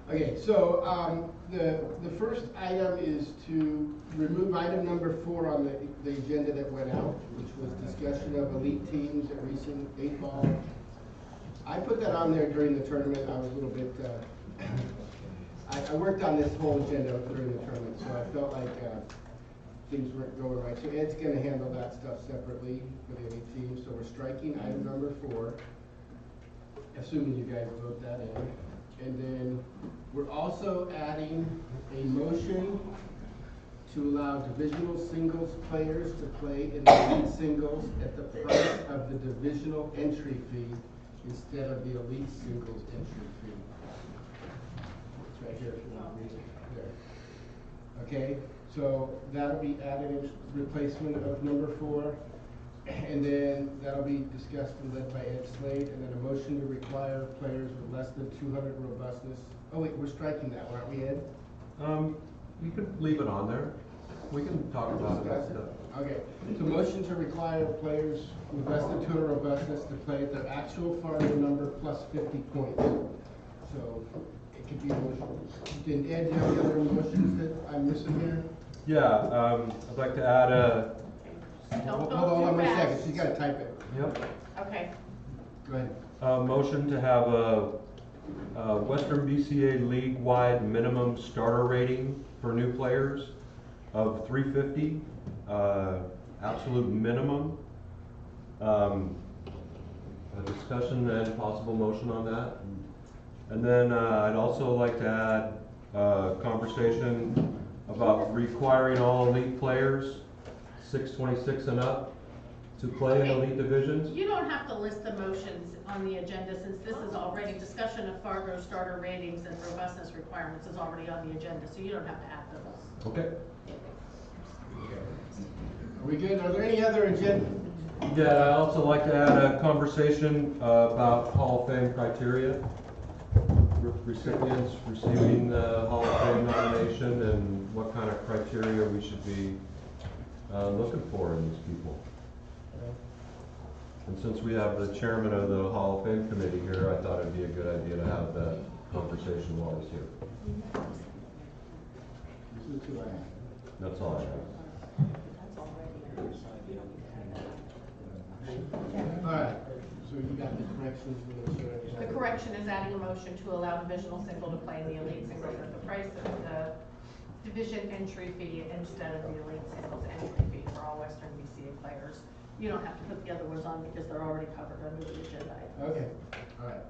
Okay, so the first item is to remove item number 4 on the agenda that went out, which was discussion of elite teams at recent 8-ball. I put that on there during the tournament. I was a little bit, I worked on this whole agenda during the tournament, so I felt like things weren't going right. So Ed's going to handle that stuff separately for the elite team. So we're striking item number 4, assuming you guys vote that in. And then we're also adding a motion to allow divisional singles players to play in the elite singles at the price of the divisional entry fee instead of the elite singles entry fee. It's right here if you want to read it. There. Okay, so that'll be added in replacement of number 4. And then that'll be discussed and led by Ed Slade, and then a motion to require players with less than 200 robustness. Oh wait, we're striking that, aren't we, Ed? You could leave it on there. We can talk about that stuff. Okay, so motion to require players with less than 200 robustness to play at their actual Fargo number plus 50 points. So it could be a motion. Did Ed, do you have any other motions that I'm missing here? Yeah, I'd like to add a. Hold on 1 second, she's got to type it. Yep. Okay. Go ahead. Motion to have a Western BCA league-wide minimum starter rating for new players of 350, absolute minimum. A discussion and possible motion on that. And then I'd also like to add a conversation about requiring all elite players 626 and up to play in elite divisions. You don't have to list the motions on the agenda since this is already discussion of Fargo starter ratings and robustness requirements is already on the agenda, so you don't have to add those. Okay. Are we good? Are there any other agenda? Yeah, I'd also like to add a conversation about Hall of Fame criteria. Recipients receiving the Hall of Fame nomination and what kind of criteria we should be looking for in these people. And since we have the chairman of the Hall of Fame committee here, I thought it'd be a good idea to have that conversation while he's here. That's all I have. All right, so you got the corrections. The correction is adding a motion to allow divisional single to play in the elite singles at the price of the division entry fee instead of the elite singles entry fee for all Western BCA players. You don't have to put the other ones on because they're already covered under the agenda item. Okay, all right.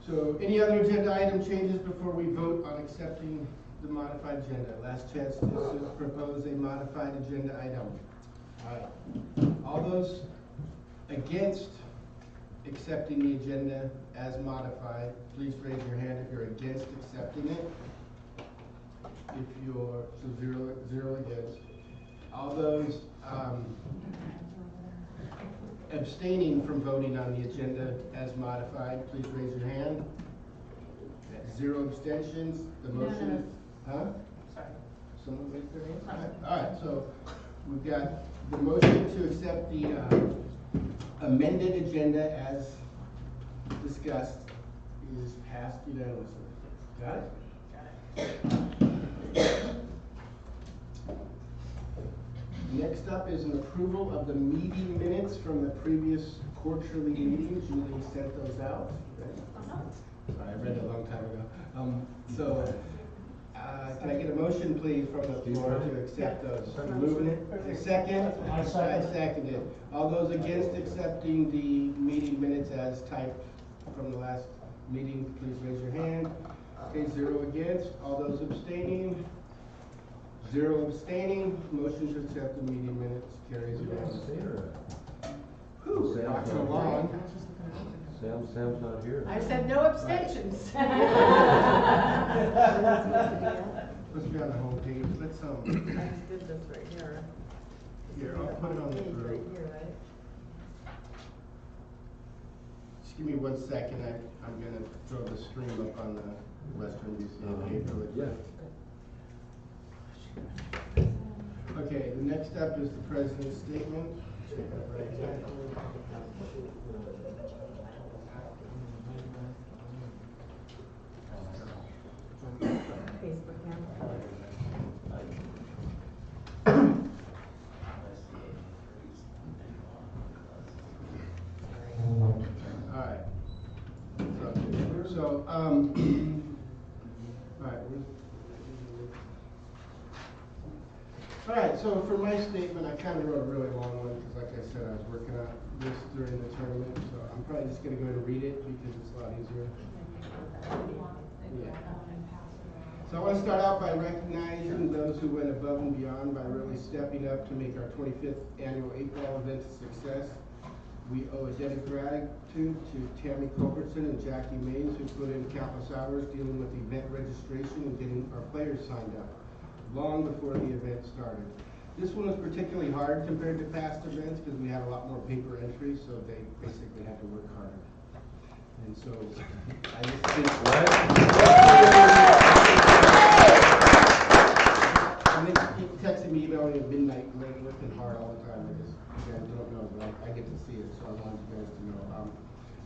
So any other agenda item changes before we vote on accepting the modified agenda? Last chance to propose a modified agenda item. All right. All those against accepting the agenda as modified, please raise your hand if you're against accepting it. If you're, so zero against. All those abstaining from voting on the agenda as modified, please raise your hand. 0 abstentions. The motion is, huh? Sorry. Someone raised their hand? All right, so we've got the motion to accept the amended agenda as discussed is passed unanimously. Got it? Got it. Next up is an approval of the meeting minutes from the previous quarterly meetings. Julie sent those out. Right? Sorry, I read it a long time ago. So Can I get a motion, please, from the floor to accept those? Moving it. A second? I second. I second it. All those against accepting the meeting minutes as typed from the last meeting, please raise your hand. Okay, 0 against. All those abstaining? 0 abstaining. Motion to accept the meeting minutes carries unanimously. Whew, rocking along. Sam's not here. I said no abstentions. Let's be on the home page. Let's, I just did this right here. here, I'll put it on the Page right group. here, right? Just give me 1 second. I'm gonna throw the stream up on the Western BCA page really quick. Okay, the next up is the president's statement. Facebook now. Alright. So, alright, so for my statement, I kind of wrote a really long one, because like I said, I was working on this during the tournament, so I'm probably just gonna go ahead and read it, because it's a lot easier. Yeah. So I want to start out by recognizing those who went above and beyond by really stepping up to make our 25th annual 8-ball event a success. We owe a debt of gratitude to Tammy Culbertson and Jackie Mays, who put in countless hours dealing with event registration and getting our players signed up, long before the event started. This one was particularly hard compared to past events because we had a lot more paper entries, so they basically had to work harder. And so I just think he texted me, emailing me at midnight, late, working hard all the time. I just, you guys don't know, but I get to see it, so I wanted you guys to know.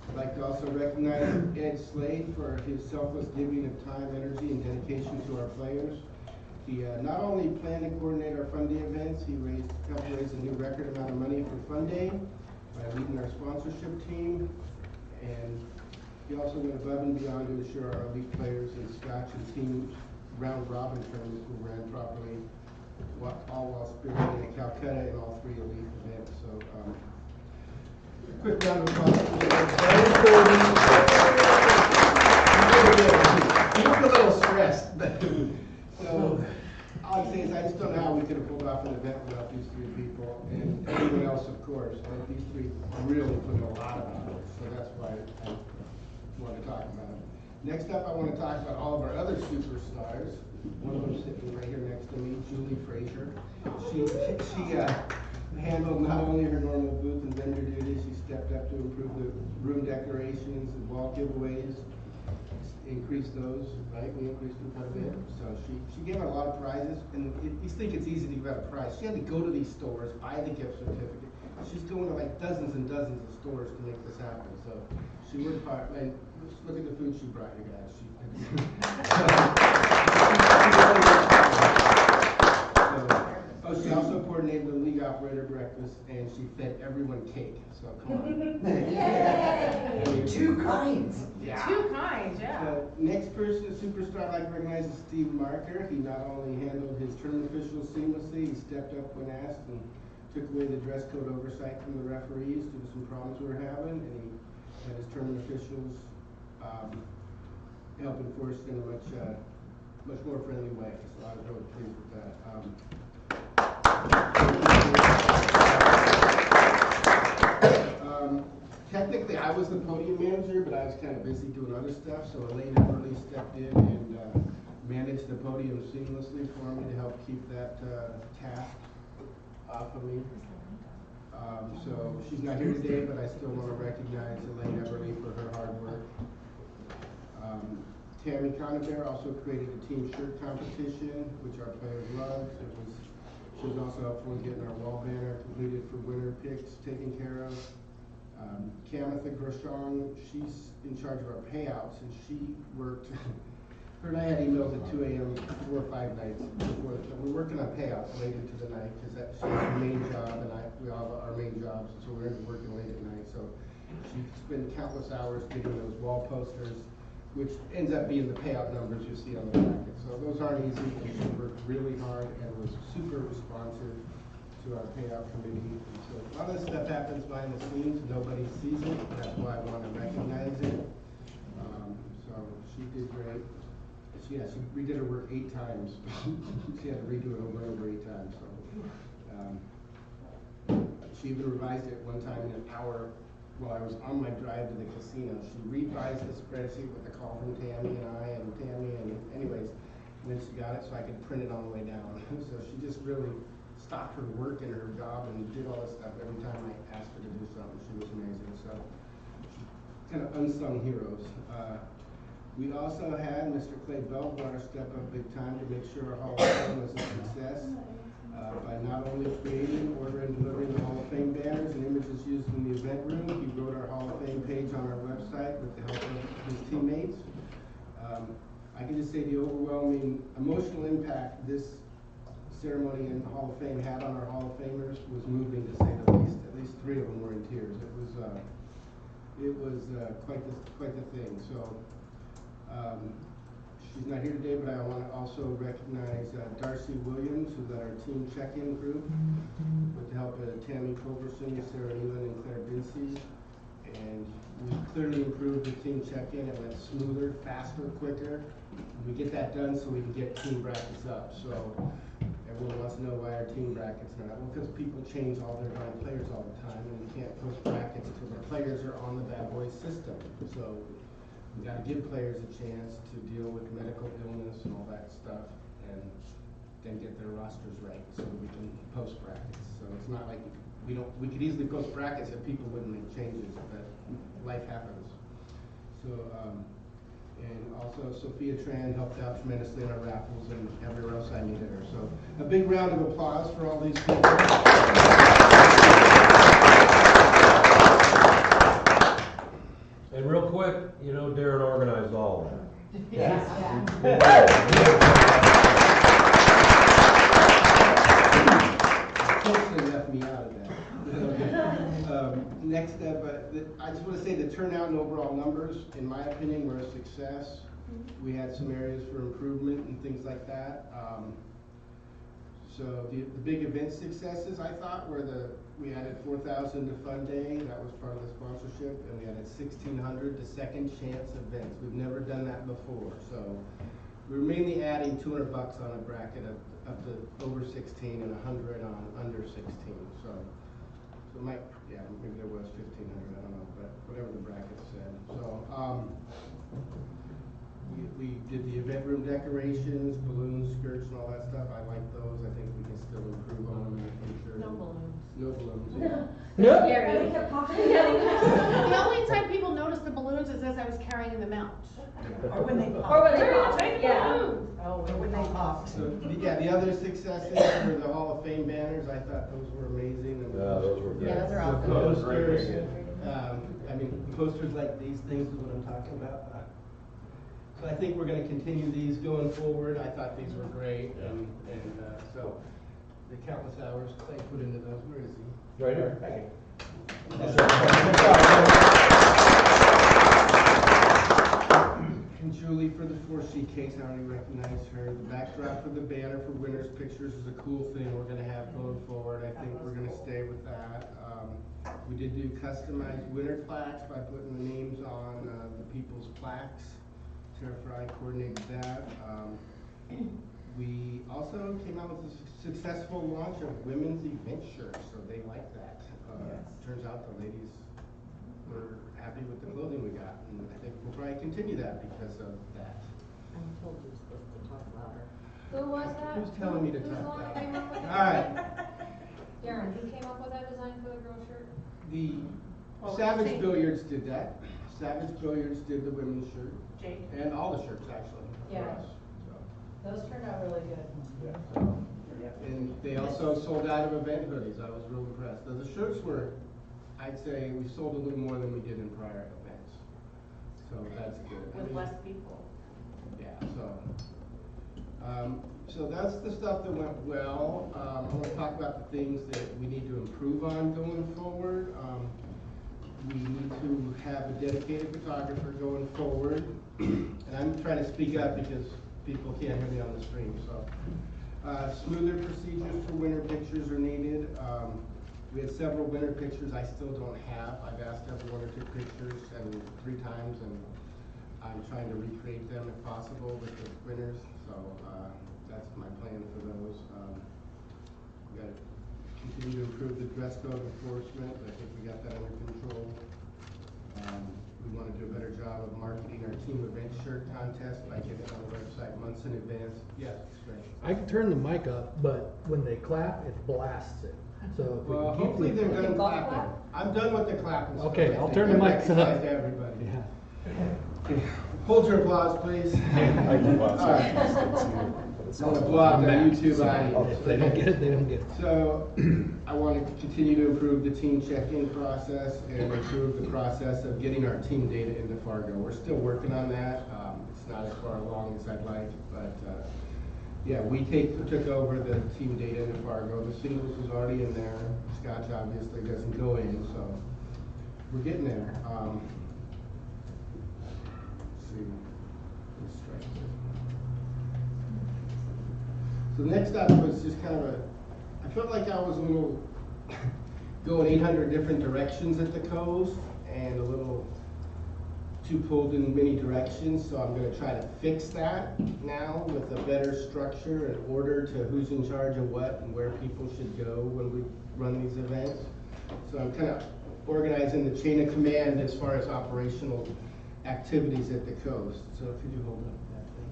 I'd like to also recognize Ed Slade for his selfless giving of time, energy, and dedication to our players. He not only planned and coordinated our Fun Day events, he helped raise a new record amount of money for Fun Day by leading our sponsorship team. And he also went above and beyond to ensure our elite players in Scotch and team round robin tournaments were ran properly, all while spearheading at Calcutta and all 3 elite events. So, quick round of applause. I look a little stressed, but so all I'd say is I just don't know how we could have pulled off an event without these 3 people, and everyone else, of course. But these 3 really put in a lot of effort, so that's why I want to talk about them. Next up, I want to talk about all of our other superstars. One of them sitting right here next to me, Julie Frazier. She handled not only her normal booth and vendor duties, she stepped up to improve the room decorations and wall giveaways, increased those, right? We increased them quite a bit. So she gave out a lot of prizes, and you think it's easy to give out a prize. She had to go to these stores, buy the gift certificate. She's going to like dozens and dozens of stores to make this happen. So she worked hard, and look at the food she brought you guys. She also coordinated the league operator breakfast, and she fed everyone cake. So come on. Yay! 2 kinds. Yeah. 2 kinds, yeah. The next person, superstar I'd like to recognize is Steve Marker. He not only handled his tournament officials seamlessly, he stepped up when asked and took away the dress code oversight from the referees due to some problems we were having, and he had his tournament officials help enforce in a much more friendly way. So I was really pleased with that. Technically, I was the podium manager, but I was kind of busy doing other stuff, so Elena really stepped in and managed the podium seamlessly for me to help keep that task off of me. So she's not here today, but I still want to recognize Elaine Everly for her hard work. Tammy Conabear also created a team shirt competition, which our players loved. She was also helpful in getting our wall banner completed for winter picks taken care of. Kamitha Gershon, she's in charge of our payouts, and she worked. Her and I had emails at 2 a.m. 4 or 5 nights before. We're working on payouts late into the night because that's her main job, and we all have our main jobs, so we're working late at night. So she spent countless hours getting those wall posters which ends up being the payout numbers you see on the bracket. So those aren't easy, and she worked really hard and was super responsive to our payout committee. And so a lot of this stuff happens behind the scenes, nobody sees it, that's why I want to recognize it. So she did great. She redid her work 8 times. She had to redo it over and over 8 times, so. She even revised it one time in an hour while I was on my drive to the casino. She revised the spreadsheet with a call from Tammy and Tammy, and anyways, and then she got it so I could print it on the way down. So she just really stopped her work and her job and did all this stuff every time I asked her to do something. She was amazing. So kind of unsung heroes. We also had Mr. Clay Bellwater step up big time to make sure our Hall of Fame was a success. By not only creating, ordering, and delivering the Hall of Fame banners and images used in the event room, he wrote our Hall of Fame page on our website with the help of his teammates. I can just say the overwhelming emotional impact this ceremony in the Hall of Fame had on our Hall of Famers was moving, to say the least. At least 3 of them were in tears. It was quite the thing. So she's not here today, but I want to also recognize Darcy Williams, who led our team check-in group with the help of Tammy Culberson, Sarah Nealon, and Claire Vinci. And we clearly improved the team check-in. It went smoother, faster, quicker. We get that done so we can get team brackets up. So everyone wants to know why our team brackets are not. Well, because people change all their darn players all the time, and we can't post brackets until the players are on the Bad Boys system. So we got to give players a chance to deal with medical illness and all that stuff, and then get their rosters right so that we can post brackets. So it's not like we could easily post brackets if people wouldn't make changes, but life happens. So and also Sophia Tran helped out tremendously in our raffles and everywhere else I needed her. So a big round of applause for all these people. And real quick, you know, Darren organized all of that. Yes. Unfortunately left me out of that. Next up, I just want to say the turnout and overall numbers, in my opinion, were a success. We had some areas for improvement and things like that. So the big event successes, I thought, were we added 4,000 to Fun Day. That was part of the sponsorship, and we added 1,600 to Second Chance events. We've never done that before, so we were mainly adding $200 on a bracket of up to over 16 and 100 on under 16. So maybe there was 1,500. I don't know, but whatever the bracket said. So we did the event room decorations, balloons, skirts, and all that stuff. I like those. I think we can still improve on them in the future. No balloons. No balloons. Yeah. The only time people notice the balloons is as I was carrying them out. Or when they pop. Or when they Where are you pop, taking the yeah. balloons? Oh, or when they pop. So the other successes were the Hall of Fame banners. I thought those were amazing. And Yeah, those were good. Yeah, those are the awesome. posters, posters like these things is what I'm talking about. So I think we're going to continue these going forward. I thought these were great, and so the countless hours Clay put into those. Where is he? Right here. Okay. And Julie for the 4C case, I already recognized her. The backdrop for the banner for winners pictures is a cool thing we're going to have going forward. I think we're going to stay with that. We did do customized winner plaques by putting the names on the people's plaques. Tara Fry coordinated that. We also came out with a successful launch of women's event shirts, so they like that. Turns out the ladies were happy with the clothing we got, and I think we'll probably continue that because of that. I'm told you're supposed to talk louder. Who was that? Who's telling me to Who's the talk one that loud? came up with All right, Darren, who came up with that design for the girl shirt? the Well, Savage see. Billiards did that. Savage Billiards did the women's shirt, Jake? and all the shirts actually, for Yeah. us. So, Those turned out really good. yeah, so. And they also sold out of event hoodies. I was real impressed. So the shirts were, I'd say we sold a little more than we did in prior events. So that's good. I With mean, less people. Yeah, so that's the stuff that went well. I want to talk about the things that we need to improve on going forward. we need to have a dedicated photographer going forward. And I'm trying to speak up because people can't hear me on the stream, so. Smoother procedures for winter pictures are needed. We have several winter pictures I still don't have. I've asked everyone to take pictures 3 times, and I'm trying to recreate them if possible with the winters, so that's my plan for those. We got to continue to improve the dress code enforcement. I think we got that under control. We want to do a better job of marketing our team event shirt contest by getting it on the website months in advance. Yes, Ray. I can turn the mic up, but when they clap, it blasts it. So if we Well, can keep hopefully they're the. done clapping. I'm done with the clapping stuff. Okay, I'll turn the Good mics up. exercise to everybody. Yeah. Hold your applause, please. All right. I'm gonna block the YouTube audience. If they don't get it, they don't get it. So, I want to continue to improve the team check-in process and improve the process of getting our team data into Fargo. We're still working on that. It's not as far along as I'd like, but, yeah, we took over the team data into Fargo. The singles was already in there. Scotch obviously doesn't go in, so we're getting there. Let's see. Let's strike it. So next up was just kind of I felt like I was a little going 800 different directions at the coast and a little too pulled in many directions. So I'm going to try to fix that now with a better structure and order to who's in charge of what and where people should go when we run these events. So I'm kind of organizing the chain of command as far as operational activities at the coast. So could you hold up that thing?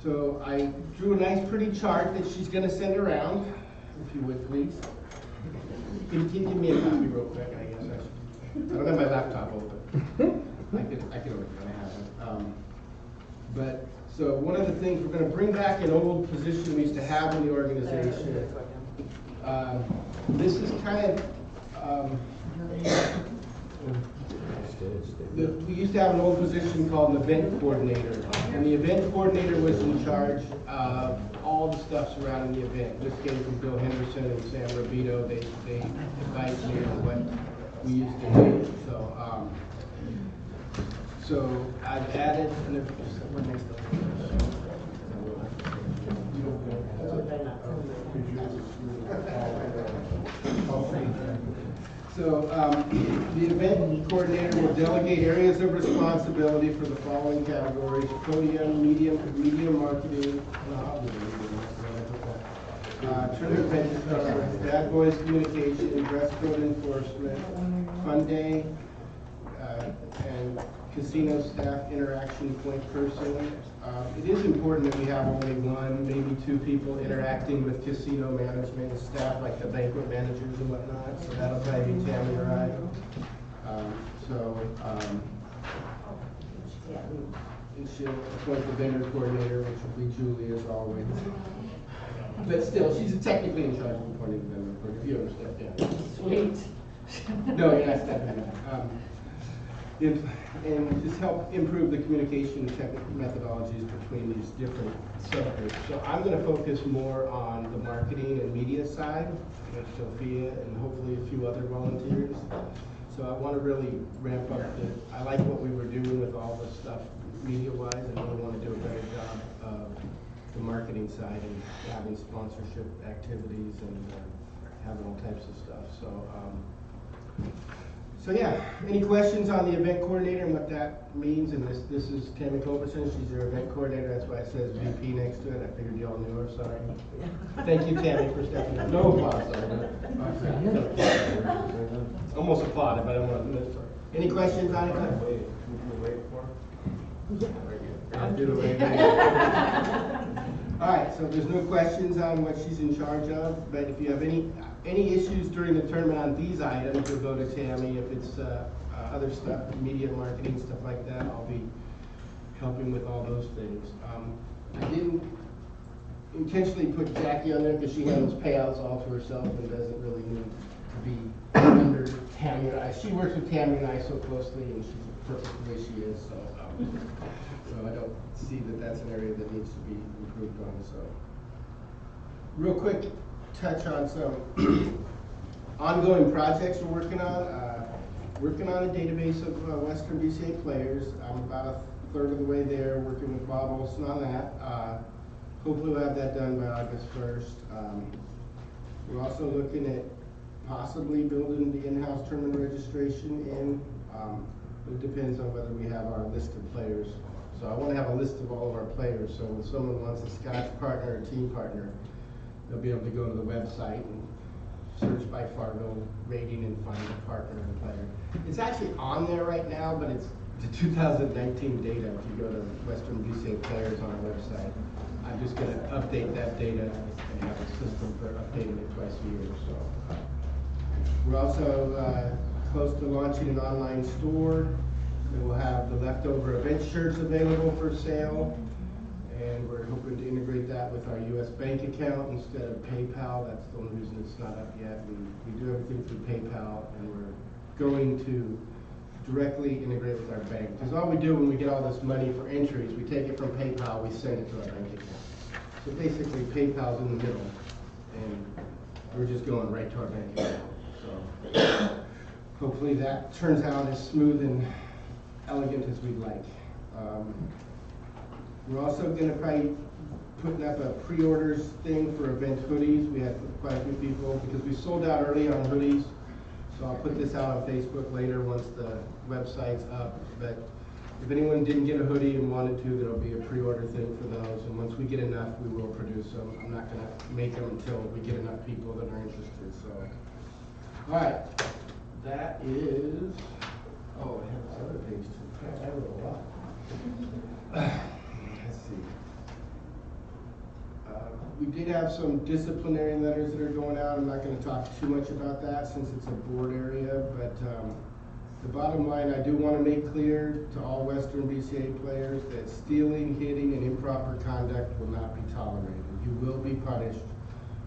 So I drew a nice pretty chart that she's going to send around, if you would please. Can you give me a copy real quick? I guess I don't have my laptop open. I could open it, I have it. But so one of the things, we're going to bring back an old position we used to have in the organization. This is kind of we used to have an old position called an event coordinator, and the event coordinator was in charge of all the stuff surrounding the event. This came from Bill Henderson and Sam Robito. They advised me on what we used to do. So I've added, and if someone makes So the event coordinator will delegate areas of responsibility for the following categories: podium, media marketing, tournament registrar, bad boys communication, dress code enforcement, fun day, and casino staff interaction point person. It is important that we have only 1, maybe 2 people interacting with casino management and staff, like the banquet managers and whatnot. So that'll probably be Tammy or I. And she'll appoint the vendor coordinator, which will be Julie as always. But still, she's technically in charge of appointing the vendor coordinator, if you understand. Yeah. Sweet. No, you're not stepping in. And just help improve the communication technical methodologies between these different subgroups. So I'm going to focus more on the marketing and media side with Sophia and hopefully a few other volunteers. So I want to really ramp up I like what we were doing with all the stuff media-wise. I really want to do a better job of the marketing side and having sponsorship activities and having all types of stuff. So yeah, any questions on the event coordinator and what that means? And this is Tammy Culberson. She's your event coordinator. That's why it says VP next to it. I figured you all knew her. Sorry. Thank you, Tammy, for stepping up. No applause. Almost applauded, but I don't want to do it. Any questions on it? I'll do it right now. All right, so there's no questions on what she's in charge of, but if you have any issues during the tournament on these items, you'll go to Tammy. If it's other stuff, media marketing, stuff like that, I'll be helping with all those things. I didn't intentionally put Jackie on there because she handles payouts all to herself and doesn't really need to be under Tammy and I. She works with Tammy and I so closely, and she's perfect the way she is, so I don't see that that's an area that needs to be improved on. So, real quick touch on some ongoing projects we're working on. working on a database of Western BCA players. I'm about a third of the way there, working with Bob Olson on that. Hopefully we'll have that done by August 1st. We're also looking at possibly building the in-house tournament registration in. It depends on whether we have our list of players. So I want to have a list of all of our players, so when someone wants a Scotch partner or team partner, they'll be able to go to the website and search by Fargo rating and find a partner and player. It's actually on there right now, but it's the 2019 data. If you go to Western BCA players on our website, I'm just going to update that data and have a system for updating it twice a year. So we're also close to launching an online store. And we'll have the leftover event shirts available for sale. And we're hoping to integrate that with our US bank account instead of PayPal. That's the only reason it's not up yet. We do everything through PayPal, and we're going to directly integrate with our bank. Because all we do when we get all this money for entries, we take it from PayPal, we send it to our bank account. So basically PayPal's in the middle, and we're just going right to our bank account. So hopefully that turns out as smooth and elegant as we'd like. We're also going to probably putting up a pre-orders thing for event hoodies. We had quite a few people because we sold out early on hoodies. So I'll put this out on Facebook later once the website's up. But if anyone didn't get a hoodie and wanted to, there'll be a pre-order thing for those. And once we get enough, we will produce them. I'm not going to make them until we get enough people that are interested. So, all right, that is. Oh, I have this other page too. I wrote a lot. Let's see. We did have some disciplinary letters that are going out. I'm not going to talk too much about that since it's a board area, but the bottom line, I do want to make clear to all Western BCA players that stealing, hitting, and improper conduct will not be tolerated. You will be punished.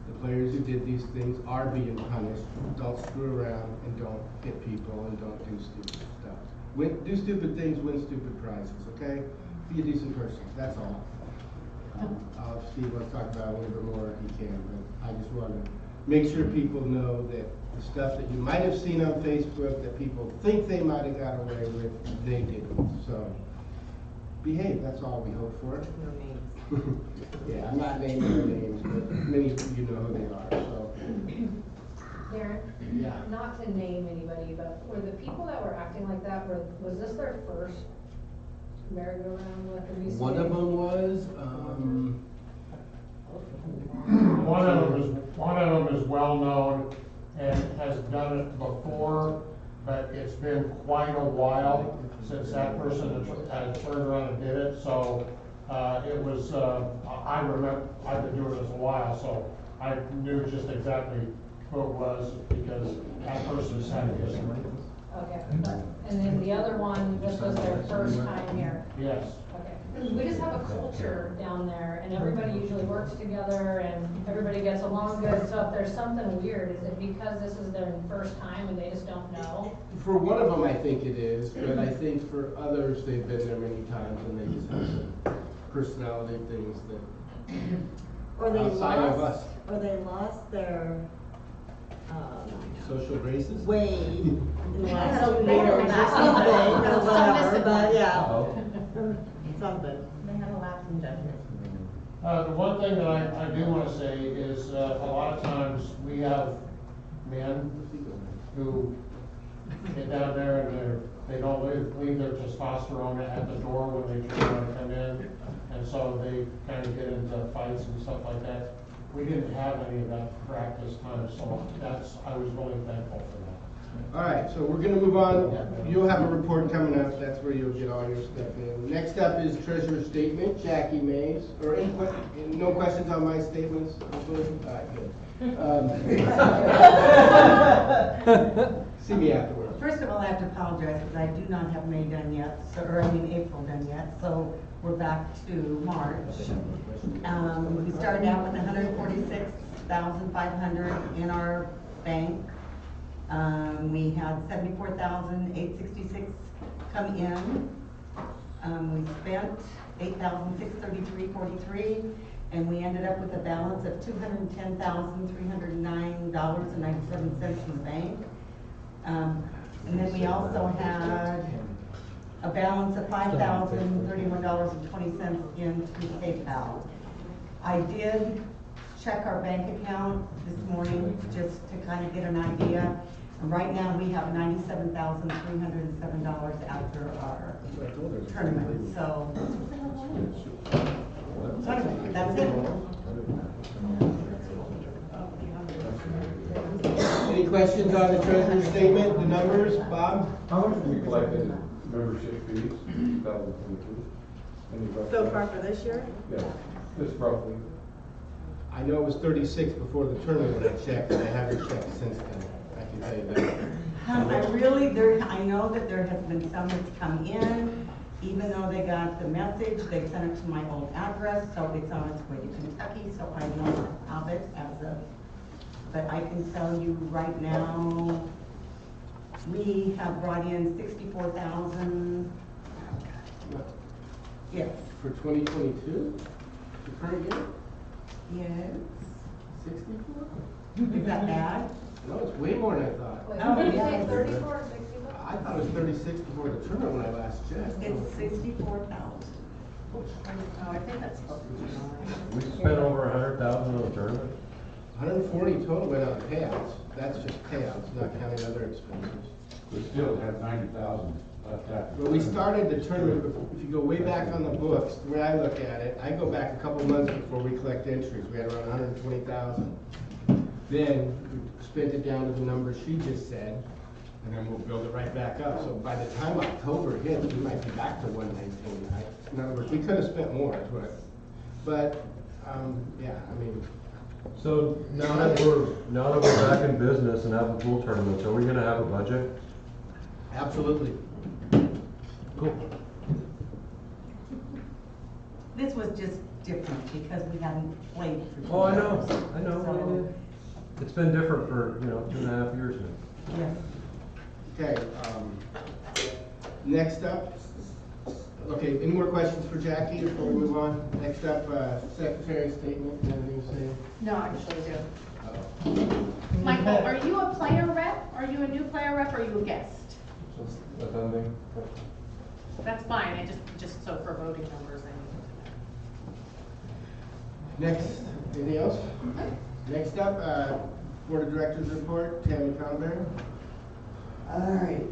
The players who did these things are being punished. Don't screw around and don't hit people and don't do stupid stuff. Do stupid things, win stupid prizes, okay? Be a decent person, that's all. If Steve wants to talk about it a little bit more, he can, but I just want to make sure people know that the stuff that you might have seen on Facebook that people think they might have got away with, they didn't. So, behave, that's all we hope for. No names. Yeah, I'm not naming their names, but many of you know who they are, so. Darren? Yeah. Not to name anybody, but were the people that were acting like that, was this their first merry-go-round with the BCA? One of them was, One of them is well-known and has done it before, but it's been quite a while since that person had turned around and did it, so, it was, I remember, I've been doing this a while, so I knew just exactly who it was because that person's had a history. Okay, and then the other one, this was their first time here. Yes. Okay, we just have a culture down there, and everybody usually works together, and everybody gets along good, so if there's something weird, is it because this is their first time and they just don't know? for one of them, I think it is, but I think for others, they've been there many times and they just have some personality things that Or they outside of us. lost, or they lost their, Social graces? way in the last So 2 they had a years or lapse. something, or Some whatever, missing but one. yeah, Uh-oh. something. They had a lapse in judgment. The one thing that I do want to say is, a lot of times we have men who get down there and they don't leave their testosterone at the door when they turn around and come in. And so they kind of get into fights and stuff like that. We didn't have any of that crap this time, so I was really thankful for that. All right, so we're gonna move on. You'll have a report coming up. That's where you'll get all your stuff in. Next up is treasurer's statement, Jackie Mays. Or no questions on my statements? Hopefully? All right, good. See me afterwards. First of all, I have to apologize because I do not have May done yet, April done yet, so we're back to March. We started out with 146,500 in our bank. We had 74,866 come in. We spent 8,633.43, and we ended up with a balance of $210,309.97 in the bank. And this we also had a balance of $5,031.20 into PayPal. I did check our bank account this morning just to kind of get an idea. And right now, we have $97,307 after our tournament, so. That's it. Any questions on the treasurer's statement, the numbers, Bob? How much have we collected in membership fees, 2022? So far for this year? Yeah, just roughly. I know it was 36 before the tournament when I checked, and I haven't checked since then. I can tell you that. I know that there has been some that's come in, even though they got the message, they sent it to my old address, so it's on its way to Kentucky, so I don't have it as of, but I can tell you right now, we have brought in 64,000. Yes. For 2022, the current year, Yes. 64? Is that bad? No, it's way more than I thought. Wait, Oh, did you yeah. say 34 or 64? I thought it was 36 before the tournament when I last checked. It's 64,000. Oh, I think that's supposed to be. We spent over 100,000 on the tournament. 140 total went on payouts. That's just payouts, not counting other expenses. We still have 90,000 left after. But we started the tournament, if you go way back on the books, the way I look at it, I go back a couple months before we collect entries. We had around 120,000. Then we spent it down to the number she just said, and then we'll build it right back up. So by the time October hits, we might be back to 119. In other words, we could have spent more, is what. But, yeah, I mean, So now that we're back in business and having pool tournaments, are we gonna have a budget? absolutely. Cool. This was just different because we hadn't played for 2 Oh, I know, years. I know. So, It's been different for, 2.5 years now. yes. Okay, next up, okay, any more questions for Jackie before we move on? Next up, secretary's statement, anything to say? No, I actually do. Uh, Michael, are you a player rep? Are you a new player rep or are you a guest? Attending. That's fine, I just so for voting numbers, I need Next, anything else? Next up, Board of Directors report, Tammy Conbear. Alright,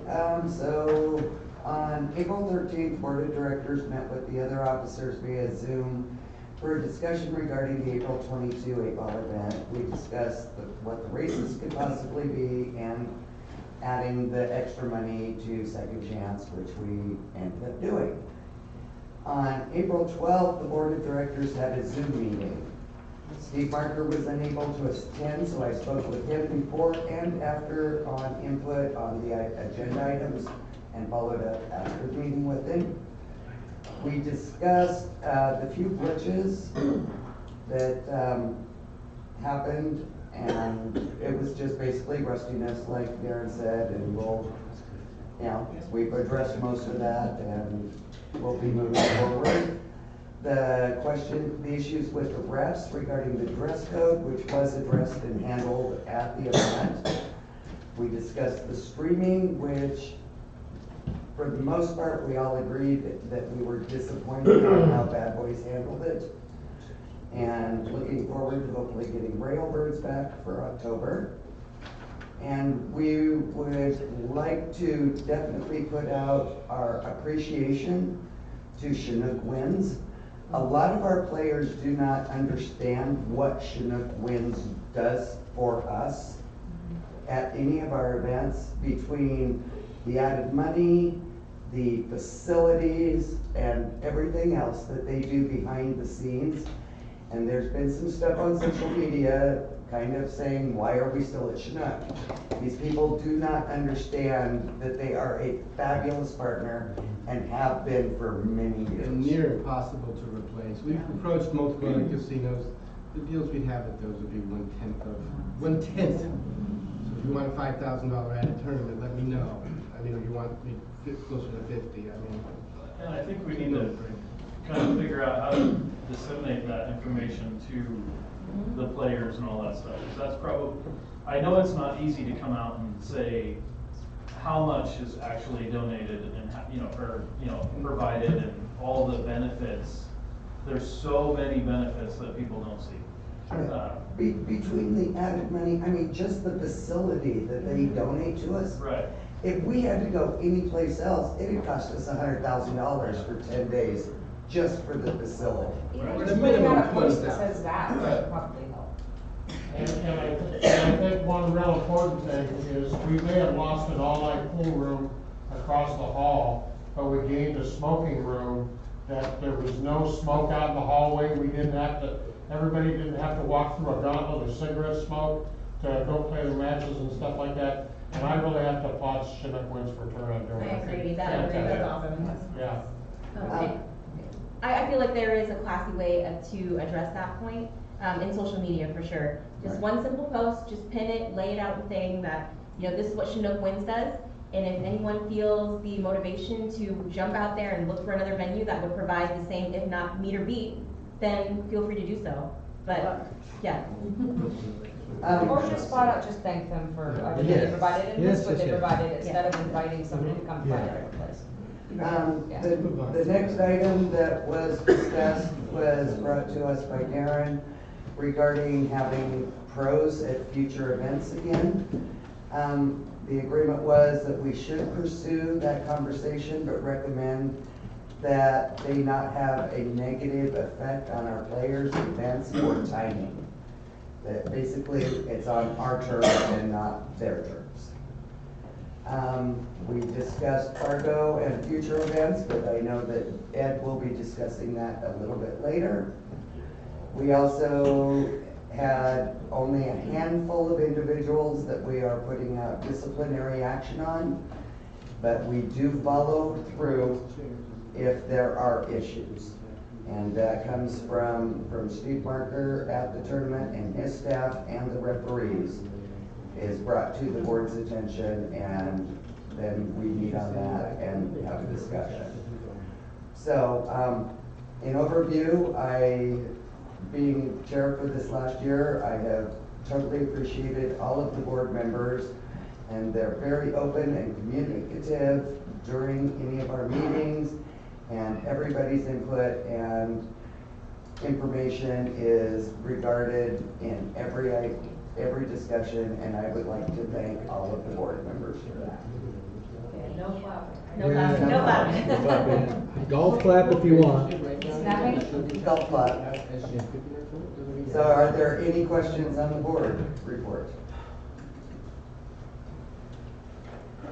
so on April 13th, Board of Directors met with the other officers via Zoom for a discussion regarding the April 22 8-ball event. We discussed what the races could possibly be and adding the extra money to Second Chance, which we ended up doing. On April 12th, the Board of Directors had a Zoom meeting. Steve Marker was unable to attend, so I spoke with him before and after on input on the agenda items and followed up after the meeting with him. We discussed the few glitches that happened, and it was just basically rustiness, like Darren said, and we've addressed most of that, and we'll be moving forward. The issues with the refs regarding the dress code, which was addressed and handled at the event. We discussed the streaming, which for the most part, we all agreed that we were disappointed on how Bad Boys handled it. And looking forward to hopefully getting Railbirds back for October. And we would like to definitely put out our appreciation to Chinook Winds. A lot of our players do not understand what Chinook Winds does for us at any of our events, between the added money, the facilities, and everything else that they do behind the scenes. And there's been some stuff on social media kind of saying, why are we still at Chinook? These people do not understand that they are a fabulous partner and have been for many years. And near impossible to replace. We've approached multiple other casinos. The deals we'd have at those would be one-tenth. So if you want a $5,000 added tournament, let me know. I mean, if you want me closer to 50, I mean. And I think we need to kind of figure out how to disseminate that information to the players and all that stuff. 'Cause that's probably, I know it's not easy to come out and say how much is actually donated and, provided and all the benefits. There's so many benefits that people don't see. Between the added money, I mean, just the facility that they donate to us. Right. If we had to go anyplace else, it'd cost us $100,000 for 10 days just for the facility. Right. The Just putting minimum out a post 20,000. that says that would probably help. And I think one real important thing is we may have lost an all-night pool room across the hall, but we gained a smoking room that there was no smoke out in the hallway. We didn't have to, everybody didn't have to walk through a gauntlet of cigarette smoke to go play their matches and stuff like that. And I really have to applaud Chinook Winds for turning doing I that. agree, that's awesome. Yeah. Okay. I feel like there is a classy way to address that point, in social media for sure. Just one simple post, just pin it, lay it out and saying that, this is what Chinook Winds does. And if anyone feels the motivation to jump out there and look for another venue that would provide the same, if not meet or beat, then feel free to do so. But, yeah. Or just flat out just thank them for everything they Yes. provided and Yes, this what they yes, yes. provided instead of inviting somebody to come find Yeah. a different place. The next item that was discussed was brought to us by Darren regarding having pros at future events again. The agreement was that we should pursue that conversation, but recommend that they not have a negative effect on our players, events, or timing. That basically it's on our terms and not their terms. We discussed Fargo and future events, but I know that Ed will be discussing that a little bit later. We also had only a handful of individuals that we are putting out disciplinary action on, but we do follow through if there are issues. And that comes from Steve Marker at the tournament, and his staff and the referees is brought to the board's attention, and then we meet on that and have a discussion. So, in overview, being chair for this last year, I have totally appreciated all of the board members, and they're very open and communicative during any of our meetings, and everybody's input and information is regarded in every discussion, and I would like to thank all of the board members for that. Okay, no clapping. No clapping, no clapping. No clapping. Golf clap if you want. Snapping? Golf clap. So are there any questions on the board report?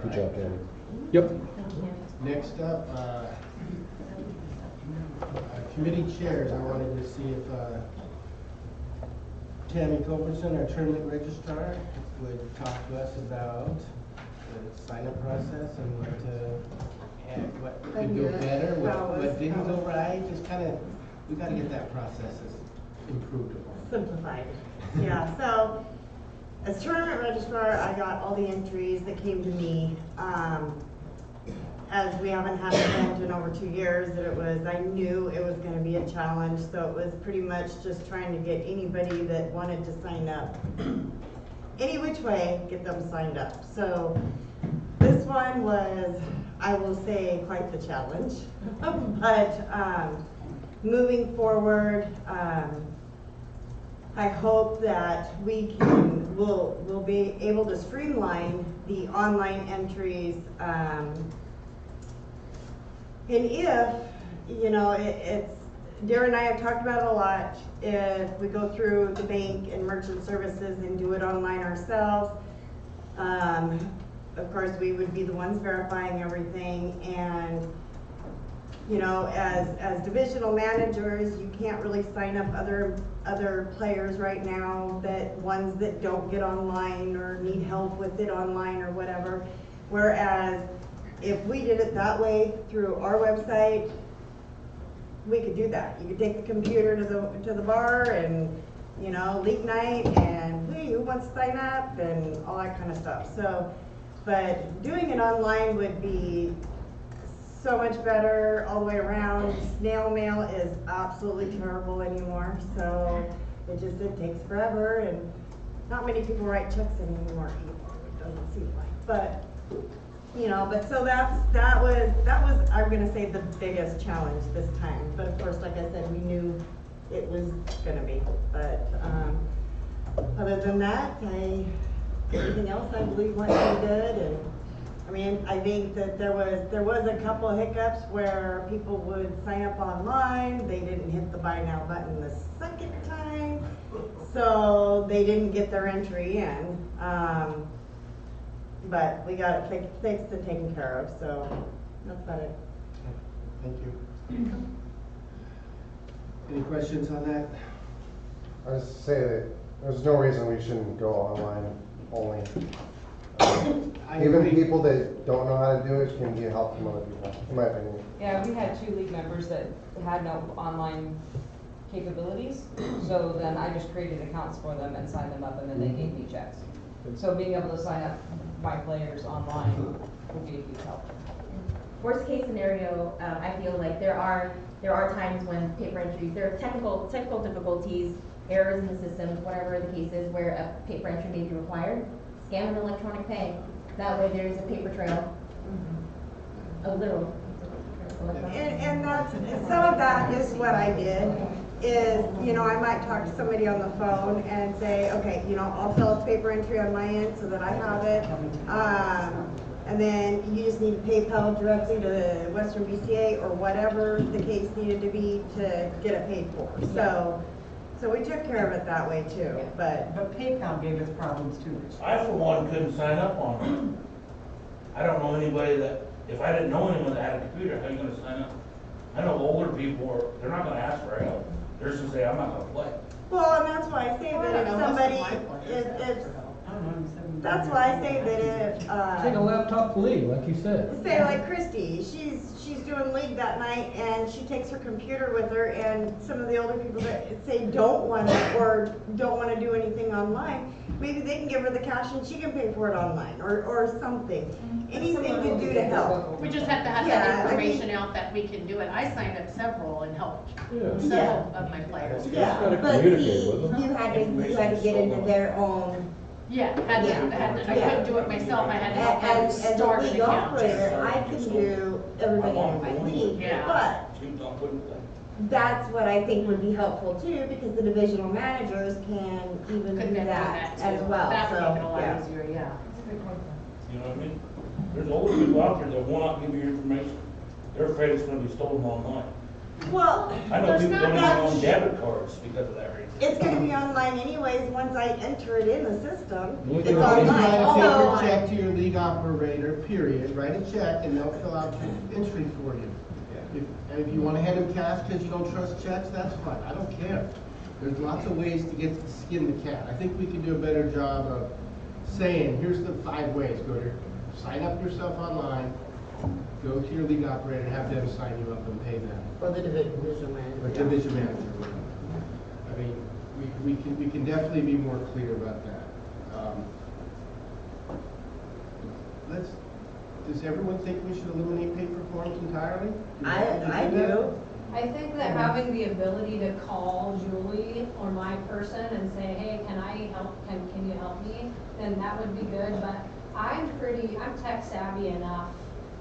Good job, Tammy. Yep. Next up, committee chairs, I wanted to see if Tammy Culbertson, our tournament registrar, would talk to us about the sign-up process and what could go better, what didn't go right, just kind of, we gotta get that process improved upon. Simplified. Yeah, so as tournament registrar, I got all the entries that came to me. As we haven't had an event in over 2 years, I knew it was gonna be a challenge, so it was pretty much just trying to get anybody that wanted to sign up, any which way, get them signed up. So this one was, I will say, quite the challenge. But moving forward, I hope that we'll be able to streamline the online entries. And if, it's, Darren and I have talked about it a lot, if we go through the bank and merchant services and do it online ourselves, of course, we would be the ones verifying everything, and, as divisional managers, you can't really sign up other players right now, ones that don't get online or need help with it online or whatever. Whereas if we did it that way through our website, we could do that. You could take the computer to the bar and, league night and, hey, who wants to sign up and all that kind of stuff. So, but doing it online would be so much better all the way around. Snail mail is absolutely terrible anymore, so it takes forever, and not many people write checks anymore, it doesn't seem like. But You know, but so that was, I'm gonna say, the biggest challenge this time. But of course, like I said, we knew it was gonna be. But, other than that, everything else I believe went pretty good. And I mean, I think that there was a couple of hiccups where people would sign up online, they didn't hit the buy now button the second time, so they didn't get their entry in. But we got it fixed and taken care of, so that's about it. Thank you. Any questions on that? I was to say that there's no reason we shouldn't go online only. Even agree. people that don't know how to do it can get help from other people, in my opinion. Yeah, we had 2 league members that had no online capabilities, so then I just created accounts for them and signed them up, and then they gave me checks. So being able to sign up my players online would be a huge help. Worst case scenario, I feel like there are times when paper entries, there are technical difficulties, errors in the system, whatever the case is, where a paper entry may be required. Scan an electronic pay. That way there's a paper trail. A literal. And that's, some of that is what I did, is, you know, I might talk to somebody on the phone and say, okay, you know, I'll fill a paper entry on my end so that I have it. And then you just need to PayPal directly to Western BCA or whatever the case needed to be to get it paid for. So we took care of it that way too, but. But PayPal gave us problems too. I, for one, couldn't sign up on it. I don't know anybody that, if I didn't know anyone that had a computer, how are you gonna sign up? I know older people, they're not gonna ask for help. They're just gonna say, I'm not gonna play. Well, and that's why I say that if somebody, if that's why I say that if, Take a laptop to league, like you said. say like Christy, she's doing league that night and she takes her computer with her, and some of the older people that say don't want to or don't want to do anything online, maybe they can give her the cash and she can pay for it online or something. Anything to do to help. We just have to have that information out that we can do it. I signed up several and helped several of my players. Yeah, But see, you had to get into their own. Yeah, I couldn't do it myself. I had to help them As a start an league account. operator, I can do everybody in my league, Yeah. but that's what I think would be helpful too, because the divisional managers can even Could do then do that too. as well. That would So, make it a lot yeah. easier, yeah. You know what I mean? There's older people out there that will not give you your information. Their credit's gonna be stolen online. Well, I know there's people not don't even that, own debit cards because of that reason. it's gonna be online anyways, once I enter it in the system, You it's can online. write a Although, paper check to your league operator, period, write a check and they'll fill out your entry for you. If you wanna hand them cash because you don't trust checks, that's fine, I don't care. There's lots of ways to get to skin the cat. I think we can do a better job of saying, here's the 5 ways. Go to, sign up yourself online, go to your league operator, have them sign you up and pay them. or the division manager. Or division manager. I mean, we can definitely be more clear about that. Does everyone think we should eliminate paper forms entirely? I do. I think that having the ability to call Julie or my person and say, hey, can I help, can you help me? Then that would be good, but I'm tech savvy enough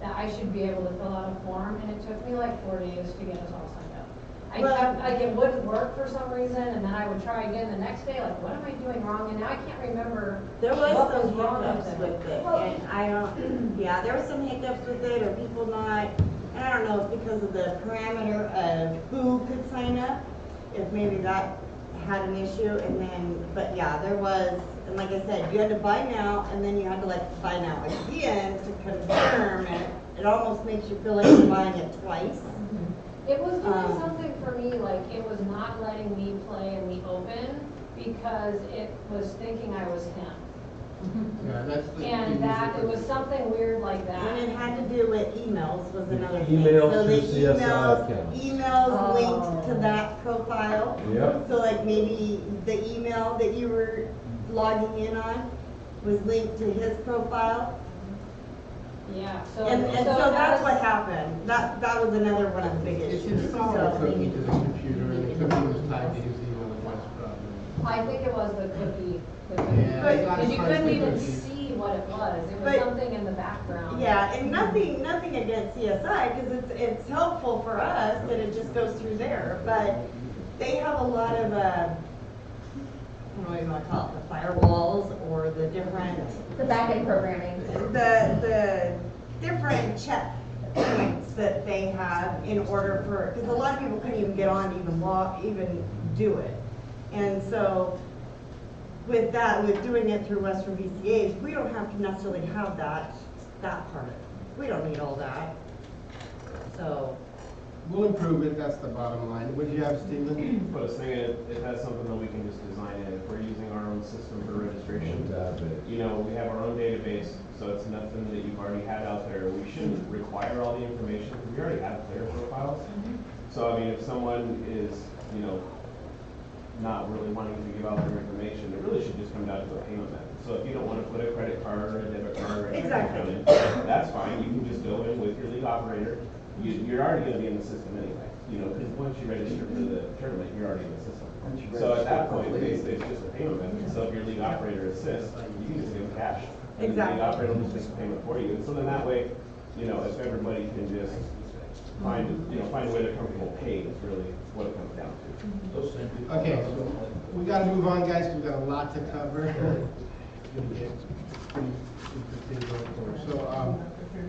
that I should be able to fill out a form, and it took me like 4 days to get us all signed up. It wouldn't work for some reason, and then I would try again the next day, like, what am I doing wrong? And now I can't remember There was what was some wrong hiccups with with it. it, and I don't, yeah, there was some hiccups with it, or people not, and I don't know, it's because of the parameter of who could sign up, if maybe that had an issue, and then, but yeah, there was, and like I said, you had to buy now, and then you had to like buy now again to confirm, and it almost makes you feel like you're buying it twice. It was doing something for me, like it was not letting me play in the open because it was thinking I was him. Yeah, that's the. And that, it was something weird like that. And it had to do with emails was another thing. Emails So through the CSI accounts. emails linked to that profile. Yep. So like maybe the email that you were logging in on was linked to his profile. Yeah, so. And so that's was- what happened. That was another one of the big It's issues. installed a So- cookie to the computer, and the cookie was tied to his email address probably. I think it was the cookie. Yeah, they got Because you charged couldn't with even cookies. see see what it was. It was But- something in the background. Yeah, and nothing against CSI, because it's helpful for us that it just goes through there, but they have a lot of, what do you want to call it, the firewalls or the different, The back-end programming. the different checkpoints that they have in order for, because a lot of people couldn't even get on to even do it. And so with that, with doing it through Western BCA's, we don't have to necessarily have that part of it. We don't need all that. So, We'll improve it, that's the bottom line. What do you have, Stephen? I was thinking it has something that we can just design in. If we're using our own system for registration, you know, we have our own database, so it's nothing that you've already had out there. We shouldn't require all the information, because we already have player profiles. So, I mean, if someone is, you know, not really wanting to give out their information, it really should just come down to a payment method. So if you don't want to put a credit card or a debit card or a checking account in, that's fine. You can just go in with your league operator. You're already going to be in the system anyway, you know, because once you register for the tournament, you're already in the system. So at that point, basically, it's just a payment method. So if your league operator assists, you can just give them cash. And the league operator will just make the payment for you. And so then that way, you know, if everybody can just find a way they're comfortable paying, is really what it comes down to. Okay, so we gotta move on, guys, 'cause we've got a lot to cover. It's gonna get pretty interesting going forward. So,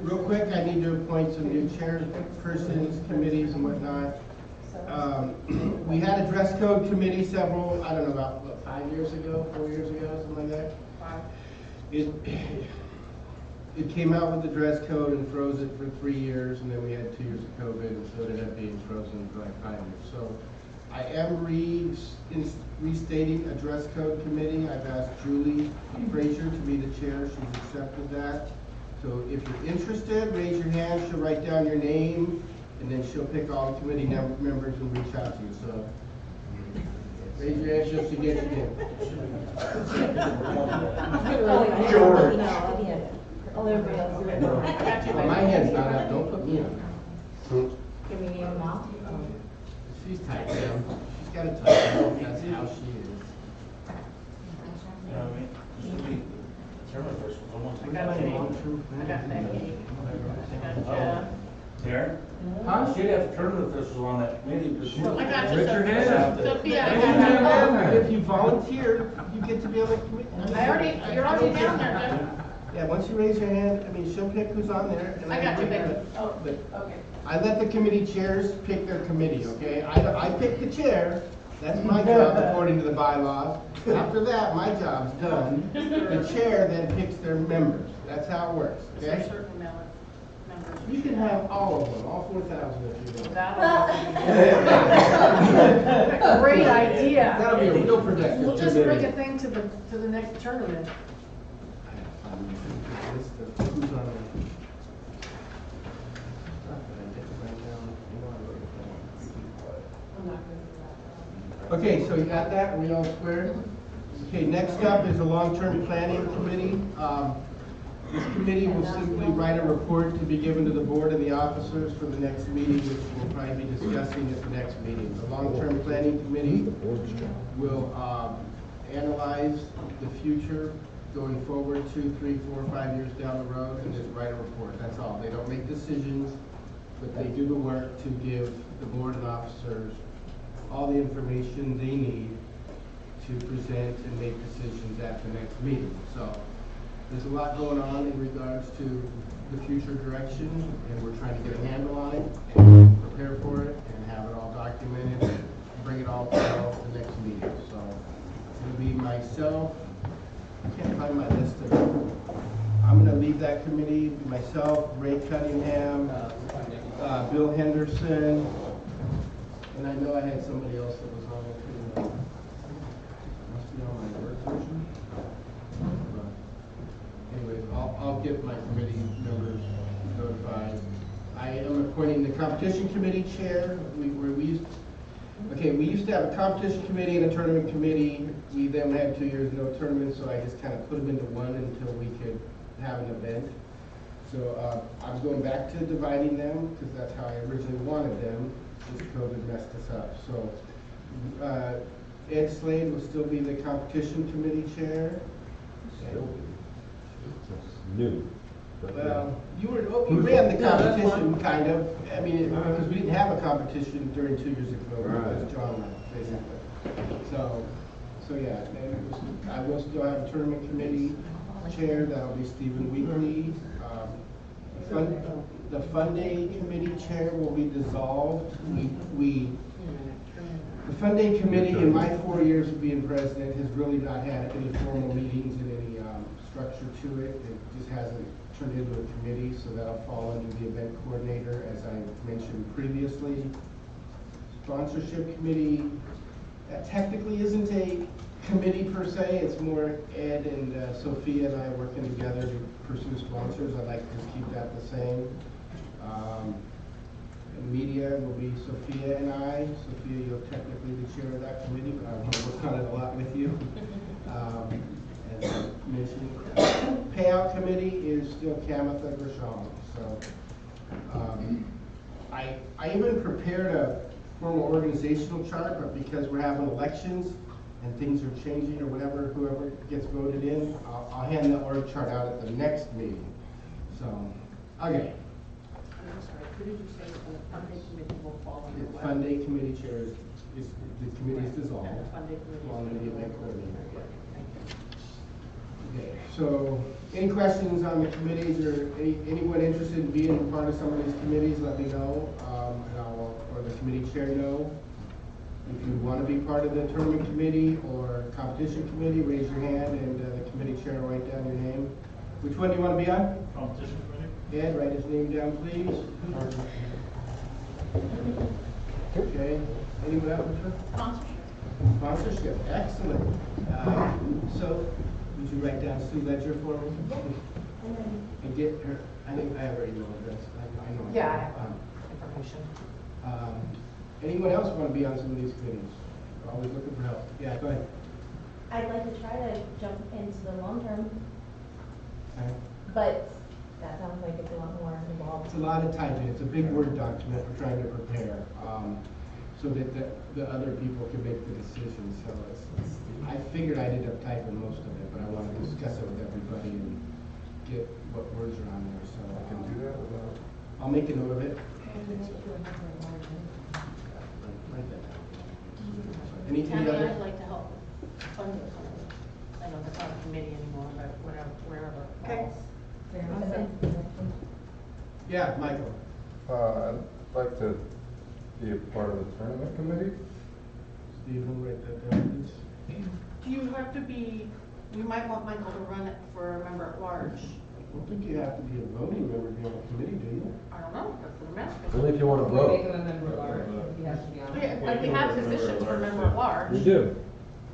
real quick, I need to appoint some new chairpersons, committees and whatnot. We had a dress code committee several, I don't know, about, what, 5 years ago, 4 years ago, something like that? It came out with the dress code and froze it for 3 years, and then we had 2 years of COVID, and so it ended up being frozen for like 5 years. So I am restating a dress code committee. I've asked Julie Frazier to be the chair. She's accepted that. So if you're interested, raise your hand. She'll write down your name, and then she'll pick all the committee members and reach out to you. So raise your hand just to get you in. George. all everybody else. Well, my hand's not up. Don't put me on. Give me your mouth. She's tight down. She's got a tight down. That's how she is. You know what I mean? Used to be, chairman first was almost. I got Becky. I got Becky. I got Jeff. There? Huh? She'd have tournament officials on that committee. because she- I got you, Raise your hand. Sophia. I If you volunteer, you get to be on the committee. you're already down there, Jeff. Yeah, once you raise your hand, I mean, she'll pick who's on there. And I got you, bring Becky. it. Oh, But okay. I let the committee chairs pick their committee, okay? I pick the chair, that's my job according to the bylaws. After that, my job's done. The chair then picks their members. That's how it works, Is there okay? certain members? You can have all of them, all 4,000 if you want. Great idea. That'll be a real productive. We'll just bring a thing to the next tournament. I have to find the list of who's on it. Okay, so you got that? Are we all square? Okay, next up is the long-term planning committee. This committee will simply write a report to be given to the board and the officers for the next meeting, which we'll probably be discussing at the next meeting. The long-term planning committee will analyze the future going forward 2, 3, 4, 5 years down the road and just write a report. That's all. They don't make decisions, but they do the work to give the board and officers all the information they need to present and make decisions at the next meeting. So there's a lot going on in regards to the future direction, and we're trying to get a handle on it and prepare for it and have it all documented and bring it all to the next meeting. So it'll be myself. I can't find my list of them. I'm gonna leave that committee, myself, Ray Cunningham, Bill Henderson, and I know I had somebody else that was on it too. Must be on my Word version. But anyways, I'll get my committee members notified. I am appointing the competition committee chair. We used to have a competition committee and a tournament committee. We then had 2 years no tournament, so I just kind of put them into one until we could have an event. So I'm going back to dividing them because that's how I originally wanted them. This COVID messed us up. So Ed Slade will still be the competition committee chair. It's new. But, Well, you ran the competition, kind of, I mean, because we didn't have a competition during 2 years ago, Right. because John left, basically. So yeah, and it was, I will still have a tournament committee chair, that'll be Stephen Weekly. The Fun Day Committee chair will be dissolved. The Fun Day Committee, in my 4 years of being president, has really not had any formal meetings and any structure to it. It just hasn't turned into a committee, so that'll fall under the event coordinator, as I mentioned previously. Sponsorship Committee, that technically isn't a committee per se, it's more Ed and Sophia and I working together to pursue sponsors. I'd like to just keep that the same. And media will be Sophia and I. Sophia, you're technically the chair of that committee, but I want to work on it a lot with you. As I mentioned, payout committee is still Kamatha Grisham. So I even prepared a formal organizational chart, but because we're having elections and things are changing or whatever, whoever gets voted in, I'll hand the org chart out at the next meeting. So, okay. I'm sorry, could you say the Fun Day Committee will fall under The what? Fun Day Committee chair is the committee is dissolved. And the Fun Day Committee. Fall under the event coordinator. Thank you. Okay, so any questions on the committees or anyone interested in being a part of some of these committees, let me know, and or the committee chair know. If you want to be part of the tournament committee or competition committee, raise your hand and the committee chair will write down your name. Which one do you want to be on? Competition committee? Ed, write his name down, please. Okay, anyone else? Sponsorship. Sponsorship, excellent. So, would you write down Sue Ledger for me? And get her, I think I have her email address. I know. Yeah, I have information. Anyone else want to be on some of these committees? We're always looking for help. Yeah, go ahead. I'd like to try to jump into the long term, Okay. but that sounds like it's a lot more involved. It's a lot of typing. It's a big Word document we're trying to prepare, so that the other people can make the decision. So I figured I'd end up typing most of it, but I want to discuss it with everybody and get what words are on there. So I can do that. I'll make a note of it. Any Tammy, other? I'd like to help fund those. I know that's not a committee anymore, but wherever. Okay. Yeah, Michael. I'd like to be a part of the tournament committee. Stephen, write that down, please. Do you have to be, we might want Michael to run it for a member at large. I don't think you have to be a voting member to be on a committee, do you? I don't know, that's what I'm asking. Only if you want to We make vote. him a member large, he has to be on. Yeah, like we have positions for member at large. We do.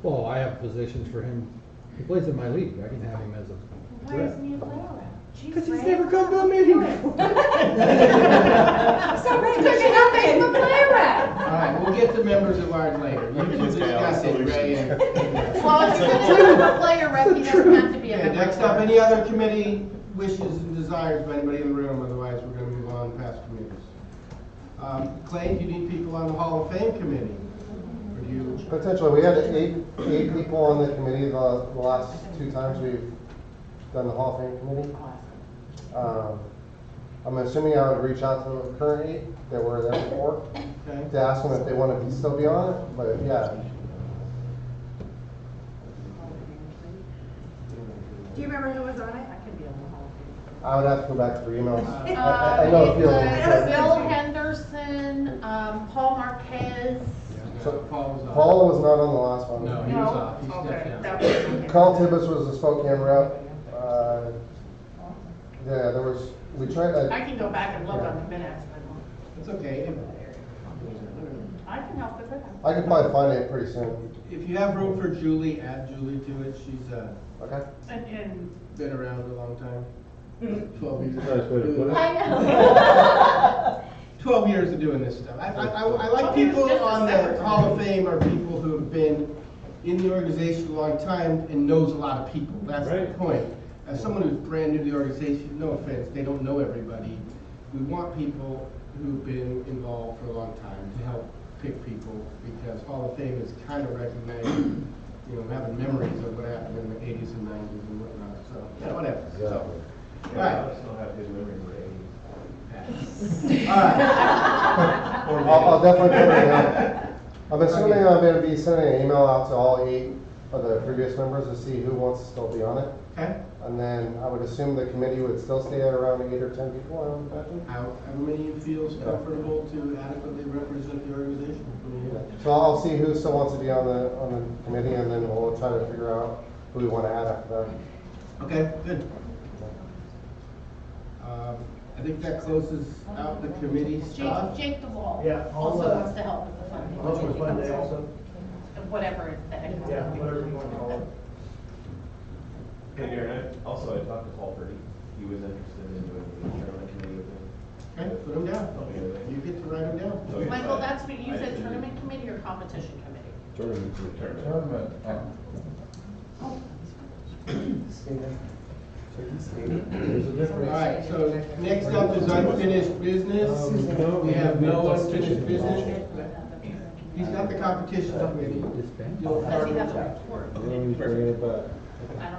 Well, I have positions for him. He plays in my league. I can have him as a Why rep. isn't he a player rep? Because he's never come to a meeting before. So because you have to make him a player rep. All right, we'll get to members at large later. You can discuss it, Ray. Well, if you're gonna have a player rep, he doesn't have to be a Okay, member. next at up, large. any other committee wishes and desires by anybody in the room? Otherwise, we're gonna move on past committees. Clay, do you need people on the Hall of Fame committee? Or do you? Potentially, we had eight people on the committee the last 2 times we've done the Hall of Fame committee. I'm assuming I would reach out to the current 8 that were there before Okay. to ask them if they wanted to still be on it, but yeah. Do you remember who was on it? I can be on the Hall of Fame. I would have to go back through emails. I know a few of them. Bill Henderson, Paul Marquez. So, Paul was on. Paul was not on the last one. No, he was off. He stepped Okay, down. that was okay. Carl Tibbetts was the Spokane rep. Yeah, there was, we tried I that. can go back and look on the minutes, It's okay. but I can help with it. I could probably find it pretty soon. If you have room for Julie, add Julie to it. She's Okay. And been around a long time. 12 years. Nice way to put it. I know. 12 years of doing this stuff. I like 12 years people just on a the separate Hall of Fame are people who have been in the organization a long time and knows a lot of people. That's the Right. point. As someone who's brand new to the organization, no offense, they don't know everybody. We want people who've been involved for a long time to help pick people, because Hall of Fame is kind of recognizing having memories of what happened in the eighties and nineties and whatnot, so, yeah, whatever. So, Exactly. Yeah, Right. I still have good memories of all right. I'll definitely put it in. I'm assuming I'm gonna be sending an email out to all 8 of the previous members to see who wants to still be on it. Okay. And then I would assume the committee would still stay at around 8 or 10 people, I would imagine. How many feels comfortable to adequately represent the organization? So I'll see who still wants to be on the committee, and then we'll try to figure out who we want to add after that. Okay, good. I think that closes out the committee stuff. Jake DeWall Yeah, also I'll, wants to help with the funding. Motion was Monday also. Whatever it's that. Yeah, whatever you want to call it. Hey, Aaron, also I talked to Paul Purdy. He was interested in doing the tournament committee with me. Okay, put them down. You get to write them down. Okay. Michael, that's what you said, tournament committee or competition committee? Tournament, There's a difference. All right, so next up is unfinished business. We have no unfinished business. He's got the competition committee. You'll Does he have a start- report? I don't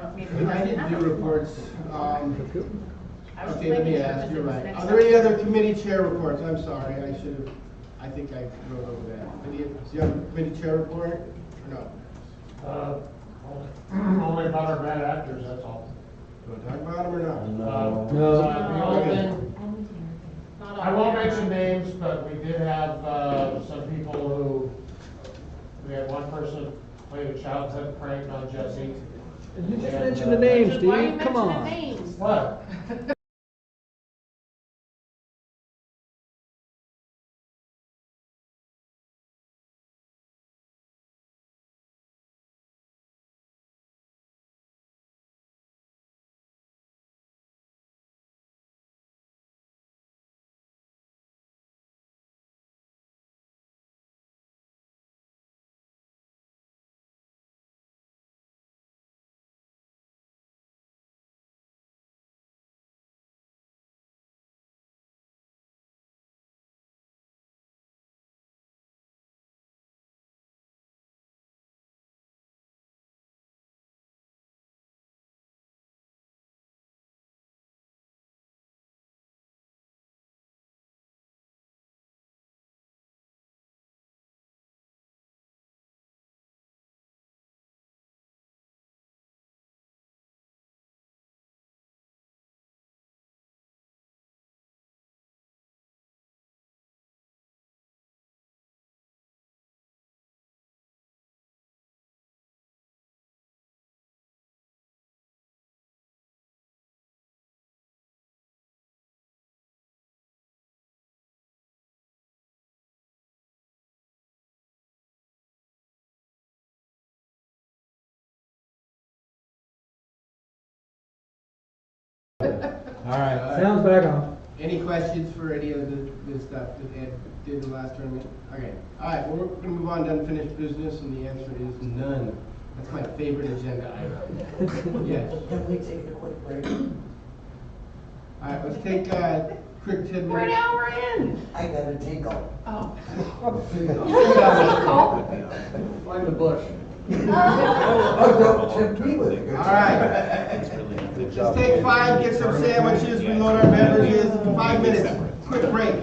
know, Maybe. I didn't do reports. I was Okay, let me making sure ask, this you're was right. next Are there any up. other committee chair reports? I'm sorry, I think I wrote over that. Do you have a committee chair report or no? Only about our bad actors, that's all. Do you want to talk about them or not? The only thing, Not I on won't camera. mention names, but we did have, some people who, we had one person played a childhood prank on Jesse. You just And, mentioned the name, Why are you Steve, come mentioning on. names? What? All right, sounds back on. Any questions for any of the stuff that Ed did the last tournament? Okay, all right, well, we're gonna move on to unfinished business, and the answer is none. That's my favorite agenda item. Yes. Can we take a quick break? All right, let's take a quick 10 We're an minutes. hour in. I got a tinkle. Oh. Find the bush. Oh, don't tempt me with it. All right. Just take 5, get some sandwiches, reload our beverages, 5 minutes, quick break.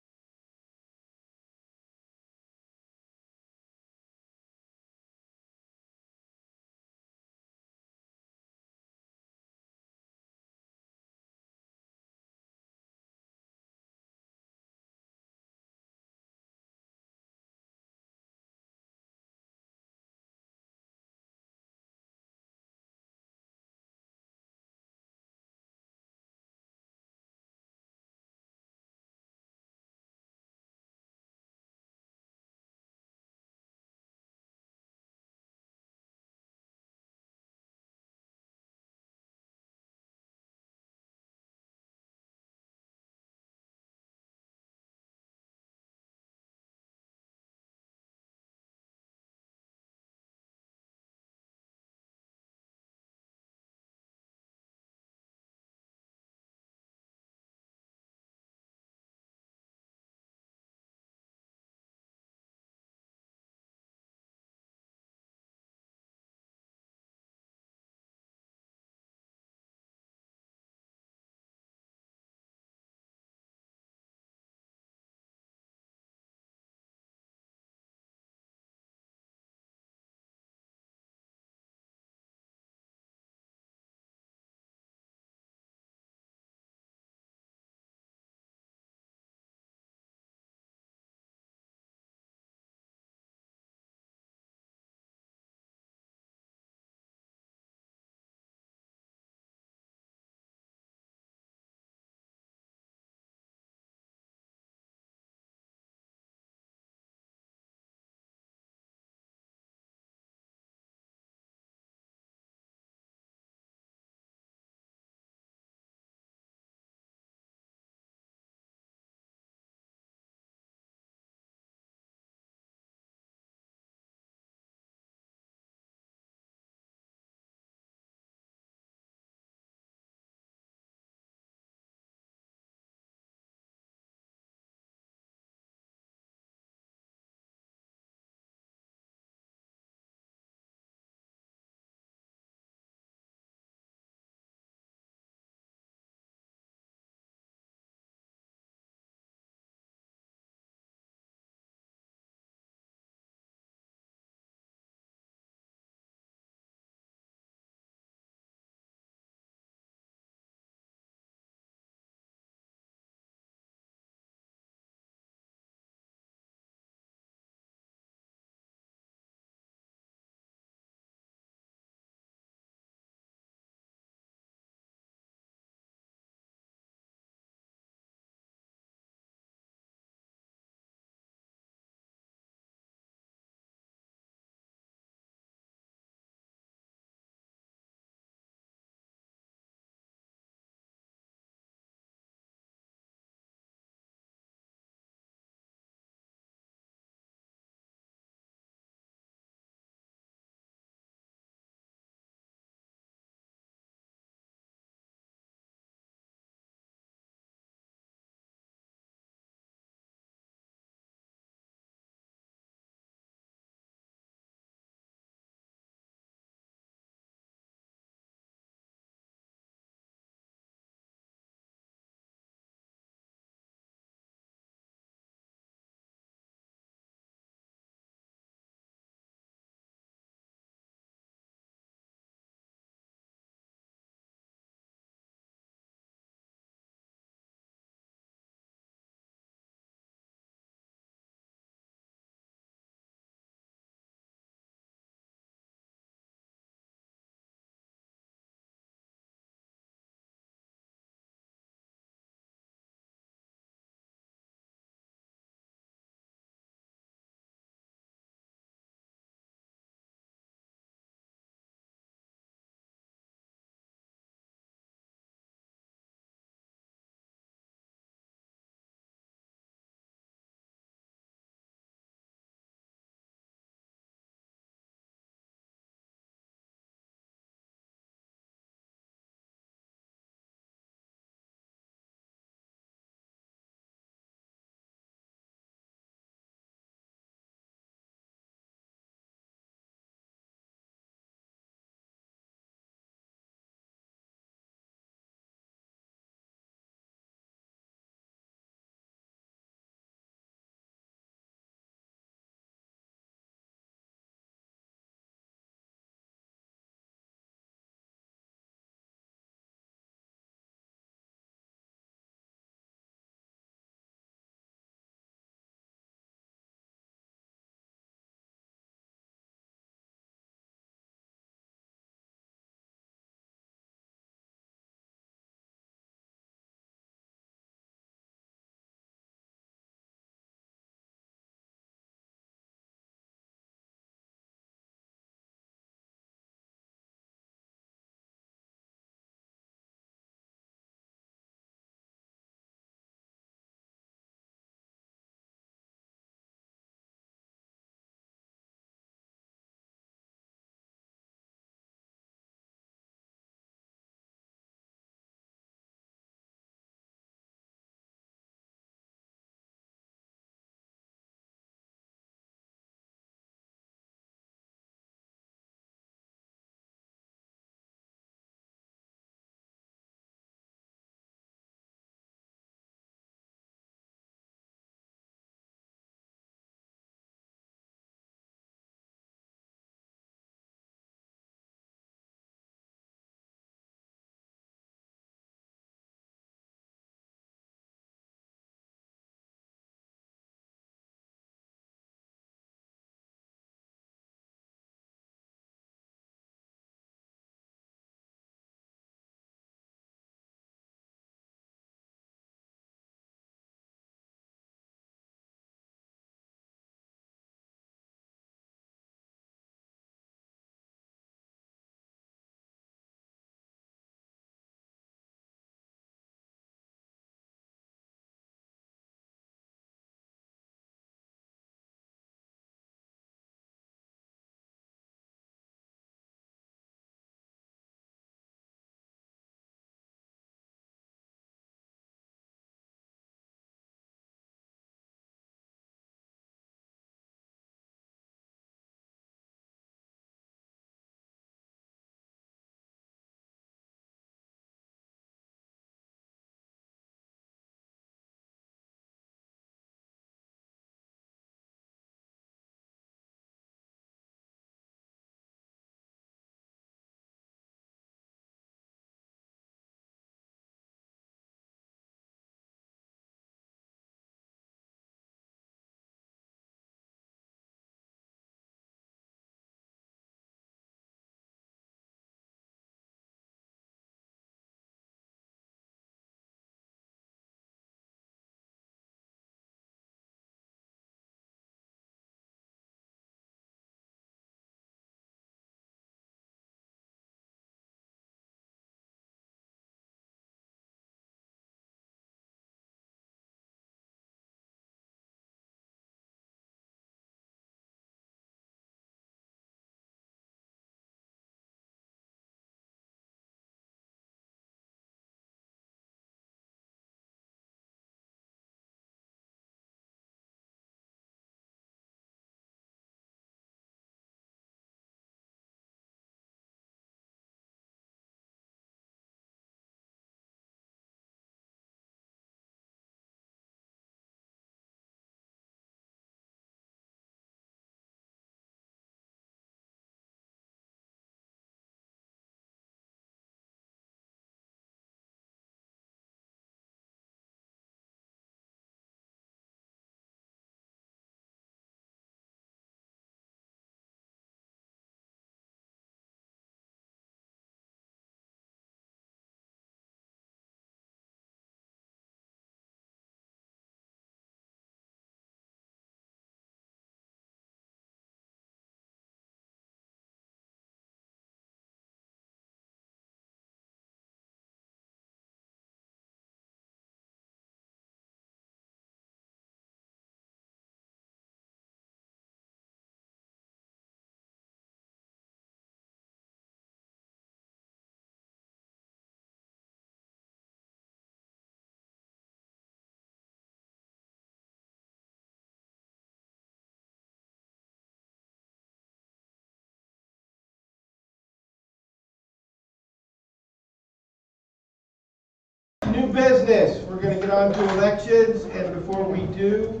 business, we're gonna get on to elections, and before we do,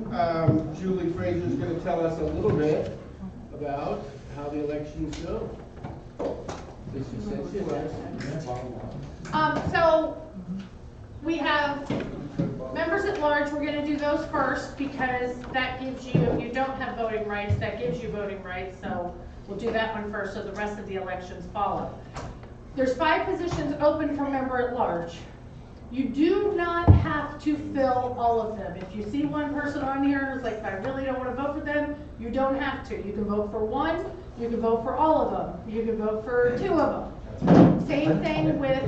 Julie Fraser's gonna tell us a little bit about how the elections go. This is So, we have members at large, we're gonna do those first, because that gives you, if you don't have voting rights, that gives you voting rights, so we'll do that one first, so the rest of the elections follow. There's 5 positions open for member at large. You do not have to fill all of them. If you see one person on here who's like, I really don't wanna vote for them, you don't have to. You can vote for one, you can vote for all of them, you can vote for 2 of them. Same thing with,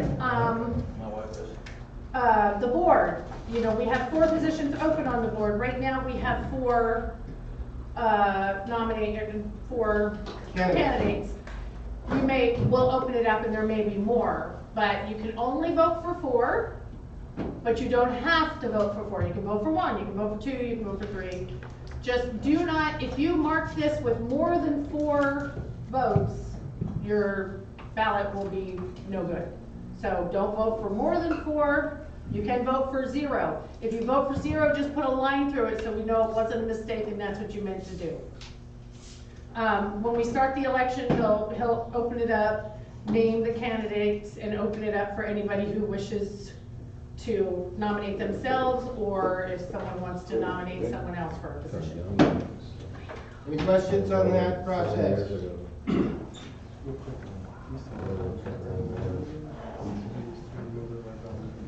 the board. You know, we have 4 positions open on the board. Right now, we have 4, nominated, 4 candidates. We'll open it up and there may be more, but you can only vote for 4, but you don't have to vote for 4. You can vote for 1, you can vote for 2, you can vote for 3. Just do not, if you mark this with more than 4 votes, your ballot will be no good. So don't vote for more than 4. You can vote for 0. If you vote for 0, just put a line through it so we know it wasn't a mistake and that's what you meant to do. When we start the election, he'll open it up, name the candidates, and open it up for anybody who wishes to nominate themselves, or if someone wants to nominate someone else for a position. Any questions on that process?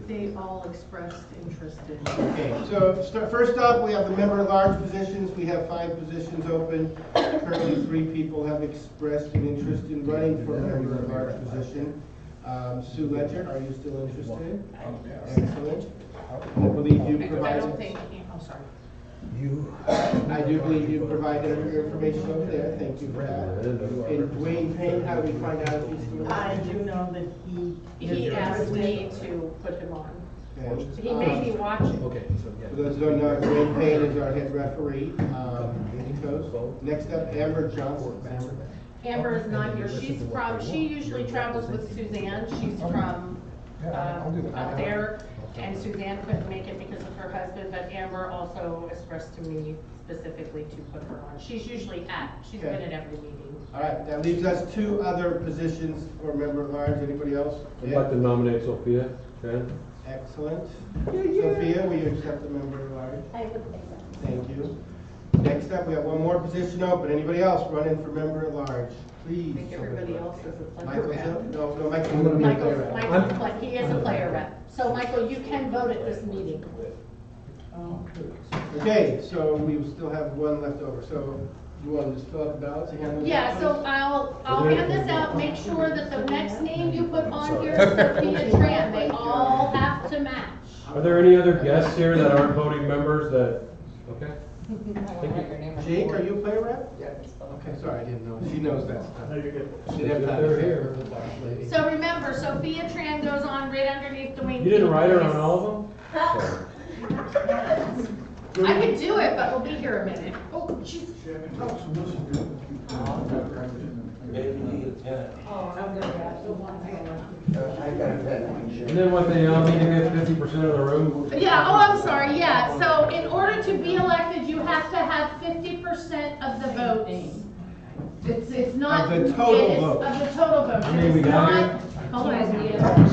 They all expressed interest in. Okay, so first up, we have the member at large positions. We have 5 positions open. Currently, 3 people have expressed an interest in running for a member at large position. Sue Ledger, are you still interested? Excellent. I believe you provided. I don't think, oh, sorry. I do believe you provided your information over there. Thank you for that. And Dwayne Payne, how do we find out if he's still? I do know that He asked me to put him on. Okay. He may be watching. Okay, so yeah. For those who don't know, Dwayne Payne is our head referee. Next up, Amber Johnson. Amber is not here. She usually travels with Suzanne. She's from up there. And Suzanne couldn't make it because of her husband, but Amber also expressed to me specifically to put her on. She's usually she's been at every meeting. All right, that leaves us 2 other positions for member at large. Anybody else? I'd like to nominate Sophia Tran. Excellent. Sophia, will you accept the member at large? I would think so. Thank you. Next up, we have 1 more position open. Anybody else running for member at large? I Please. think everybody else is a player Michael, rep. no, Michael. He is a player rep. So Michael, you can vote at this meeting. Okay, so we still have 1 left over. So you want to just fill out the ballots and hand them? Yeah, so I'll hand this out. Make sure that the next name you put on here is Sophia Tran. They all have to match. Are there any other guests here that aren't voting members that, okay? Jake, are you a player rep? Yeah. Okay, sorry, I didn't know. She knows that stuff. No, you're good. She didn't have They're time. here. So remember, Sophia Tran goes on right underneath Dwayne. You didn't write her on all of them? I could do it, but we'll be here a minute. Oh, jeez. And then what, they all need to get 50% of the room? Yeah, oh, I'm sorry, yeah. So in order to be elected, you have to have 50% of the votes. It's not. Of the total it is vote. Of the total vote. How many we got here? Hold on.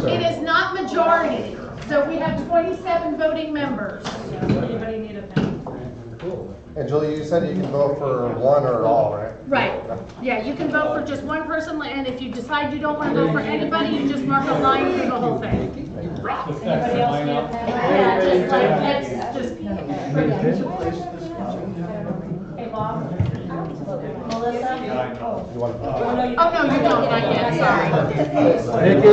It is not majority. So we have 27 voting members. Anybody need a pen? Cool. And Julie, you said you can vote for 1 or all, right? Right, yeah, you can vote for just one person, and if you decide you don't want to vote for anybody, you just mark a line through the whole thing. Anybody else need a pen? Yeah, just like, that's just. Hey, Bob? Melissa? You want to? Oh, no, you don't, not yet, sorry. Nikki?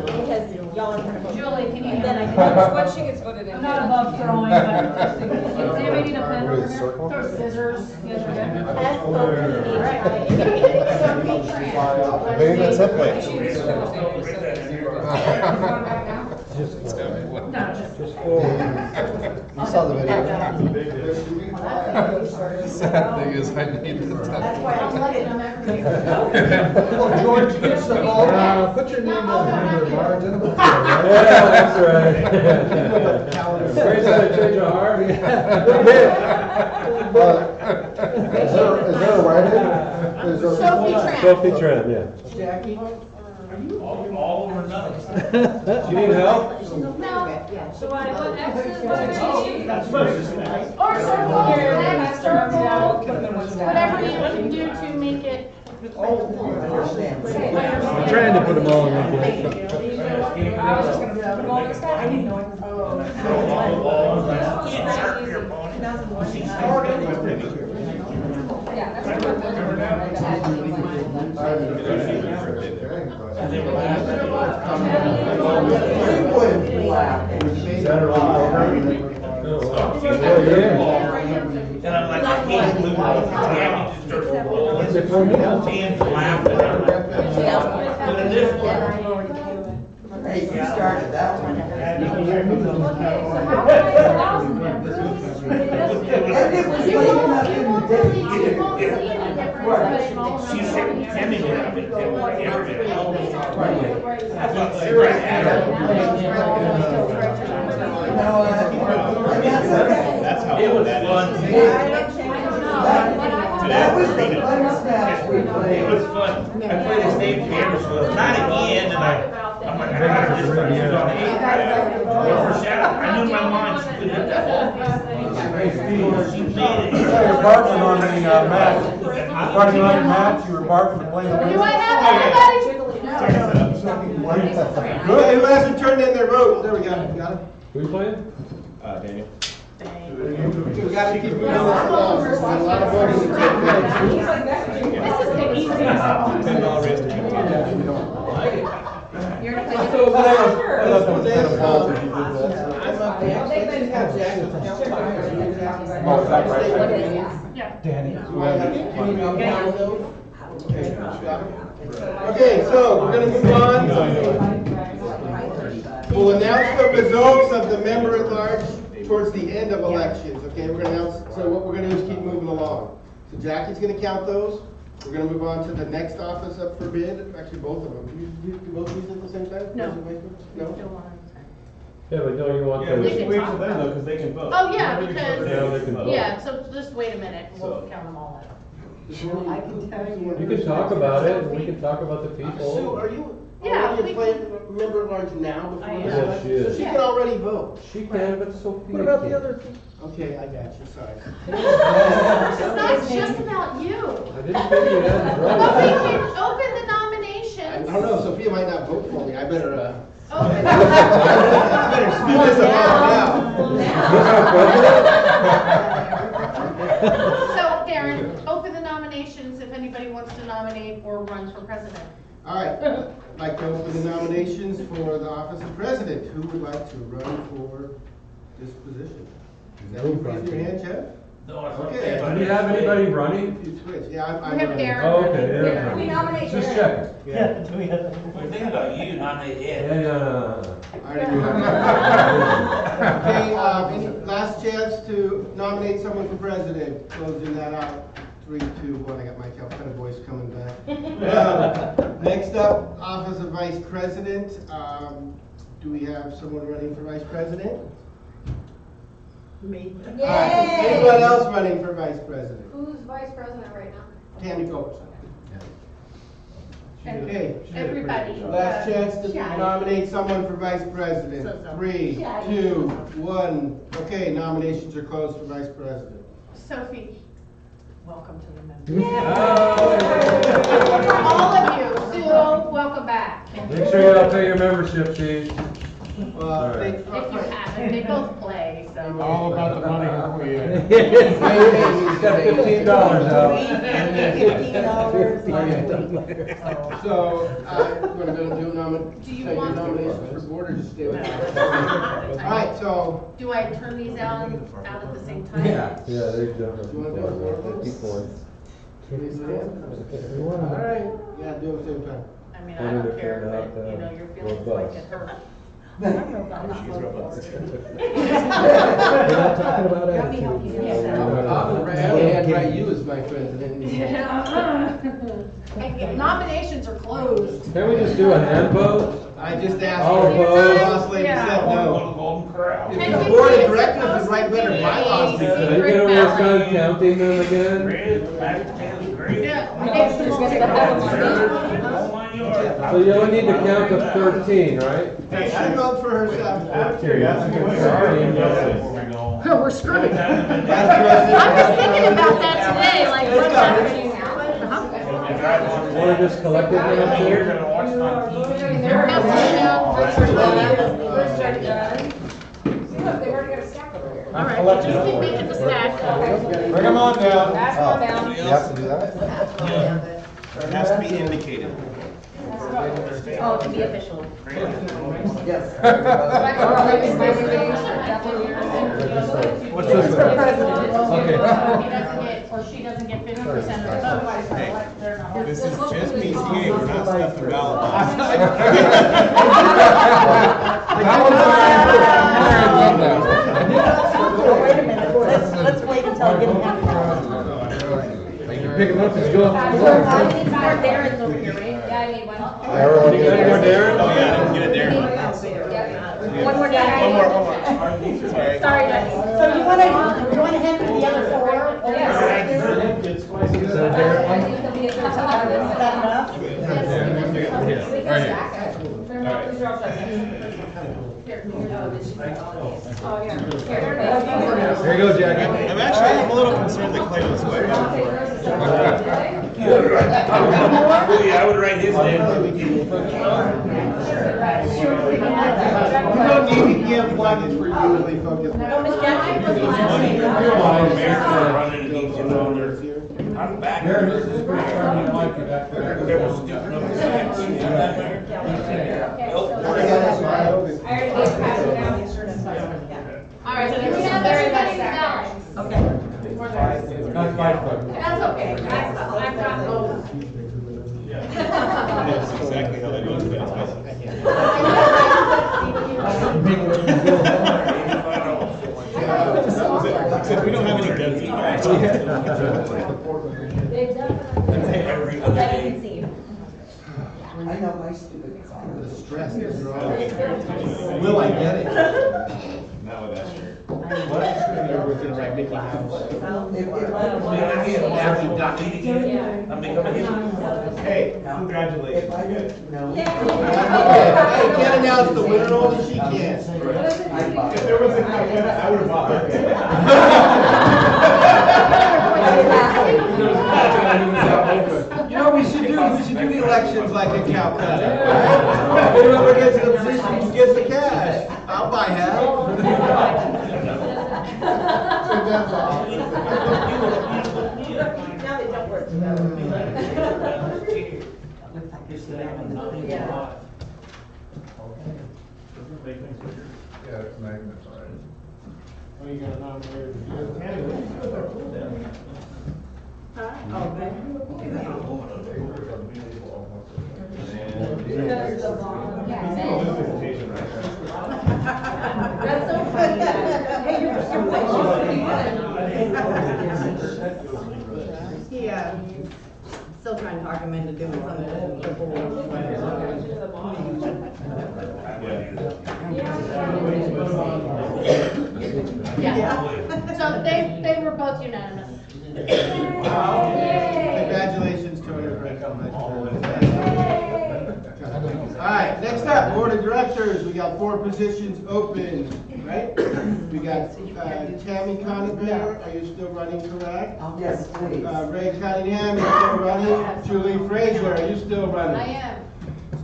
Because y'all are. Julie, can you? Then I can. What she gets voted in. I'm not above throwing, but. Does anybody need a pen What over is here? circle? Throw scissors. You guys are good? Maybe that's template. No, just. You saw the video. Sad thing is, I need the That's why I'm letting them every year. George gets the ball. Put your name down, remember, Marge, and we'll Yeah, that's right. Great time to change a heart. Is there a write-in? Is there- Sophie Tran. Sophie Tran, yeah. Jackie? All over nothing. Do you need help? No. So what X's, what are you? That's what it's just. Or circle, X, circle, whatever you Whatever can do to make it. Understand. I'm trying to put them all in one place. I was just gonna put them all in the stack. All the balls, can't sharpen your pony. Yeah, that's what I'm And they were laughing. Is that a recorder? And I'm like, I hate blue balls. Gabby just starts hands laughing. But in this one, Hey, you started that one. Okay, so how can I allow them members? And it was You like won't, nothing you won't that- really, you won't see any difference, but in all of them. she's pretending to have it. That's what You know what? That's how it was fun. That was the fun stuff we It played. was fun. I played this Dave Camersville, not again, and I'm like, I gotta just run it on eight. For Shadow, I knew in my mind she could hit that ball. She made it. You were barking on the match. Barking on the match, you were barking to play the. Do I have everybody? Good, who hasn't turned in their vote? There we go, got it. Who you playing? Daniel. We gotta keep moving this along, there's a lot of voting to take place. This is the easiest. You're gonna So, play I'm Yeah. Okay, so we're gonna move on. We'll announce the results of the member at large towards the end of elections, okay? We're gonna announce, so what we're gonna do is keep moving along. So Jackie's gonna count those. We're gonna move on to the next office up for bid, actually both of them. Do you do both these at the same time? No. No? Yeah, but don't you want Yeah, we the, should wait for them though, because they can vote. Oh, yeah, Yeah, they can vote. Yeah, so just wait a minute, we'll So- count them all out. I can tell you. you can talk about it, and we can talk about the Sue, people. are you Yeah, already we- playing member at large now before I this am. election? Yes, she So is. she can already vote. She can, but Sophia What about the can't. other two? Okay, I got you, sorry. It's not just about you. I didn't think you had to But run. we can open the I nominations. don't know, Sophia might not vote for me, I better, Open. better speed this along So Darren, open the nominations if anybody wants to nominate or run for president. All right, I'd like to open the nominations for the office of president. Who would like to run for this position? Is that you raise your hand, Jeff? No, I thought Okay. Do we have anybody running? You switch, yeah, I'm We have running. Darren. Oh, okay, running. yeah. We nominate Just Darren. checking. Yeah, do we have? We're thinking about you, not Ed. Yeah, yeah. I already do. Okay, any last chance to nominate someone for president, closing that out. 3, 2, 1, I got my kind of voice coming back. Next up, office of vice president. Do we have someone running for vice president? Me. All right, anyone else running for vice president? Who's vice president right now? Tammy Copeland. Okay, Everybody. last chance to Shy. nominate someone for vice president. So. 3, Shy. 2, 1. Okay, nominations are closed for vice president. Sophie, welcome to the member. Oh. For all of you, Sue, welcome back. Make sure you all pay your membership fees. Well, All right. If you haven't, they both play, so. All about the money, aren't we? He's got $15 out. So, we're gonna do Do you take want- nominations for board or just stay with that? All right, so, Do I turn these out at the same time? Yeah, they've done it You wanna do it before. for Keep going. all right, yeah, do it at the same time. I mean, One I of don't the care, turned out, but, you know, your feelings robust. might get hurt. We're not talking about Let me help you attitude. get that. I'd write you as my president. Nominations are closed. Can we just do a hand vote? I just asked. All her. opposed? The boss lady Yeah. said no. Golden Corral. If the board of directors would write better bylaws, we Are could. you gonna work on counting them again? Great, mashed potatoes, great. So you only need to count to 13, right? She wrote for herself. Out of curiosity, what's Before our we go. We're screwed. Vice I was thinking about that today, like what's happening now? Want to just collect it now You're too? gonna watch it on TV. Look, they've already got a stack over here. All right, you can make it the stack. Bring them on down. Pass one down. You have to do that? It has to be indicated. Oh, to be official. Yes. What's this one? Okay. He doesn't get, or she doesn't get 50% of the vote. They're not. This is just BCA, we're not stuffing ballot Wait a minute, let's wait until I get them. Pick them up, just go up. I need more Darren's over here, right? Yeah, I need one. Everyone You got more Darren? Oh, yeah, I didn't get a Darren. One more Darren. One more. Sorry. Sorry, Jackie. So you wanna hand me the other four? Yes. Is that Darren? I think he'll be a good time. Is that enough? Here you go, Jackie. I'm a little concerned that Clay was away. Yeah, I would write his name. You don't need to give plugins for usually focused. No, Miss Jackie. I'm back. Darren, this is pretty strong, I like it back there. There was stupid numbers. I already gave Pat down the insurance. All right, so we have everybody's down. Okay. That's my part. That's okay. I've got both. That's exactly how they do it. Except we don't have any guns either. Every other That you day. can see. I know my stupid song. The stress is wrong. Will I get it? Not with that shirt. You're gonna write Mickey Mouse. Hey, congratulations. If I didn't know. Hey, can't announce the winner, only she can. I bought If there was a cup, I would have bought that. You know, we should do the elections like in Calcutta. Whoever gets the position gets the cash. I'll buy half. That's all. Now they don't work together. Looks like you're still having the thing. Yeah, it's magnets, all right. What are you gonna nominate? That's so funny. Hey, you're Still trying to talk him into doing something. Yeah. So they were both unanimous. Congratulations, Tony. All right, next up, Board of Directors. We got 4 positions open, right? We got Tammy Conibear, are you still running, correct? Yes, please. Ray Cunningham, you still running? Julie Frazier, are you still running? I am.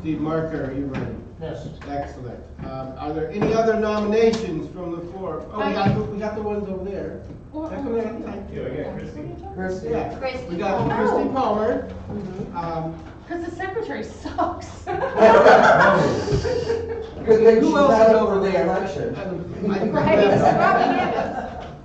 Steve Marker, are you running? Yes. Excellent. Are there any other nominations from the floor? Oh, we got the ones over there. Come here. Yeah, we got Christie. Christie. Yeah, we got Christy Palmer. Because the secretary sucks. Who else is over the there? election?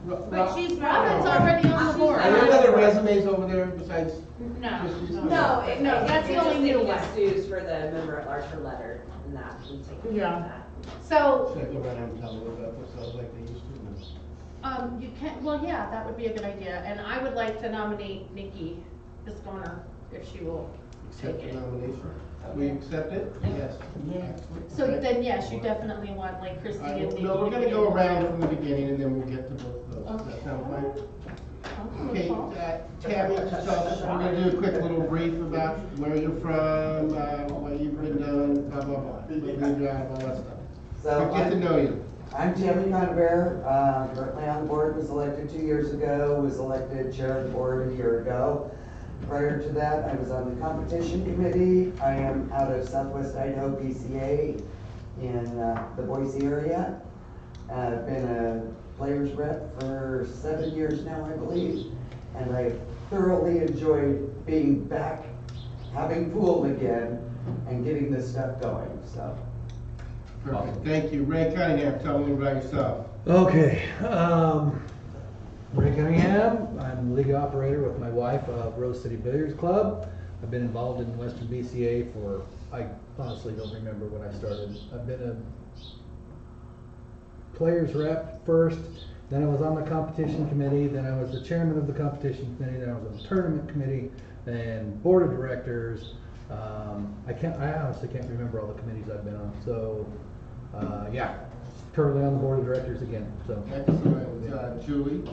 But Robin's already on the board. Are there any other resumes over there besides? No. Christie's? No, that's the only new one. Dues for the member at large for letter and that, we take care of that. So, Should I go around and tell them about themselves like they used to? you can, well, yeah, that would be a good idea, and I would like to nominate Nikki Bisconer, if she will Accept take the it. nomination? We accept it? Yes. Excellent. So Okay. then, yes, you definitely want like Christie All right, and Nikki. no, we're gonna to go be- around from the beginning and then we'll get to both of those. Does that sound fine? Okay, Tammy, just tell us, we're gonna do a quick little brief about where you're from, what you've been doing, blah, blah, blah. What we've done, all that stuff. So Get to know you. I'm Tammy Conover, currently on the board, was elected 2 years ago, was elected chair of the board a year ago. Prior to that, I was on the competition committee. I am out of Southwest Idaho BCA in the Boise area. I've been a players rep for 7 years now, I believe, and I thoroughly enjoyed being back, having pool again, and getting this stuff going, so. Perfect, thank you. Ray Cunningham, tell me about yourself. Okay, Ray Cunningham, I'm league operator with my wife of Rose City Billiards Club. I've been involved in Western BCA for, I honestly don't remember when I started. I've been a players rep first, then I was on the competition committee, then I was the chairman of the competition committee, then I was on the tournament committee, then board of directors. I honestly can't remember all the committees I've been on, so, yeah, currently on the board of directors again, so. Excellent. Julie?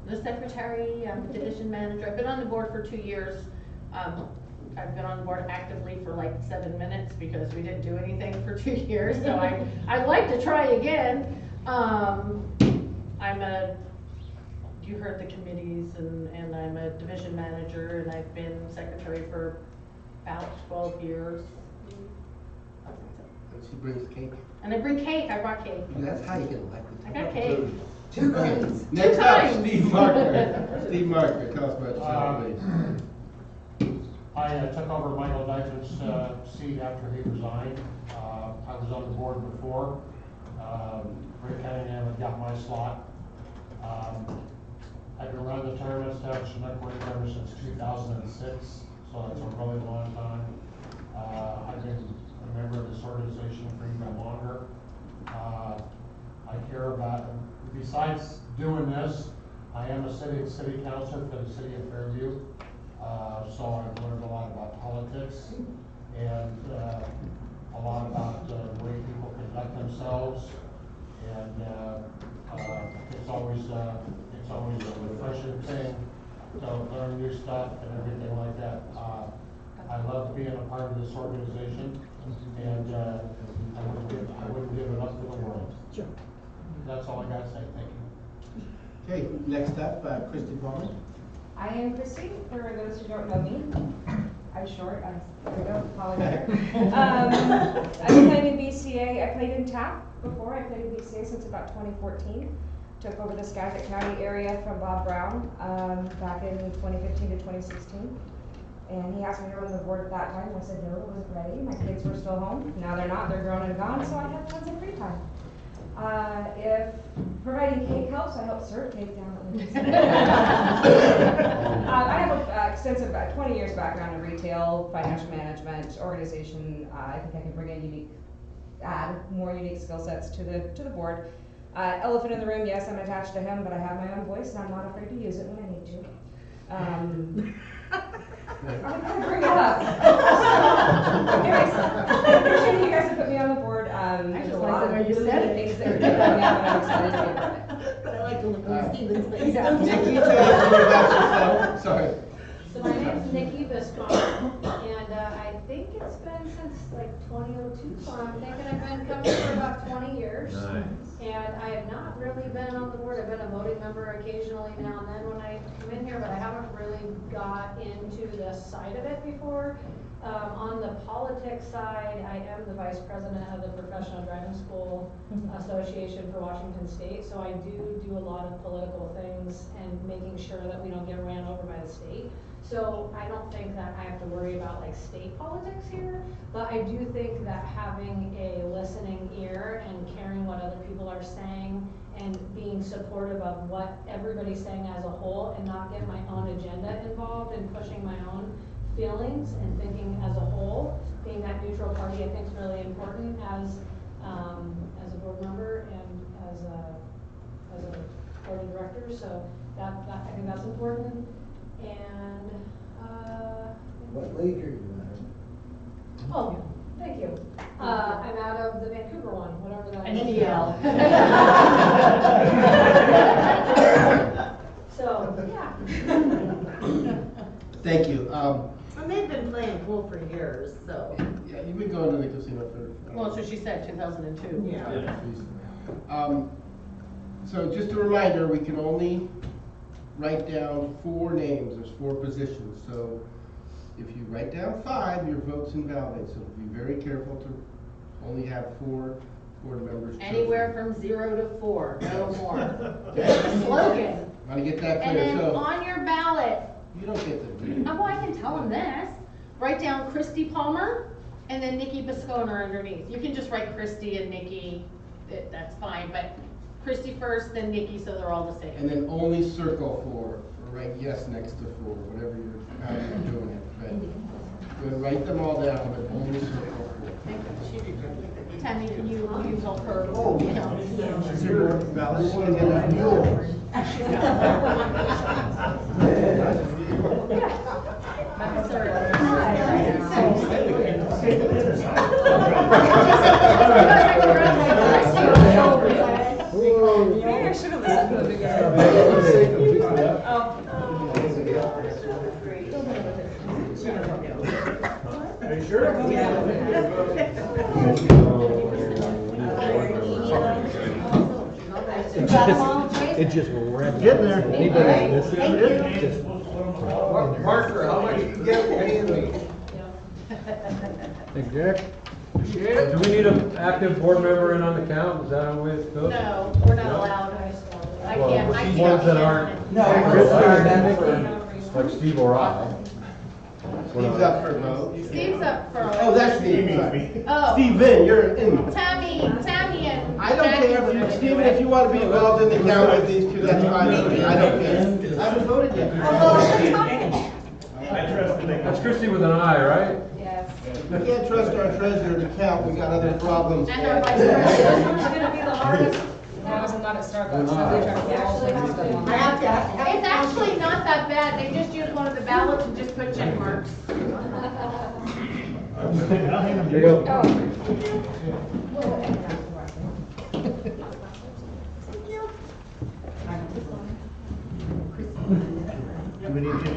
The secretary, I'm the division manager, I've been on the board for 2 years. I've been on the board actively for like 7 minutes because we didn't do anything for 2 years, so I'd like to try again. You heard the committees, and I'm a division manager, and I've been secretary for about 12 years. And she brings cake. And I bring cake, I brought cake. That's how you get elected. I got cake. Two Okay, coins. next Two up, coins. Steve Marker. Steve Marker, tell us about yourself, please. I took over Michael Dyke's seat after he resigned. I was on the board before. Rick Cunningham had got my slot. I've been running the tournaments down at Chinook Lake ever since 2006, so that's a really long time. I've been a member of this organization for even longer. I care about, besides doing this, I am a city councilor for the city of Fairview. So I've learned a lot about politics and a lot about the way people conduct themselves. And it's always a refreshing thing to learn new stuff and everything like that. I love being a part of this organization, and I wouldn't give it up for the world. Sure. That's all I got to say. Thank you. Okay, next up, Christy Ballmer. I am Christy, for those who don't know me. I'm short, there we go, apologize. I've been playing in BCA, I played in TAP before, I played in BCA since about 2014. Took over the Skagit County area from Bob Brown back in 2015 to 2016. And he asked me to run the board at that time. I said no, I wasn't ready. My kids were still home. Now they're not, they're grown and gone, so I have tons of free time. If providing cake helps, I help serve cake down at Lincoln. I have an extensive 20 years background in retail, financial management, organization. I think I can bring add more unique skill sets to the board. Elephant in the room, yes, I'm attached to him, but I have my own voice and I'm not afraid to use it when I need to. I'm gonna bring it up. Anyways, I appreciate you guys have put me on the board. There's a lot of you said it. things that are going on, and I'm excited to be a part of it. But I like to look at Stephen's face. Nikki, tell us more about yourself. Sorry. So my name's Nikki Bisconer, and I think it's been since like 2002, so I'm thinking I've been coming for about 20 years. Nice. And I have not really been on the board. I've been a voting member occasionally now and then when I come in here, but I haven't really got into this side of it before. On the politics side, I am the vice president of the Professional Driving School Association for Washington State, so I do a lot of political things and making sure that we don't get ran over by the state. So I don't think that I have to worry about like state politics here, but I do think that having a listening ear and caring what other people are saying and being supportive of what everybody's saying as a whole and not get my own agenda involved and pushing my own feelings and thinking as a whole. Being that neutral party, I think is really important as a board member and as a board of directors, so that I think that's important. And, What league are you in? oh, thank you. I'm out of the Vancouver one, whatever that is. NEL. So, yeah. Thank you. And they've been playing pool for years, so. Yeah, you've been going to the casino for. Well, so she said 2002. Yeah. So just a reminder, we can only write down 4 names, there's 4 positions. So if you write down 5, your vote's invalid. So be very careful to only have 4 board members chosen. Anywhere from 0 to 4, no more. That's the slogan. Want to get that And clear, then so on your ballot, you don't get to read. well, I can tell them this. Write down Christy Palmer and then Nikki Bisconer underneath. You can just write Christy and Nikki, that's fine, but Christy first, then Nikki, so they're all the same. And then only circle 4, or write yes next to 4, whatever how you're doing it. But we'll write them all down, but only circle 4. Tammy, can you help her? Oh, You know. Is your ballot going to get yours? Maybe I should have listened to the beginning. Are you sure? It just read. Getting there. Anybody listening? Just- Parker, how much you get paying me? Thank you, Jack. Do we need an active board member in on the count? Is that how it goes? No, we're not allowed. I can't. Ones that aren't. Like Steve or I. Steve's up for a vote. Steve's up for. Oh, that's Steve. Sorry. Oh. Steven, you're in. Tammy and. I don't care if you, Steven, if you want to be involved in the count with these 2, that's fine with me. I don't care. I haven't voted yet. I trust the That's Christie with an I, right? Yes. We can't trust our treasurer to count, we got other problems. And our vice president. It's gonna be the hardest. That was not at Starbucks, so they try to get all the stuff on there. It's actually not that bad. They just use one of the ballots and just put check marks. Here you go.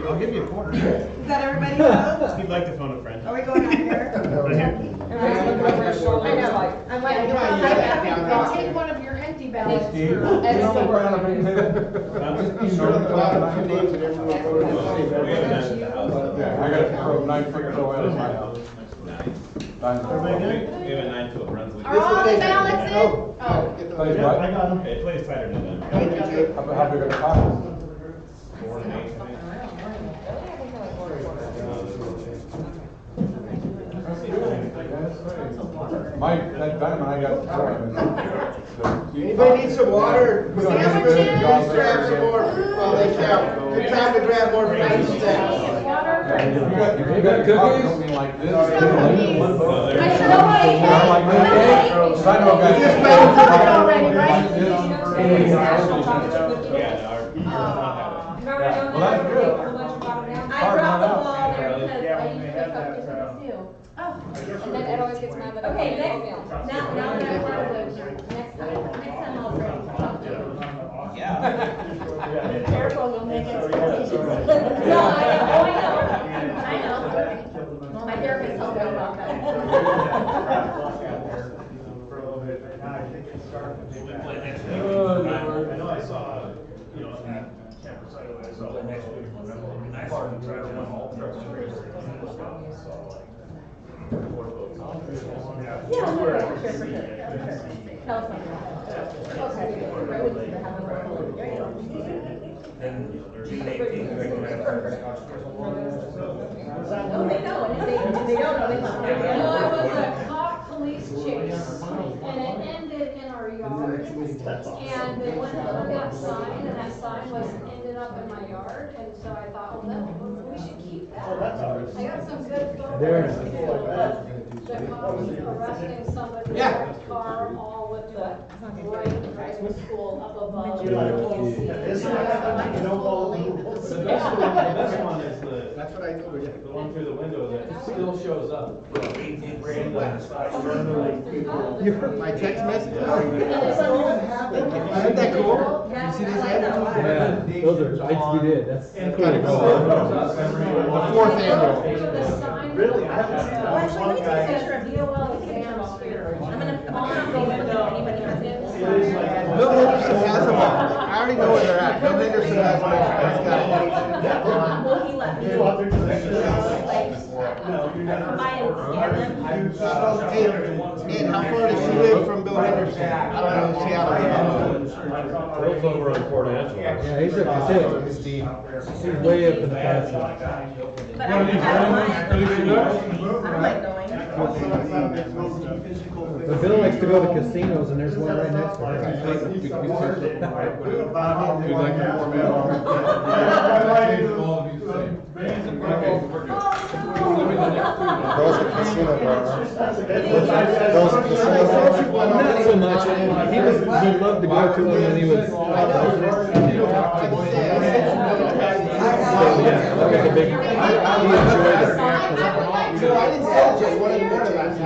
I'll give you a quarter. Is that everybody vote? If you'd like to phone a friend. Are we going on here? Everybody's looking over their shoulder, I know. like, I'm like, I'll take one of your empty ballots. Steve? for editing. Be sure at the bottom 2 names and everyone voted the same. Yeah, I got it from 9 figures away at my house. Everybody good? We have a 9 to a Brunswick. Are all the ballots in? Oh. Oh. Plays Yeah, what? I got them. It plays tighter than that. Thank you, Jake. How big are the copies? 4 and 8, I think. Mike, that diamond I got. Anybody need some water? Sandwiches? Grab some more while they count. Good time to grab more for 90 cents. You got cookies? Don't mean like this. I should already Cause I know guys. Just wait until they're already, right? Well, that's good. I dropped the ball there because I usually pick up cookies too. and then Ed always gets mad that I Okay, don't next, email. now that I'm part of the, next time I'll bring something. Yeah. Careful, we'll make expectations. No, I know. My therapist told me about that. I know I saw, you know, at camper site, I saw the next week, nice one, driving on all trucks and trailers. So like, 4 boats. Yeah, no, for sure, for sure. Tell us something about that. Okay. I would have a work. There you go. Then, you know, there's 18 recognized. No, they know, and if they don't know, they must know. No, it was a cop police chase, and it ended in our yard. And they went and put that sign, and that sign was ended up in my yard, and so I thought, well, we should keep that. I got some good photos There. that was arresting somebody in Yeah. their car, all with the right driving school up above. The best one is the, That's what I told her, yeah. the one through the window that still shows up. 18 grand on the side, burn. You heard my text message? Isn't that cool? You see this head? Yeah, those are, we did, that's And cool. The fourth annual. Really? I haven't seen that. Well, actually, let me take a picture of you. Let me take a picture of all three. I'm gonna go with anybody has it. Bill Henderson has them all. I already know where they're at. Bill Henderson has them all. He's got Well, he let me. Come by and scan them. Hey, how far does she live from Bill Henderson? I don't know, Seattle. Bill's over on Port Angela. Yeah, he's he's way up in the past. But I think I like going. But Bill likes to go to casinos and there's one right next to him. Those are casino bars. Those are casino bars. Not so much, he loved to go to them and he was. Yeah, that was a big, he enjoyed it. So I didn't tell Jay what it was last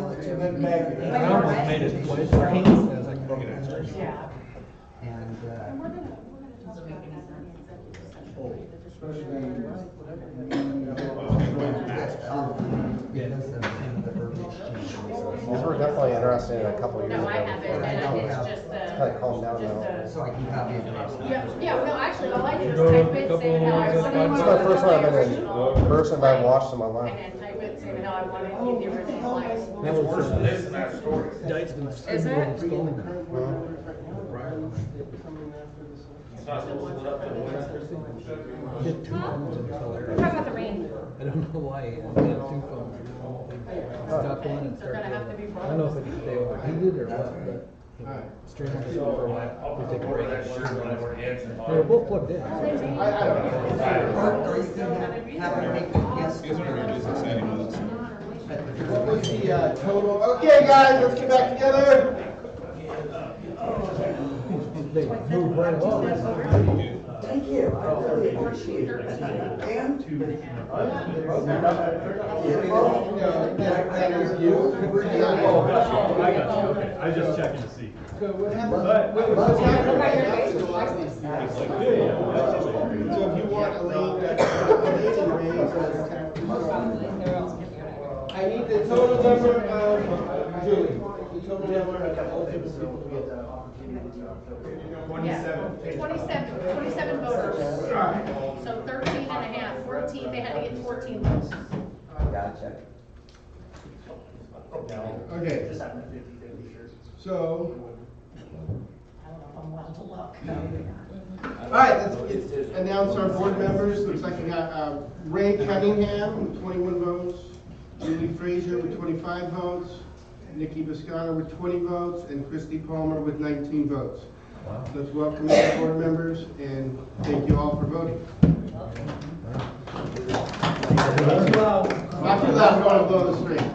I almost made it twice. Yeah. And, These were definitely interesting a couple years ago. No, I haven't, and it's just Kind of calmed down now. so I can copy it. Yeah, no, actually, all I do is type it, say how I want it. This is my first time I've been in person, but I've watched them online. And then type it, say how I want it, keep the original lines. That was Worse than this in that story. Is it? It's not supposed to split up to one. He had two phones in his whole We're area. talking about the rain. I don't know why he had two phones. Stop one and They're start gonna have to be the other. I don't know if it's they overheated or what, but streamed it for a while. I'll We take a record break. that shit when I work ends and They were both plugged in. I don't know. What was the total? Okay, guys, let's get back together. They moved right along. Thank you, I really appreciate it. And? That is you. I got you, okay. I was just checking to see. So what happened? What's happening? So if you want Elaine and Ray, I need the total number of, Julie, the total number of open people to get the opportunity to. Yeah, 27 voters. So 13 and a half, 14, they had to get 14 votes. Gotcha. Okay. So, I don't know if I'm allowed to look. all right, let's announce our board members. Looks like we got Ray Cunningham with 21 votes, Julie Frazier with 25 votes, Nikki Biscano with 20 votes, and Christy Palmer with 19 votes. Wow. Let's welcome our board members and thank you all for voting. Not too loud, we don't want to blow the string.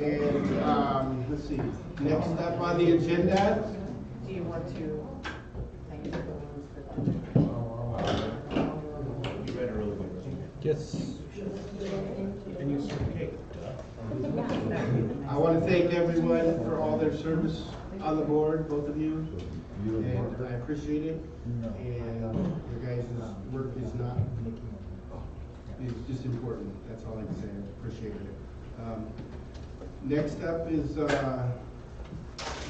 And, let's see, next up on the agenda. Do you want to? Yes. I want to thank everyone for all their service on the board, both of you. And I appreciate it. And your guys' work is not, it's just important. That's all I can say. I appreciate it. Next up is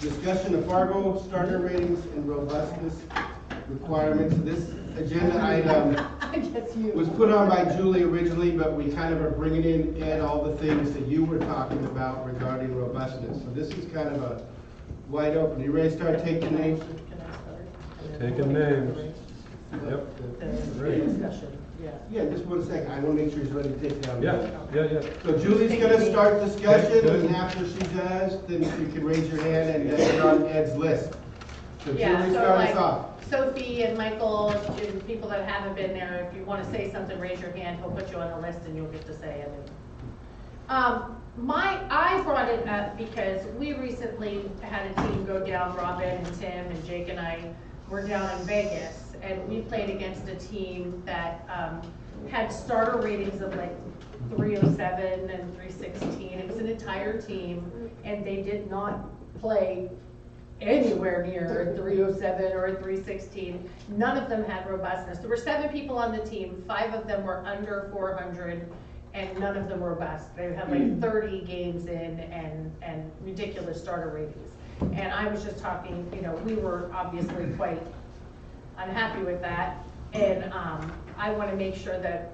discussion of Fargo starter ratings and robustness requirements. This agenda item I guess you. was put on by Julie originally, but we kind of are bringing in, Ed, all the things that you were talking about regarding robustness. So this is kind of a wide open. You ready to start taking names? Can I start? Taking names. Yep. The discussion, yeah. Yeah, just 1 second. I want to make sure he's ready to take down. Yeah. So Julie's gonna start discussion, Good. and after she does, then you can raise your hand and you're on Ed's list. So Yeah, Julie, so start us like off. Sophie and Michael, and people that haven't been there, if you want to say something, raise your hand, he'll put you on the list and you'll get to say it. I brought it up because we recently had a team go down, Robin and Tim and Jake and I were down in Vegas, and we played against a team that had starter ratings of like 307 and 316. It was an entire team, and they did not play anywhere near a 307 or a 316. None of them had robustness. There were 7 people on the team, 5 of them were under 400, and none of them were robust. They had like 30 games in and ridiculous starter ratings. And I was just talking, you know, we were obviously quite unhappy with that. And I want to make sure that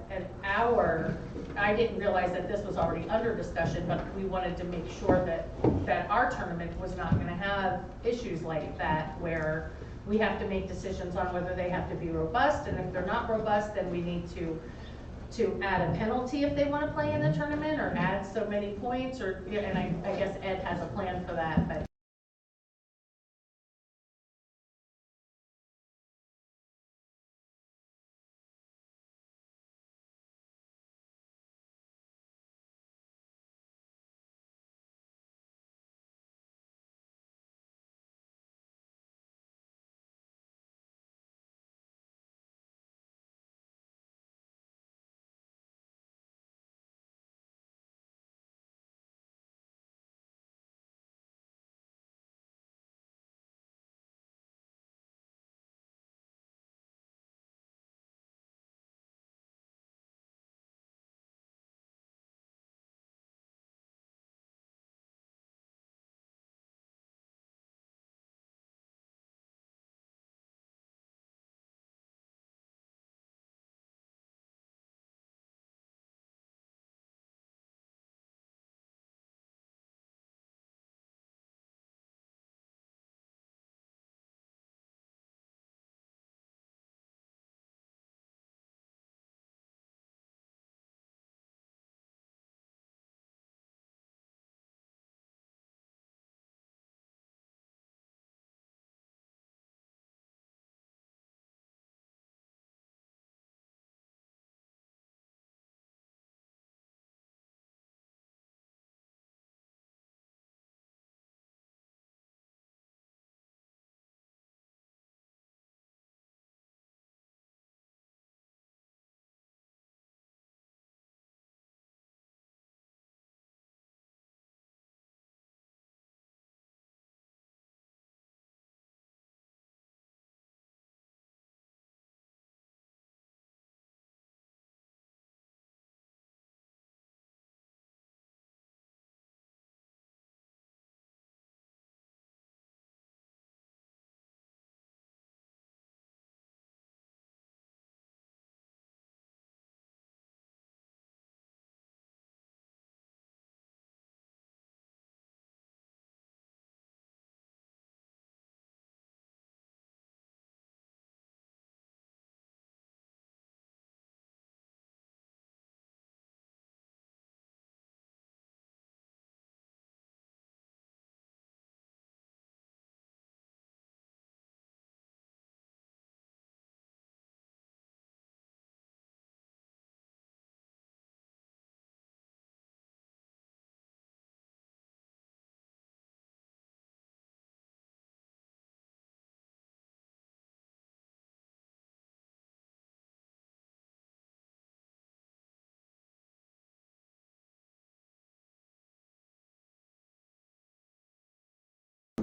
I didn't realize that this was already under discussion, but we wanted to make sure that our tournament was not going to have issues like that, where we have to make decisions on whether they have to be robust, and if they're not robust, then we need to add a penalty if they want to play in the tournament, or add so many points, or, and I guess Ed has a plan for that, but.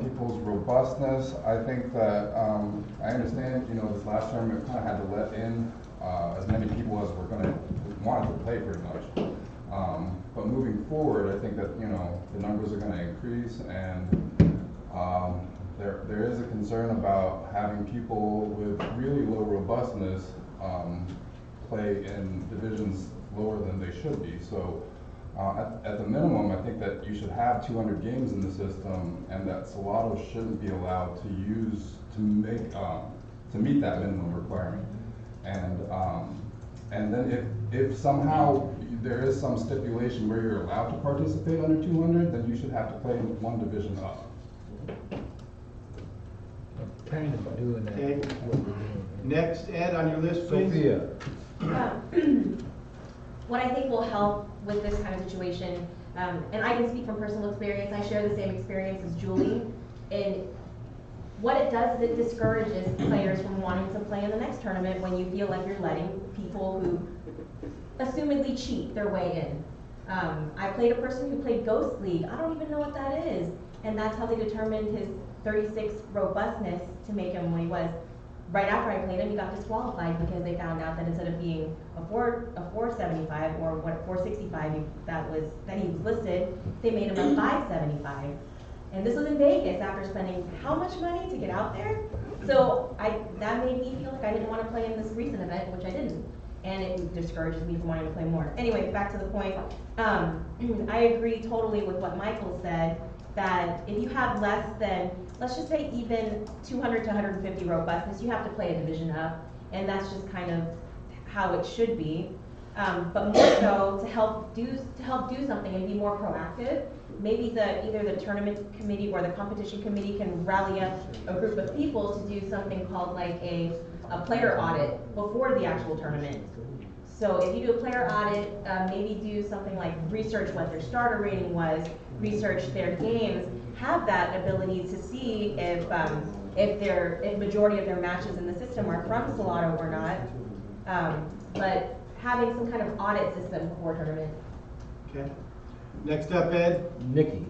People's robustness, I think that, I understand, you know, this last tournament kind of had to let in as many people as wanted to play pretty much. But moving forward, I think that, you know, the numbers are gonna increase, and there is a concern about having people with really low robustness play in divisions lower than they should be. So at the minimum, I think that you should have 200 games in the system, and that Salado shouldn't be allowed to use to make to meet that minimum requirement. And then if somehow there is some stipulation where you're allowed to participate under 200, then you should have to play in one division up. Kind of doing that. Okay. What we're doing. Next, Ed, on your list, please. Sophia. What I think will help with this kind of situation, and I can speak from personal experience, I share the same experience as Julie, and what it does is it discourages players from wanting to play in the next tournament when you feel like you're letting people who assumedly cheat their way in. I played a person who played Ghost League. I don't even know what that is, and that's how they determined his 36 robustness to make him what he was. Right after I played him, he got disqualified because they found out that instead of being a 475 or what 465 that he was listed, they made him a 575. And this was in Vegas after spending how much money to get out there? So that made me feel like I didn't want to play in this recent event, which I didn't. And it discourages me from wanting to play more. Anyway, back to the point. I agree totally with what Michael said, that if you have less than, let's just say even 200 to 150 robustness, you have to play a division up. And that's just kind of how it should be. But more so to help do something and be more proactive. Maybe either the tournament committee or the competition committee can rally up a group of people to do something called like a player audit before the actual tournament. So if you do a player audit, maybe do something like research what their starter rating was, research their games, have that ability to see if majority of their matches in the system are from Salado or not. But having some kind of audit system before tournament. Okay. Next up, Ed. Nikki.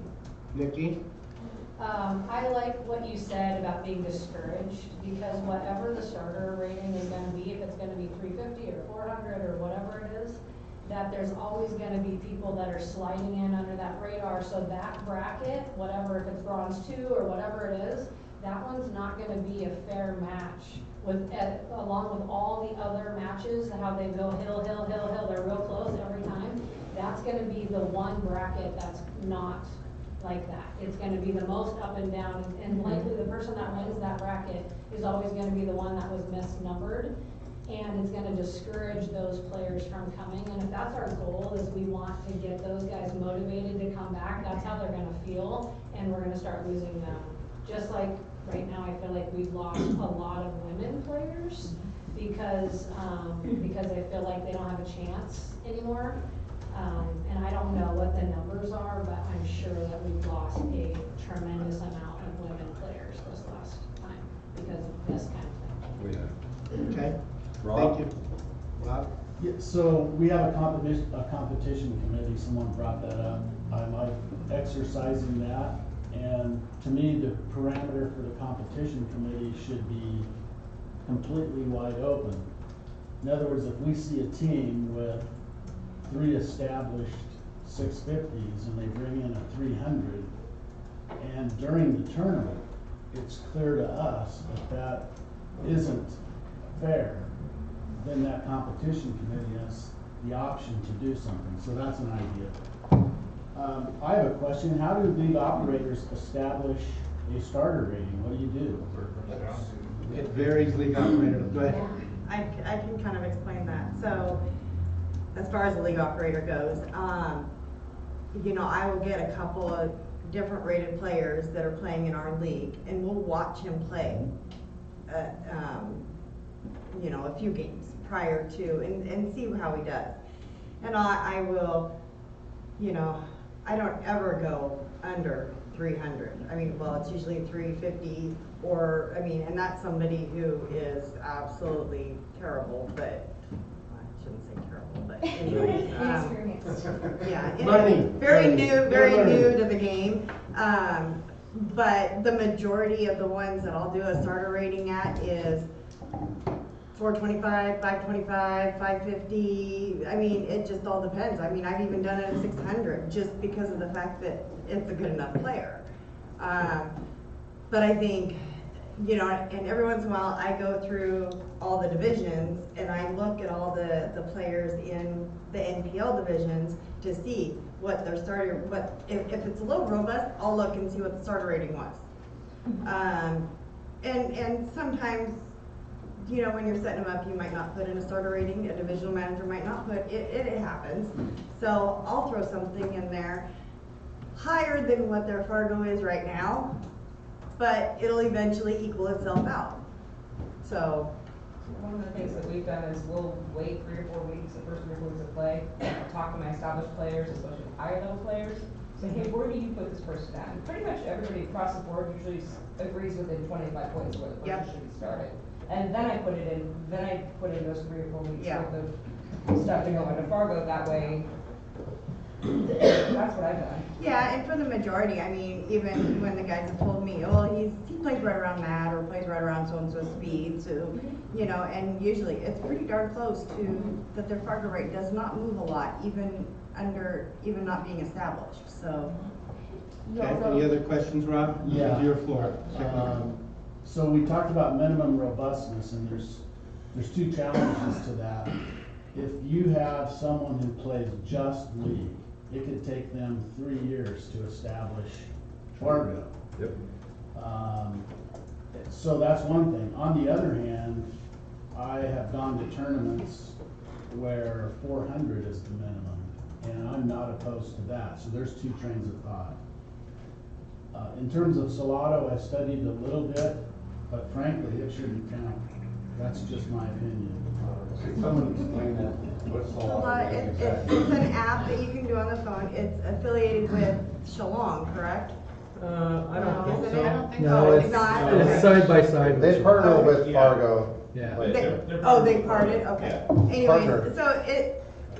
I like what you said about being discouraged, because whatever the starter rating is gonna be, if it's gonna be 350 or 400 or whatever it is, that there's always gonna be people that are sliding in under that radar, so that bracket, whatever, if it's bronze 2 or whatever it is, that one's not gonna be a fair match along with all the other matches, how they go hill, they're real close every time. That's gonna be the one bracket that's not like that. It's gonna be the most up and down, and likely the person that wins that bracket is always gonna be the one that was misnumbered, and it's gonna discourage those players from coming. And if that's our goal, is we want to get those guys motivated to come back, that's how they're gonna feel, and we're gonna start losing them. Just like right now, I feel like we've lost a lot of women players because I feel like they don't have a chance anymore. And I don't know what the numbers are, but I'm sure that we've lost a tremendous amount of women players this last time because of this kind of thing. Okay. Rob? Thank you. Rob? Yeah, so we have a competition committee, someone brought that up. I like exercising that, and to me, the parameter for the competition committee should be completely wide open. In other words, if we see a team with 3 established 650s and they bring in a 300, and during the tournament, it's clear to us that isn't fair, then that competition committee has the option to do something. So that's an idea. I have a question. How do league operators establish a starter rating? What do you do? It varies league operator. Go ahead. I can kind of explain that. So, as far as the league operator goes, I will get a couple of different rated players that are playing in our league, and we'll watch him play, a few games prior to, and see how he does. And I will, I don't ever go under 300. It's usually 350 and that's somebody who is absolutely terrible, but I shouldn't say terrible, but anyways. Very new to the game. But the majority of the ones that I'll do a starter rating at is 425, 525, 550. It just all depends. I've even done it at 600 just because of the fact that it's a good enough player. But I think you know, and every once in a while, I go through all the divisions, and I look at all the players in the NPL divisions to see what their starter, if it's a little robust, I'll look and see what the starter rating was. And sometimes, you know, when you're setting them up, you might not put in a starter rating, a divisional manager might not put, it happens. So I'll throw something in there higher than what their Fargo is right now, but it'll eventually equal itself out. So. One of the things that we've done is we'll wait 3 or 4 weeks, the first 3 or 4 weeks of play, I'll talk to my established players, especially higher level players, say, hey, where do you put this person at? And pretty much everybody across the board usually agrees within 25 points of where the person should be started. And then I put in those 3 or 4 weeks worth of stuff to go into Fargo, that way. That's what I've done. Yeah, and for the majority, I mean, even when the guys have told me, oh, he plays right around that, or plays right around so-and-so speed, so, you know, and usually it's pretty darn close to that their Fargo rate does not move a lot, even not being established, so. Okay, any other questions, Rob? Yeah. It's your floor. So we talked about minimum robustness, and there's 2 challenges to that. If you have someone who plays just league, it could take them 3 years to establish Fargo. Yep. So that's one thing. On the other hand, I have gone to tournaments where 400 is the minimum, and I'm not opposed to that. So there's 2 trains of thought. In terms of Salado, I studied a little bit, but frankly, it shouldn't count. That's just my opinion. Someone explain that. What's It's an app that you can do on the phone. It's affiliated with Shalom, correct? I don't think so. I don't think No, so. it's side by side. They partner with Fargo. Yeah. They parted, okay. Anyways, Partnered. so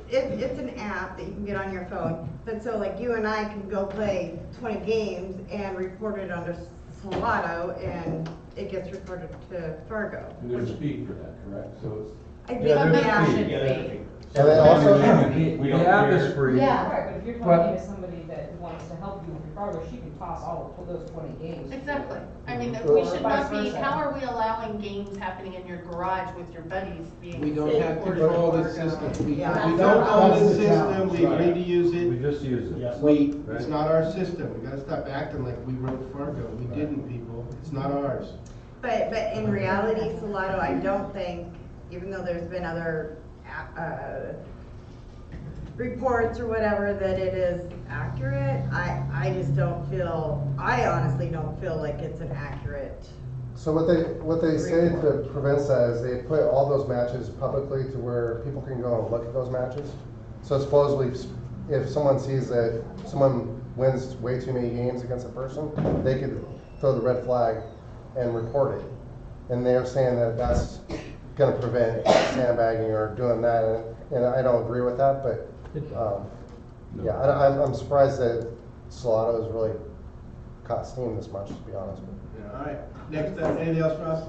it's an app that you can get on your phone. But so like you and I can go play 20 games and report it under Salado, and it gets reported to Fargo. And there's a fee for that, correct? So it's. I think, Yeah, there's a yeah. fee. Yeah, there's a fee. And they also, The app is free. Yeah. Right, but if you're talking to somebody that wants to help you with your Fargo, she can toss all of those 20 games. Exactly. I mean, Or we should not vice be, versa. how are we allowing games happening in your garage with your buddies being? We don't sick have or control of the Fargo? system. We Yeah. don't own the That's the system, challenge, we right. agree to use We it. just use it. Yeah. It's not our system. We gotta stop acting like we wrote Fargo. We didn't, people. It's not ours. But in reality, Salado, I don't think, even though there's been other reports or whatever, that it is accurate. I honestly don't feel like it's an accurate. so what they say to prevent that is they put all those matches publicly to where people can go and look at those matches. So supposedly, if someone sees that someone wins way too many games against a person, they could throw the red flag and report it. And they're saying that that's gonna prevent sandbagging or doing that, and I don't agree with that, but, yeah, I'm surprised that Salado has really caught steam this much, to be honest with you. Yeah, all right. Next, anything else, Ross?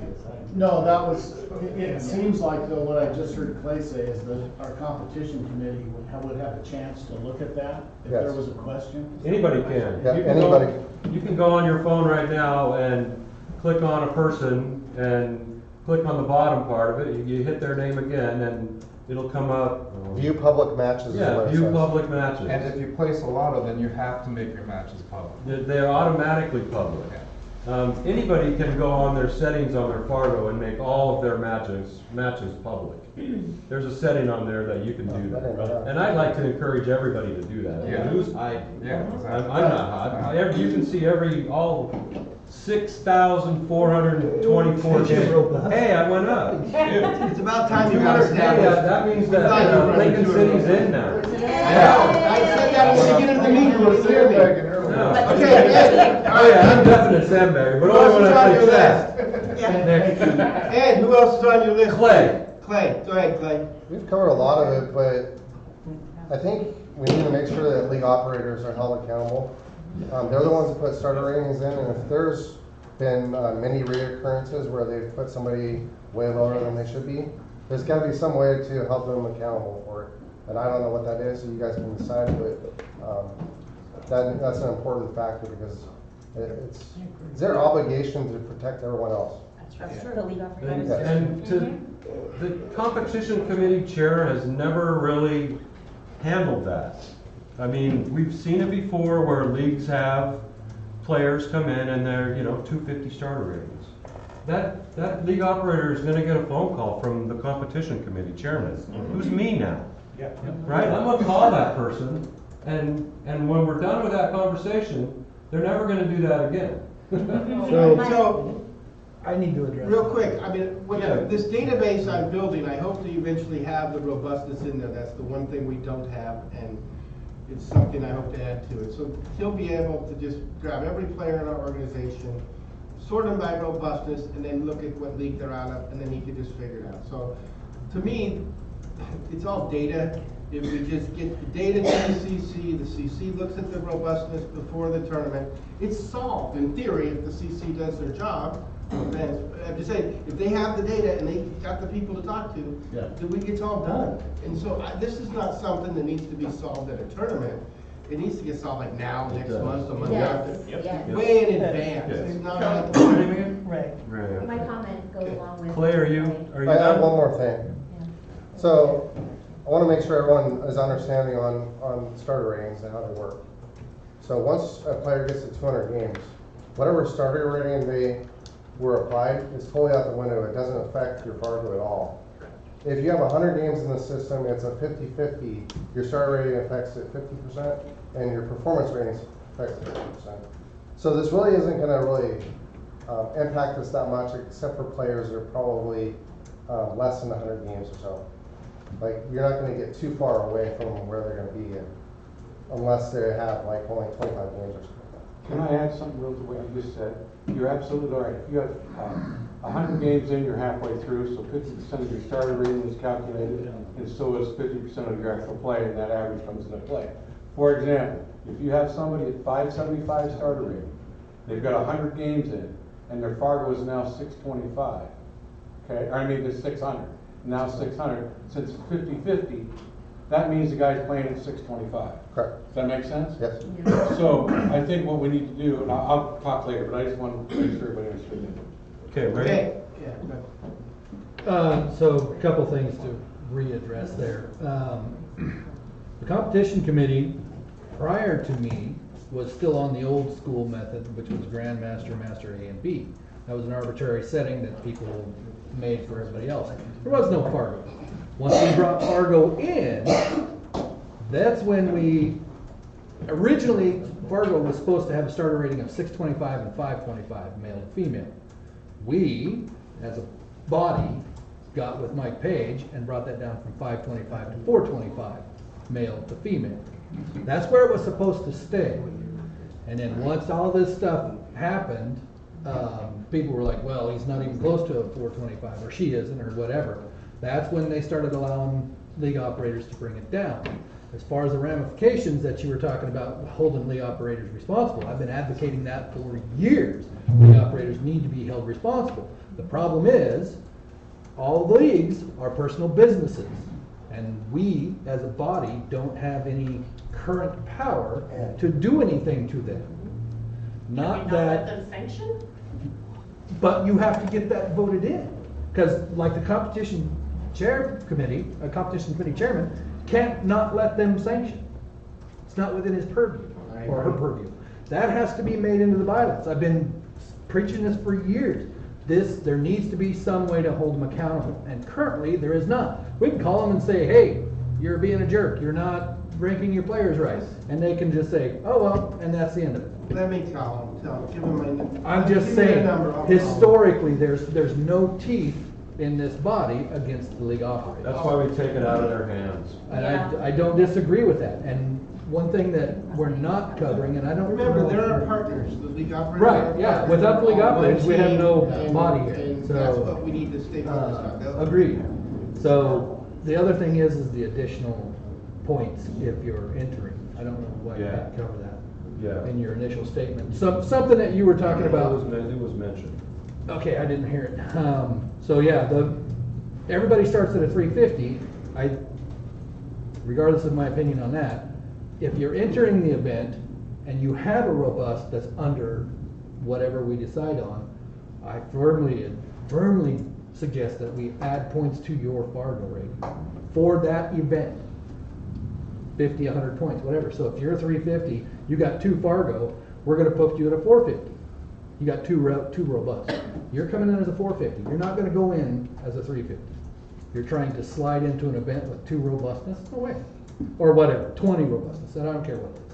No, that was, it seems like though, what I just heard Clay say is that our competition committee would have a chance to look at that if there Yes. was a question. Anybody can. Yeah, You can go- anybody. You can go on your phone right now and click on a person and click on the bottom part of it. You hit their name again and it'll come up. View public matches is Yeah, what it view says. public matches. And if you place a lotto, then you have to make your matches public. They're automatically public. Anybody can go on their settings on their Fargo and make all of their matches public. There's a setting on there that you can do that. And I'd like to encourage everybody to do that. Yeah. I'm not, you can see all 6,424 games. Hey, I went up. It's about time you got established. That means that Lincoln City's in now. I said that at the beginning of the meeting, you were clear me. No. Okay, Ed. Oh yeah, I'm definite sandbagger, but Who only when else I is on say your that. Ed, who else is on your list? Clay. Clay, go ahead, Clay. We've covered a lot of it, but I think we need to make sure that league operators are held accountable. They're the ones that put starter ratings in, and if there's been many reoccurrences where they've put somebody way lower than they should be, there's gotta be some way to help them accountable for it. And I don't know what that is, so you guys can decide, but that's an important factor because It's their obligation to protect everyone else. That's true. The league And, operators. and to, the competition committee chair has never really handled that. I mean, we've seen it before where leagues have players come in and they're, 250 starter ratings. That league operator is gonna get a phone call from the competition committee chairman, who's me now. Yeah. Right? I'm gonna call that person, and when we're done with that conversation, they're never gonna do that again. So, I need to address. real that. quick, I mean, with this database I'm building, I hope to eventually have the robustness in there. That's the one thing we don't have, and it's something I hope to add to it. So he'll be able to just grab every player in our organization, sort them by robustness, and then look at what league they're out of, and then he can just figure it out. So, to me, it's all data. If we just get the data to the CC looks at the robustness before the tournament, it's solved in theory if the CC does their job. Then, I'm just saying, if they have the data and they got the people to talk to, then it's all done. And so this is not something that needs to be solved at a tournament. It needs to get solved like now, next month, the month after. Yes. Way in advance. It's not like. Right. My comment goes along with. Clay, are you I have done? one more thing. So, I wanna make sure everyone is understanding on starter ratings and how they work. So once a player gets to 200 games, whatever starter rating they were applied is totally out the window. It doesn't affect your Fargo at all. If you have 100 games in the system, it's a 50-50. Your starter rating affects it 50%, and your performance ratings affects it 50%. So this really isn't gonna really impact us that much, except for players that are probably less than 100 games or so. Like, you're not gonna get too far away from where they're gonna be unless they have like only 25 games or something. Can I add something real to what you just said? You're absolutely right. If you have 100 games in, you're halfway through, so 50% of your starter rating is calculated, and so is 50% of your actual play, and that average comes into play. For example, if you have somebody at 575 starter rating, they've got 100 games in, and their Fargo is now 625, okay? Or I mean, there's 600, now 600. Since it's 50-50, that means the guy's playing at 625. Correct. Does that make sense? Yes. So I think what we need to do, and I'll talk later, but I just want to make sure everybody understood that. Okay, ready? So a couple things to readdress there. The competition committee, prior to me, was still on the old school method, which was Grandmaster, Master A and B. That was an arbitrary setting that people made for everybody else. There was no Fargo. Once we brought Fargo in, that's when originally Fargo was supposed to have a starter rating of 625 and 525, male and female. We, as a body, got with Mike Page and brought that down from 525 to 425, male to female. That's where it was supposed to stay. And then once all this stuff happened, people were like, well, he's not even close to a 425, or she isn't, or whatever. That's when they started allowing league operators to bring it down. As far as the ramifications that you were talking about, holding league operators responsible, I've been advocating that for years. League operators need to be held responsible. The problem is, all the leagues are personal businesses, and we, as a body, don't have any current power to do anything to them. Not let that, them sanction? but you have to get that voted in. Because like the competition committee chairman can't not let them sanction. It's not within his purview or her purview. That has to be made into the bylaws. I've been preaching this for years. There needs to be some way to hold them accountable, and currently there is none. We can call them and say, hey, you're being a jerk, you're not ranking your players right, and they can just say, oh well, and that's the end of it. Let me call him, give him my. I'm just give me a saying, number, I'll historically, there's no teeth in this body against the league operators. That's why we take it out of their hands. And I don't disagree with that. And one thing that we're not covering, and I don't Remember, know if there are we're- partners, the league operators. Right, yeah, without the league operators, we have no body here, And so. that's what we need to stay focused on. Agreed. So, the other thing is the additional points if you're entering. I don't know why you didn't cover that in your initial statement. Something that you were talking about. It was mentioned. Okay, I didn't hear it. So yeah, everybody starts at a 350. Regardless of my opinion on that, if you're entering the event and you have a robust that's under whatever we decide on, I firmly suggest that we add points to your Fargo rating for that event. 50, 100 points, whatever. So if you're 350, you got 2 Fargo, we're gonna put you at a 450. You got two robust. You're coming in as a 450. You're not gonna go in as a 350. You're trying to slide into an event with 2 robustness, no way. Or whatever, 20 robustness, and I don't care what it is.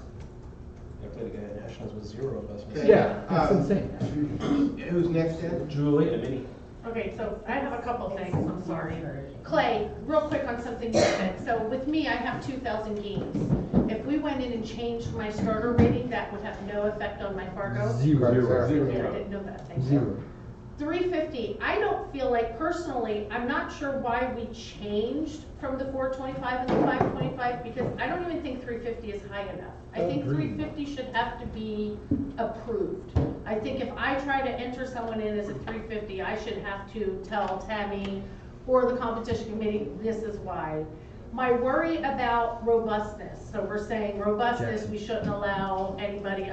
I played a guy at Nationals with 0 robustness. Okay. Yeah, that's insane. Who's next then? Julie and Minnie. Okay, so I have a couple things, I'm sorry. Clay, real quick on something you said. So with me, I have 2,000 games. If we went in and changed my starter rating, that would have no effect on my Fargo? Zero. Yeah, I didn't know that, thank you. Zero. 350, I don't feel like personally, I'm not sure why we changed from the 425 and the 525 because I don't even think 350 is high enough. I think Agreed. 350 should have to be approved. I think if I try to enter someone in as a 350, I should have to tell Tammy or the competition committee, this is why. My worry about robustness, so we're saying robustness, we shouldn't allow anybody,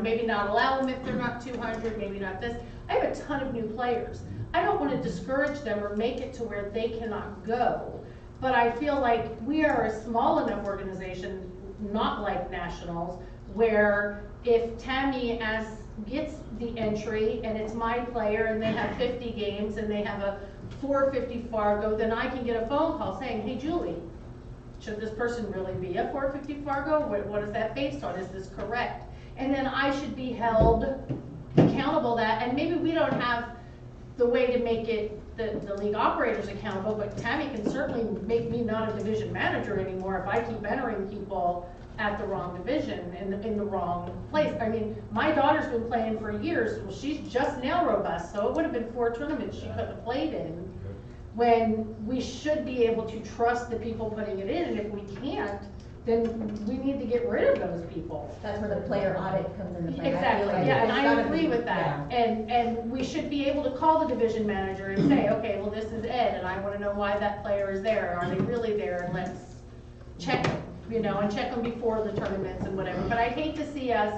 maybe not allow them if they're not 200, maybe not this. I have a ton of new players. I don't want to discourage them or make it to where they cannot go. But I feel like we are a small enough organization, not like Nationals, where if Tammy gets the entry and it's my player and they have 50 games and they have a 450 Fargo, then I can get a phone call saying, hey Julie, should this person really be a 450 Fargo? What is that based on? Is this correct? And then I should be held accountable that, and maybe we don't have the way to make it the league operators accountable, but Tammy can certainly make me not a division manager anymore if I keep entering people at the wrong division in the wrong place. I mean, my daughter's been playing for years. Well, she's just now robust, so it would have been 4 tournaments she couldn't have played in. When we should be able to trust the people putting it in, and if we can't, then we need to get rid of those people. That's where the player audit comes into play. Exactly, yeah, and I agree with that. Yeah. And we should be able to call the division manager and say, okay, well, this is Ed, and I want to know why that player is there. Are they really there? And let's check them, and check them before the tournaments and whatever. But I hate to see us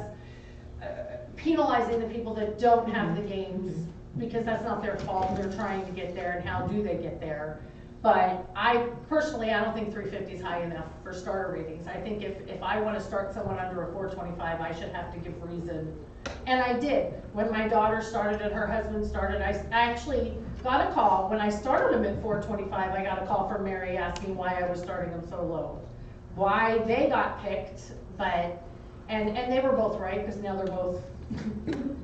penalizing the people that don't have the games, because that's not their fault. They're trying to get there, and how do they get there? But I don't think 350 is high enough for starter ratings. I think if I want to start someone under a 425, I should have to give reason. And I did. When my daughter started and her husband started, I actually got a call. When I started them at 425, I got a call from Mary asking why I was starting them so low. Why they got picked, and they were both right, because now they're both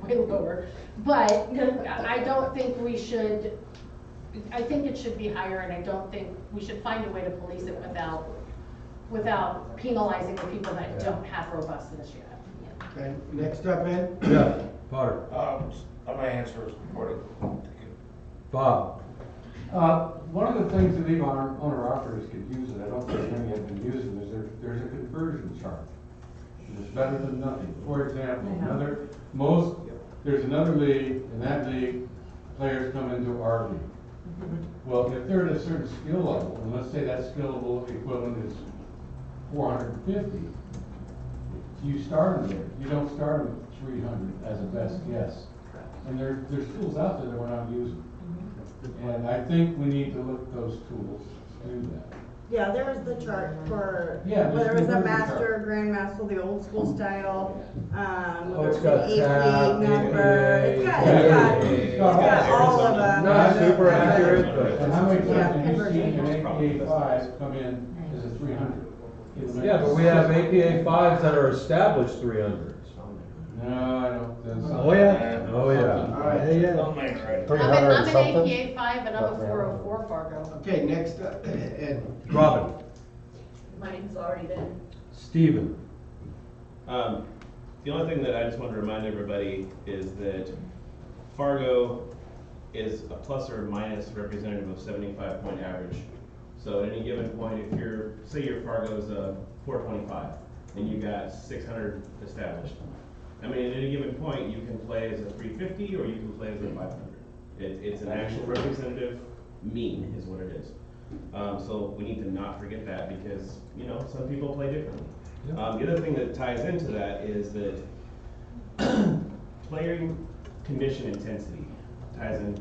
way lower. But I don't think we should. I think it should be higher, and I don't think we should find a way to police it without penalizing the people that don't have robustness yet. Okay, next up, Ed? Yeah, Potter. My answer is recorded. Bob. One of the things that league owner-operators could use that I don't think many have been using is there's a conversion charge. It's better than nothing. For example, there's another league, and that league, players come into our league. Well, if they're at a certain skill level, and let's say that skill level equivalent is 450, you start them there. You don't start them at 300 as a best guess. And there's tools out there that we're not using. And I think we need to look at those tools to do that. Yeah, there's the chart for, Yeah, whether it's a there's the master, grandmaster, the old school style, it's got the tab, number, it's APA, got all of them. Not super accurate, but. And how many times have you seen an APA 5 come in as a 300? Yeah, but we have APA 5s that are established 300s. No, I don't. Oh, yeah. Oh, yeah. All right. Yeah. I'm I'm an APA 5 and I'm a 404 Fargo. Okay, next up, Ed. Robin. Mine's already been. Steven. The only thing that I just want to remind everybody is that Fargo is a plus or minus representative of 75-point average. So at any given point, if say your Fargo is a 425 and you got 600 established, I mean, at any given point, you can play as a 350 or you can play as a 500. It's an actual representative mean is what it is. So we need to not forget that because, some people play differently. The other thing that ties into that is that player condition intensity ties in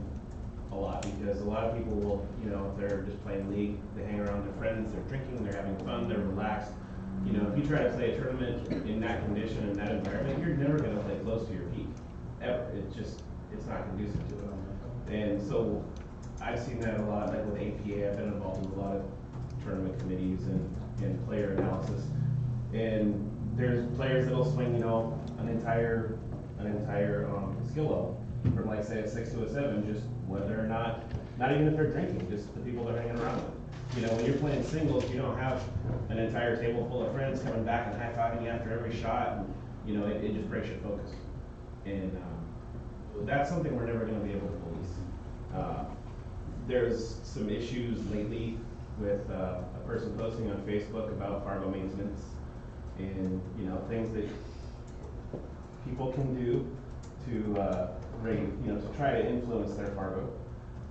a lot, because a lot of people will, you know, if they're just playing league, they hang around their friends, they're drinking, they're having fun, they're relaxed. You know, if you try to play a tournament in that condition, in that environment, you're never gonna play close to your peak, ever. It's not conducive to it. And so, I've seen that a lot, like with APA, I've been involved with a lot of tournament committees and player analysis. And there's players that'll swing, you know, an entire skill level from, like, say a 6 to a 7, just whether or not even if they're drinking, just the people they're hanging around with. You know, when you're playing singles, you don't have an entire table full of friends coming back and high-fiving you after every shot, and, you know, it just breaks your focus. And that's something we're never gonna be able to police. There's some issues lately with a person posting on Facebook about Fargo maintenance, and, you know, things that people can do to to try to influence their Fargo.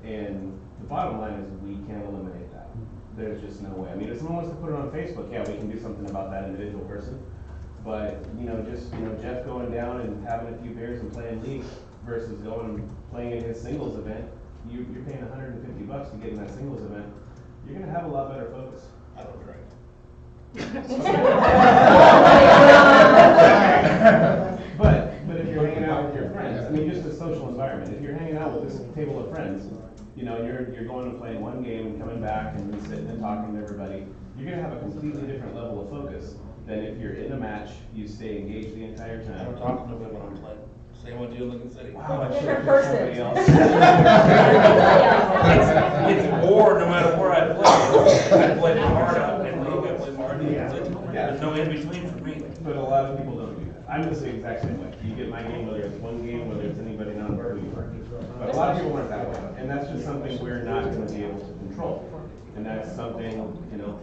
And the bottom line is we can't eliminate that. There's just no way. I mean, if someone wants to put it on Facebook, yeah, we can do something about that individual person. But, Jeff going down and having a few beers and playing league versus going and playing in his singles event, you're paying $150 to get in that singles event. You're gonna have a lot better focus. I don't drink. But if you're hanging out with your friends, I mean, just a social environment. If you're hanging out with this table of friends, you know, you're going to play one game and coming back and sitting and talking to everybody, you're gonna have a completely different level of focus than if you're in a match, you stay engaged the entire time. I don't talk to nobody when I'm playing. Same with you in Lincoln City. Wow, I should Different have person. somebody else. It's bored no matter where I play. I play my heart out in league, I play my heart out. There's no in between for me. But a lot of people don't do that. I'm the exact same way. You get my game, whether it's one game, whether it's anybody not where you work. But a lot of people aren't that way. And that's just something we're not gonna be able to control. And that's something, you know,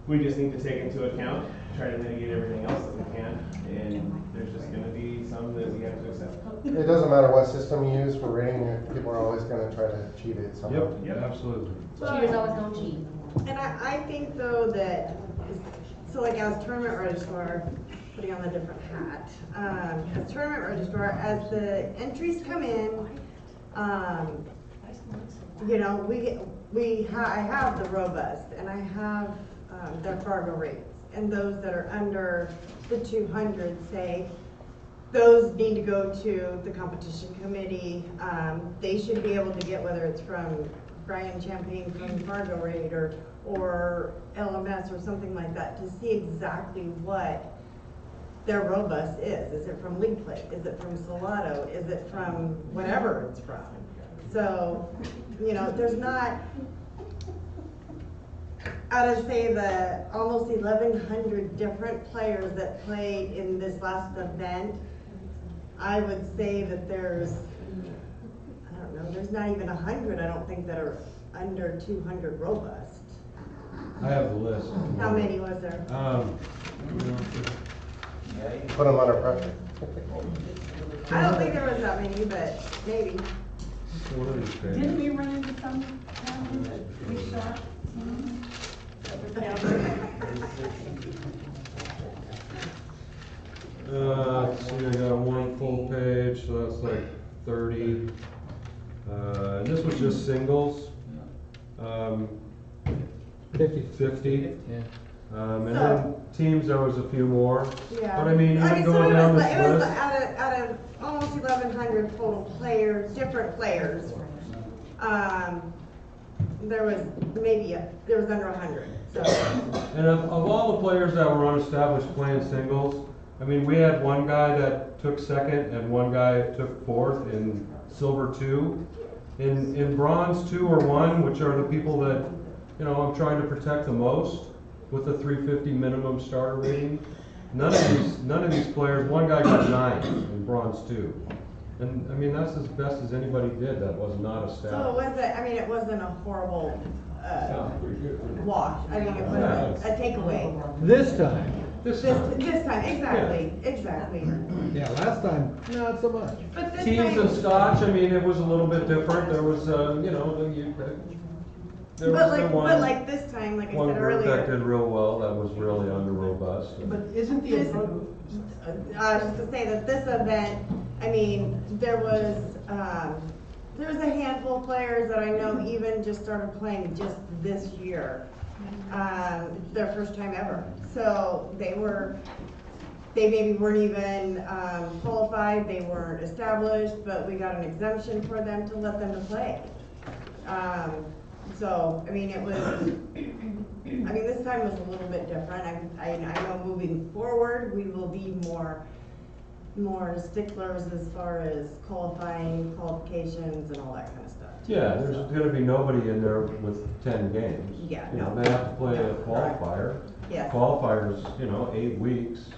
we just need to take into account, try to mitigate everything else that we can, and there's just gonna be some that we have to accept. It doesn't matter what system you use for rating it, people are always gonna try to cheat it somehow. Yep, absolutely. Cheaters always gonna cheat. And I think though that, so like as tournament registrar, putting on a different hat, as tournament registrar, as the entries come in, you know, I have the robust and I have their Fargo rates, and those that are under the 200, say, those need to go to the competition committee. They should be able to get, whether it's from Brian Champagne from Fargo rate or LMS or something like that, to see exactly what their robust is. Is it from League Play? Is it from Salado? Is it from whatever it's from? So, you know, there's not, out of say the almost 1,100 different players that played in this last event, I would say that there's, I don't know, there's not even 100, I don't think, that are under 200 robust. I have the list. How many was there? Put them under pressure. I don't think there was that many, but maybe. Didn't we run into some that we shot? Let's see, I got one full page, so that's like 30. And this was just singles. 50. Yeah. And then teams, there was a few more. Yeah. But I mean, even so going down this it was list. out of almost 1,100 total players, different players. There was there was under 100. So. And of all the players that were unestablished playing singles, I mean, we had one guy that took second and one guy took fourth in silver 2. In bronze 2 or 1, which are the people that, you know, I'm trying to protect the most with the 350 minimum starter rating. None of these players, one guy got 9 in bronze 2. And I mean, that's as best as anybody did that was not established. So it wasn't a horrible wash. I mean, it was a takeaway. This time. This time, exactly, exactly. Yeah, last time, not so much. But this Teams time, and Scotch, I mean, it was a little bit different. There was, you know, there was the one. But like this time, like I One said group that earlier. did real well, that was really under robust. But isn't the Just to say that this event, I mean, there was a handful of players that I know even just started playing just this year. It's their first time ever. So they maybe weren't even qualified, they weren't established, but we got an exemption for them to let them to play. So, I mean, this time was a little bit different. I know moving forward, we will be more sticklers as far as qualifying, qualifications, and all that kind of stuff. Yeah, there's gonna be nobody in there with 10 games. Yeah, You know, no. they have to play a No, qualifier. Yes. Qualifier's, 8 weeks,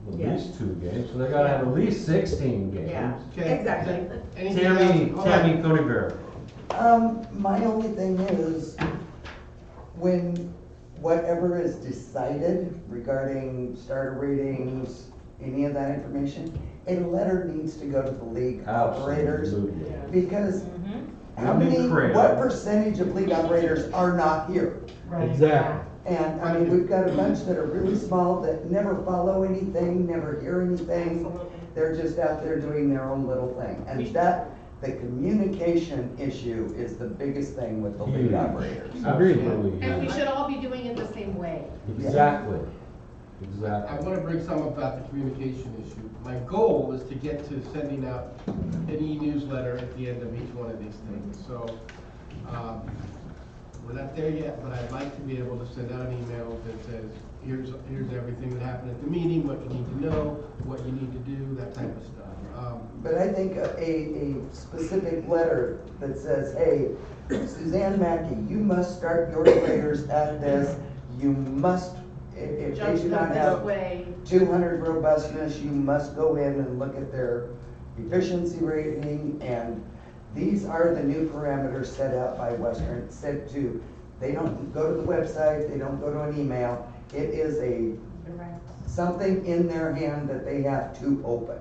at Yes. least 2 games, so they gotta have at least 16 games. Yeah, Okay. exactly. Anything else? Tammy Cody Bear. My only thing is, when whatever is decided regarding starter ratings, any of that information, a letter needs to go to the league operators. Absolutely. Because how Maybe many, crayon. what percentage of league operators are not here? Exactly. And, I mean, we've got a bunch that are really small, that never follow anything, never hear anything. They're just out there doing their own little thing. And the communication issue is the biggest thing with the league operators. Absolutely. And we should all be doing it the same way. Exactly. I Exactly. want to bring some about the communication issue. My goal is to get to sending out an e-newsletter at the end of each one of these things. So, we're not there yet, but I'd like to be able to send out an email that says, here's everything that happened at the meeting, what you need to know, what you need to do, that type of stuff. But I think a specific letter that says, hey, Suzanne Mackey, you must start your graders at this. You must, if they do not have 200 robustness, you must go in and look at their efficiency rating. And these are the new parameters set out by Western. Said to, they don't go to the website, they don't go to an email. It is something in their hand that they have to open.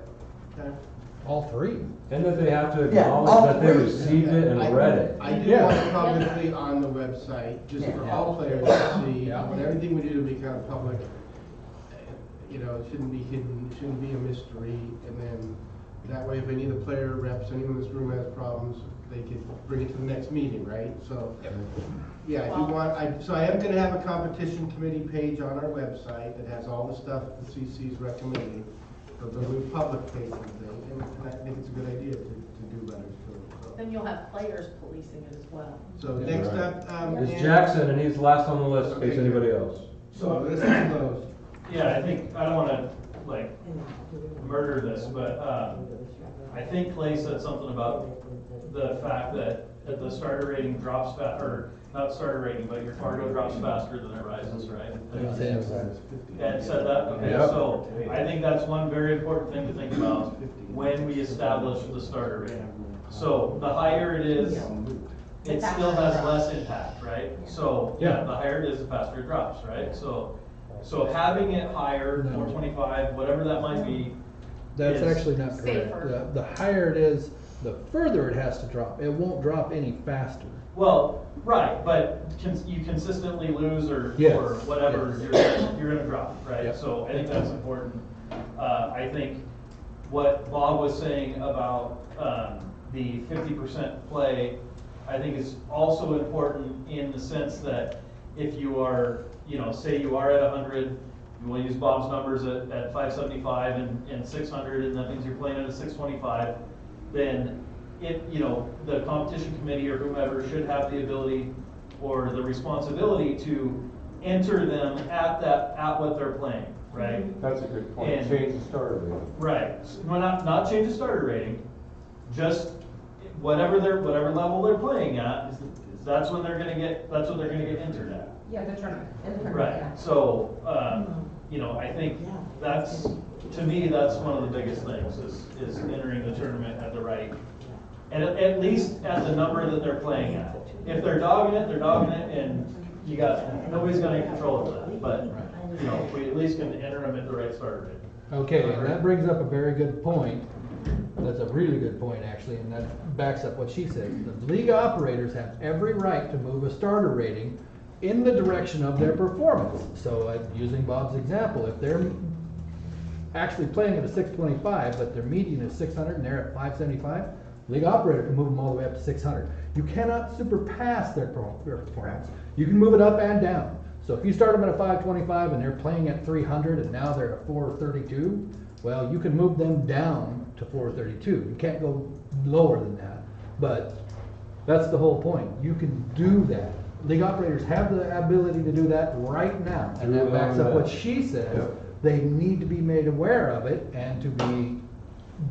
All three. And that they have to Yeah, all acknowledge that they three. received it and read it. I do want it publicly on the website, just for all players to see. I want everything we do to be kind of public. It shouldn't be hidden, it shouldn't be a mystery. And then that way, if any of the player reps, anyone in this room has problems, they can bring it to the next meeting, right? So, yeah, I do want, so I am gonna have a competition committee page on our website that has all the stuff the CC's recommending. So the new public facing thing, and I think it's a good idea to do letters to. Then you'll have players policing it as well. So next up, It's Jackson, and he's last on the list in case anybody else. So this is closed. Yeah, I think, I don't wanna, murder this, but, I think Clay said something about the fact that the starter rating drops or not starter rating, but your Fargo drops faster than it rises, right? Ed said that? Okay, Yep. so I think that's one very important thing to think about when we establish the starter rating. So the higher it is, it still has less impact, right? So, yeah, the higher it is, the faster it drops, right? So having it higher, 425, whatever that might be. That's is actually not correct. safer. The higher it is, the further it has to drop. It won't drop any faster. Well, right, but you consistently lose or whatever, you're gonna drop, right? Yep. So I think that's important. I think what Bob was saying about, the 50% play, I think is also important in the sense that if you are, say you are at 100, you want to use Bob's numbers at 575 and 600, and that means you're playing at a 625, then the competition committee or whomever should have the ability or the responsibility to enter them at what they're playing, right? That's a good point. Change the starter rating. Right. Well, not change the starter rating, just whatever level they're playing at, that's what they're gonna get entered at. Yeah, the tournament. Right, so, I think that's, to me, that's one of the biggest things, is entering the tournament at the right, and at least at the number that they're playing at. If they're dogging it, and nobody's gonna control that, but, we at least can enter them at the right starter rate. Okay, and that brings up a very good point. That's a really good point, actually, and that backs up what she said. The league operators have every right to move a starter rating in the direction of their performance. So, using Bob's example, if they're actually playing at a 625, but their median is 600 and they're at 575, league operator can move them all the way up to 600. You cannot surpass their performance. You can move it up and down. So if you start them at a 525 and they're playing at 300 and now they're at 432, well, you can move them down to 432. You can't go lower than that. But that's the whole point. You can do that. League operators have the ability to do that right now. And that backs up what she says. Yep. They need to be made aware of it and to be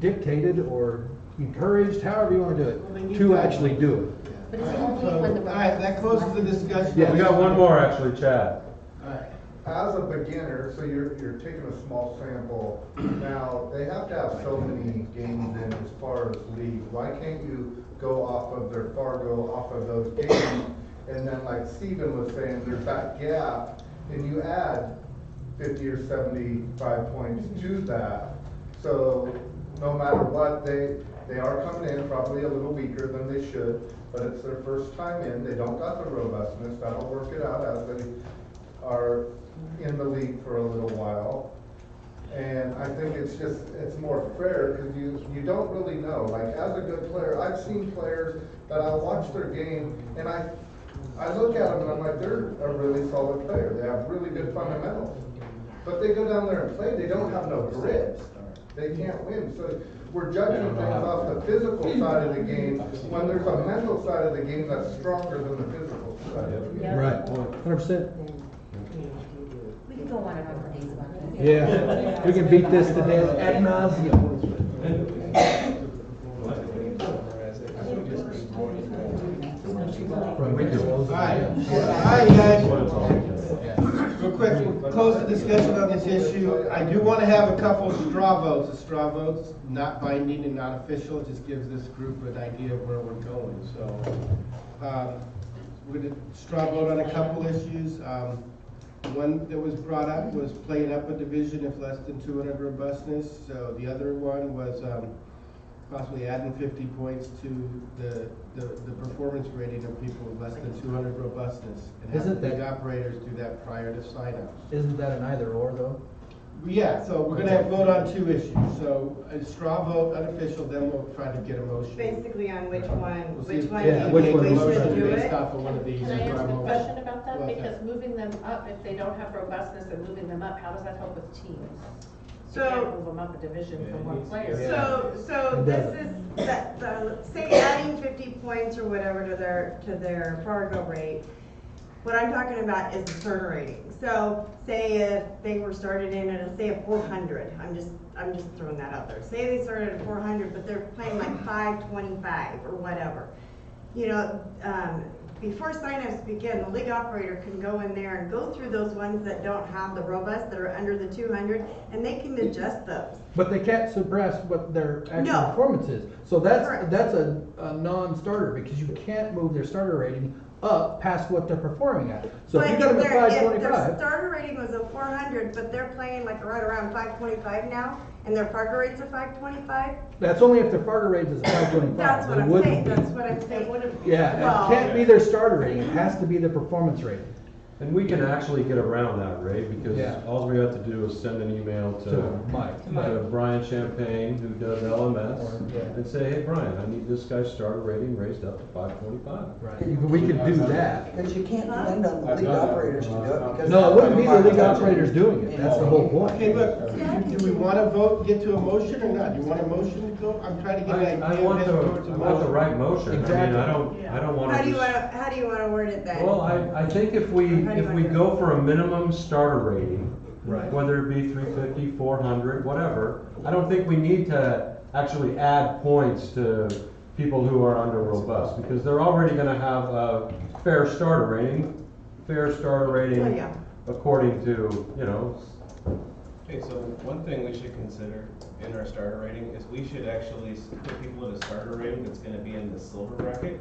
dictated or encouraged, however you want to do it, to actually do it. But it's only when the. All right, that closes the discussion. We got one more actually, Chad. All right. As a beginner, so you're taking a small sample, now, they have to have so many games in as far as league. Why can't you go off of their Fargo, off of those games, and then like Steven was saying, there's that gap, and you add 50 or 75 points to that. So no matter what, they are coming in probably a little weaker than they should, but it's their first time in. They don't got the robustness. That'll work it out as they are in the league for a little while. And I think it's more fair because you don't really know. Like as a good player, I've seen players that I watch their game and I look at them and I'm like, they're a really solid player. They have really good fundamentals. But they go down there and play, they don't have no grit. They can't win. So we're judging things off the physical side of the game when there's a mental side of the game that's stronger than the physical side of the game. Right, 100%. We could go on and on for days about this. Yeah, we can beat this to death ad nauseum. All right, guys. Real quick, we'll close the discussion on this issue. I do want to have a couple of straw votes. The straw votes, not binding and not official, it just gives this group an idea of where we're going. So, we're going to straw vote on a couple issues. One that was brought up was playing up a division if less than 200 robustness. So the other one was possibly adding 50 points to the performance rating of people with less than 200 robustness. And Isn't have the that- league operators do that prior to sign-ups. Isn't that an either or though? Yeah, so we're gonna vote on two issues. So a straw vote, unofficial, then we'll try to get a motion. Basically on which one, We'll see which if- one Yeah, you which think one we we should should do Based it. off of one of these. Can I ask a question about that? Well, Because moving them up, if they don't have robustness and moving them up, how does that help with teams? You So- can't move them up a division from one player. So this is, say adding 50 points or whatever to their Fargo rate. What I'm talking about is the starter rating. So say if they were started in at say a 400, I'm just throwing that out there. Say they started at 400, but they're playing like 525 or whatever. You know, before signups begin, the league operator can go in there and go through those ones that don't have the robust, that are under the 200, and they can adjust those. But they can't suppress what their actual No. performance is. So that's Correct. a non-starter because you can't move their starter rating up past what they're performing at. So if you got them at If their 525, starter rating was a 400, but they're playing like right around 525 now, and their Fargo rate's a 525, that's only if their Fargo rate is a 525. that's what It I'm wouldn't saying, be. that's what I'm saying. Yeah, Well- it can't be their starter rating, it has to be the performance rating. And we can actually get around that, Ray, because Yeah. all we have to do is send an email To to Mike. Brian Champagne, who does LMS, Or- yeah. and say, hey, Brian, I need this guy's starter rating raised up to 525. Right, we could do that. Because you can't depend on the league operators to do it because. No, it wouldn't be the league operators doing it, that's the whole point. Okay, look, do we want to vote, get to a motion or not? Do you want a motion to go? I'm trying to get an I idea. want of the, this towards a I want the motion. right motion. I mean, Exactly. I don't wanna How do you just. wanna word it then? Well, I think if we How do you wanna go for a minimum starter rating, Right. whether it be 350, 400, whatever, I don't think we need to actually add points to people who are under robust, because they're already gonna have a fair starter rating Oh, yeah. according to, you know. Okay, so one thing we should consider in our starter rating is we should actually put people at a starter rating that's gonna be in the silver bracket,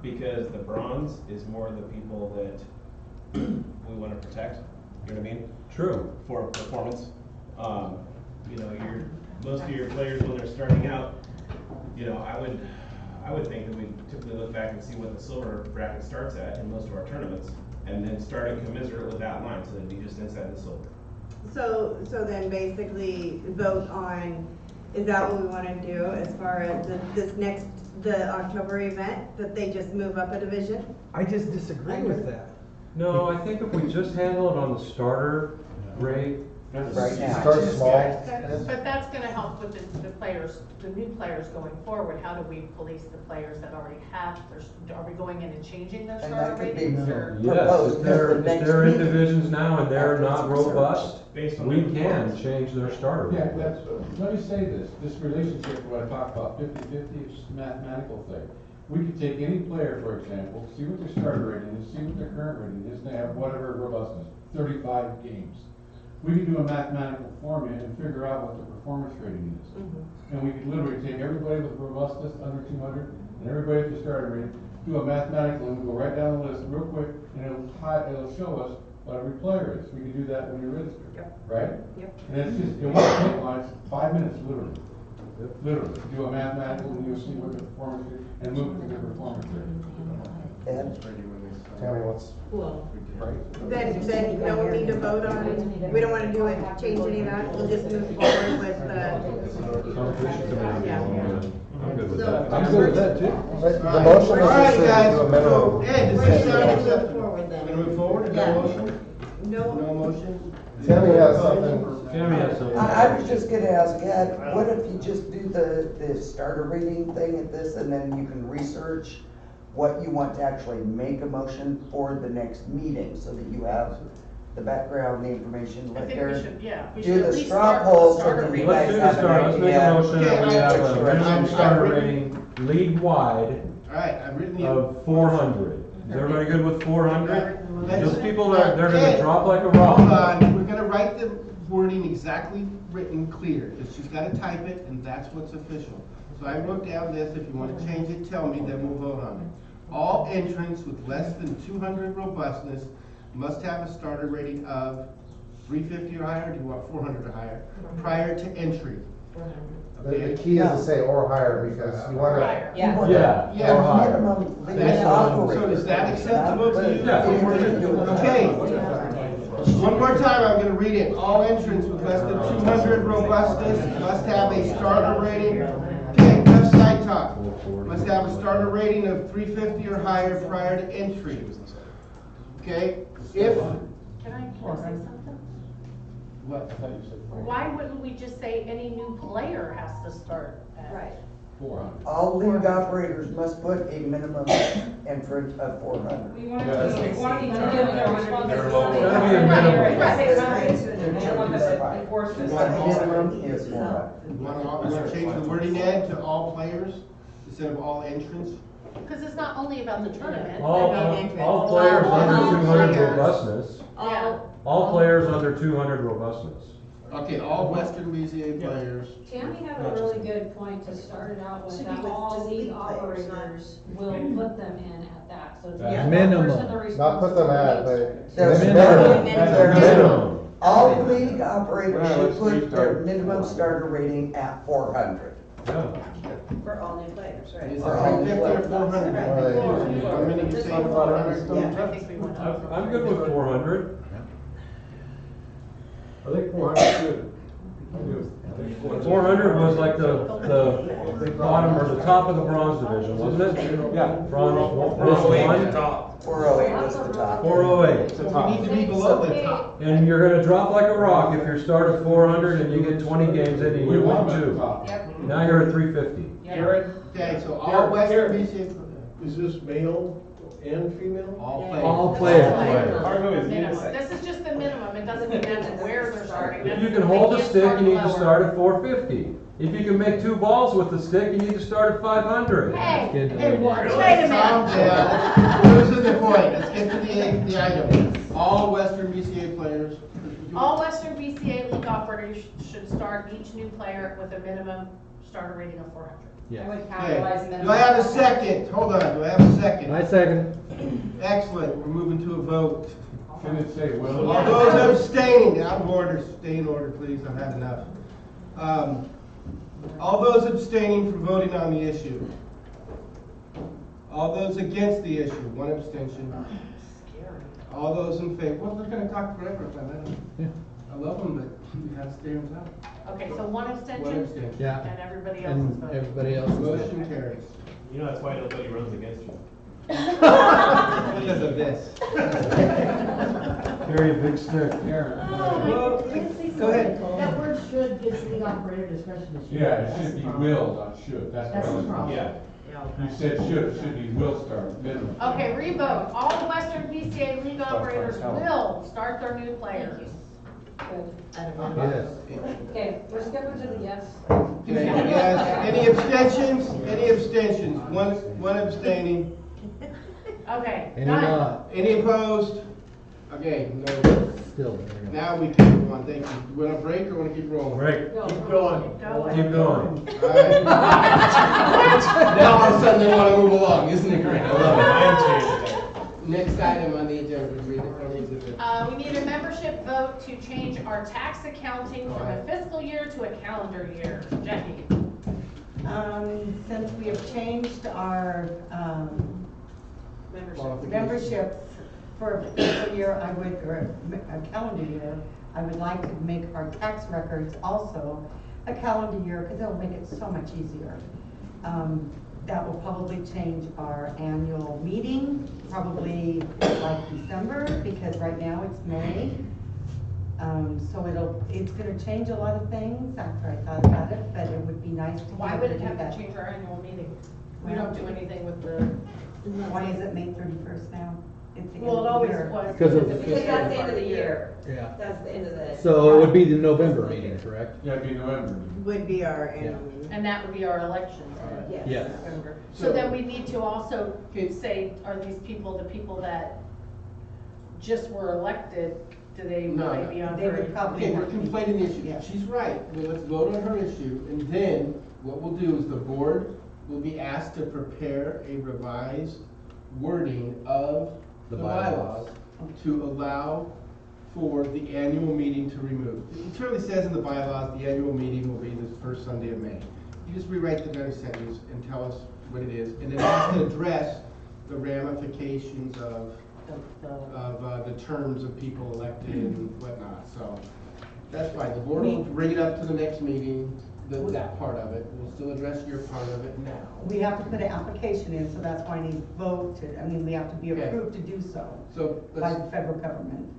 because the bronze is more the people that we wanna protect, you know what I mean? True. For performance. You know, most of your players when they're starting out, you know, I would think that we typically look back and see what the silver bracket starts at in most of our tournaments, and then start and commiserate with that line, so it'd be just inside the silver. So then basically vote on, is that what we wanna do as far as the October event, that they just move up a division? I just disagree with that. No, I think if we just handle it on the starter rate. Right now. Start small. But that's gonna help with the players, the new players going forward. How do we police the players that already have, are we going in and changing their And starter that could be ratings or? Yes, proposed if for they're, the if next they're in meeting. divisions now and they're After not it's researched. robust, Based on we the can performance. change their starter Yeah, rate. that's, let me say this relationship, what I talked about, 50-50, it's just a mathematical thing. We could take any player, for example, see what their starter rating is, see what their current rating is, they have whatever robustness, 35 games. We could do a mathematical formula and figure out what the performance rating is. And we could literally take everybody with robustness under 200 and everybody with the starter rating, do a mathematical, and we'll go right down the list real quick, and it'll show us what every player is. We can do that when you're registered, right? Yep. And it's just, it won't take long, it's 5 minutes, literally. Literally, do a mathematical, and you'll see what the performance is, and move to the performance rate. Ed? Tammy, what's, Then no need to vote on, we don't wanna do it, change any of that, we'll just move forward with the. Competition committee, I'm good with that. I'm good with that too. the motion is All right, just to guys, do a so, minimum. Ed, does this sound Move acceptable? forward then. Gonna move forward, is that a motion? No. No motion? Tammy has something. Tammy has something. I was just gonna ask Ed, what if you just do the starter rating thing at this, and then you can research what you want to actually make a motion for the next meeting, so that you have the background, the information, I let think her we should, yeah, we do should at the least straw start poll, with so starter that you ratings. Let's guys do the have an start, let's make a idea. motion that we have a minimum I'm starter ready. rating league-wide All right, I've written the. of 400. Is everybody good with 400? Let's- Those people, they're gonna Ed, drop like a rock. Hold on, we're gonna write the wording exactly written clear, because she's gotta type it, and that's what's official. So I wrote down this, if you wanna change it, tell me, then we'll vote on it. All entrants with less than 200 robustness must have a starter rating of 350 or higher, or do you want 400 or higher, prior to entry. The key is to say or higher, because you want to. Prior. You want Yeah. Yeah. a Or higher. minimum legal That's- operator. So is that acceptable to you? Yeah. Okay. One more time, I'm gonna read it. All entrants with less than 200 robustness must have a starter rating. Okay, left side top. Must have a starter rating of 350 or higher prior to entry. Okay, if, Can I say something? what? Why wouldn't we just say any new player has to start at? Right. 400. All league operators must put a minimum entrant of 400. We want to, Yeah. we want to give them responsibility. They're low. Gotta be a minimum. And they want us to enforce this. Minimum is 400. You wanna change the wording, Ed, to all players instead of all entrants? Because it's not only about the tournament. All players under 200 robustness, Yeah. all players under 200 robustness. Okay, all Western BCA players. Tammy had a really good point to start it out with, Should that be with all just league league players, not- operators will put them in at that, so it's Yeah. one Minimum. person the Not put them at, responsibility. but. There's minimum. Minimum. All league operators Well, should let's put their restart. minimum starter rating at 400. Yeah. For all new players, Is right? it For all 350 or 400? How many you say 400? I think we want to. I'm good with 400. I think 400 good. 400 was like the bottom or the top of the bronze division, wasn't it? Yeah. Bronze 408 one, at the top. 408 was the top. 408. We need to be below the top. And you're gonna drop like a rock if you're start at 400 and you get 20 games in and We you want win them at the two. top. Now you're at 350. Jared, Okay, so all Western BCA, Is this male and female? all players. All players. Cargo is Minimum. unisex. This is just the minimum, it doesn't mean that's where they're starting. If you can hold the stick, you need to start at 450. If you can make two balls with the stick, you need to start at 500. Hey, Good. hey, wait a Calm minute. down. Losing the point. Let's get to the item. All Western BCA players. All Western BCA league operators should start each new player with a minimum starter rating of 400. Yeah. I would Okay. capitalize minimum. Do I have a second? Hold on, do I have a second? I second. Excellent, we're moving to a vote. Can it say will? All those abstaining, out of order, stay in order, please, I've had enough. All those abstaining from voting on the issue. All those against the issue, one abstention. Scary. All those in favor, well, we're gonna talk forever if I let them. Yeah. welcome, but you have to stay on top. Okay, so one abstention? One abstention. Yeah. And everybody else is And voting. everybody else is Motion carries. You know, that's why nobody runs against you. Because of this. Carry a big stick. Well, go ahead. That word should gives league operator discretion to shoot. Yeah, it That's should the be problem. will, not should, that's That's what I the was. problem. Yeah. You said should, it should be will start, minimum. Okay, revote. All Western BCA league operators Start. will start their new players. Yes. Okay, we're skipping to the yes. Okay, yes. Any abstentions? Any abstentions? One abstaining. Okay, Any done. not? Any opposed? Okay, no. Still, there you go. Now we can move on. Thank you. You want to break or want to keep rolling? Break. Keep going. Keep going. All right. Now all of a sudden they want to move along. Isn't it great? I love it. Next item on the agenda. Read it from the exhibit. We need a membership vote to change our tax accounting from a fiscal year to a calendar year. Jackie? Since we have changed our, memberships for a fiscal year, or a calendar year, I would like to make our tax records also a calendar year, because it'll make it so much easier. That will probably change our annual meeting, probably like December, because right now it's May. So it's gonna change a lot of things after I thought about it, but it would be nice to be Why able would to it do have that. to change our annual meeting? We don't do anything with the, Why is it May 31st now? It's the end well, it of the always year. was. Because of- Because that's the end of the year. Yeah. That's the end of the. So it would be the November meeting, correct? Yeah, it'd be November. Would be our annual meeting. And that would be our elections. Yes. Yes. November. So- So then we need to also say, are these people the people that just were elected? Do they No, really be on? They would probably Okay, we're have to be. conflating the issue. Yeah. She's right. Well, let's vote on her issue, and then what we'll do is the board will be asked to prepare a revised wording of The the bylaws. bylaws to allow for the annual meeting to remove. It clearly says in the bylaws, the annual meeting will be the first Sunday of May. You just rewrite the very sentence and tell us what it is, and it has to address the ramifications of the terms of people elected and whatnot, so that's fine. The board will bring it up to the next meeting, that part of it. We'll still address your part of it now. We have to put an application in, so that's why I need voted. I mean, we have to be Okay. approved to do so So, by let's, the federal government.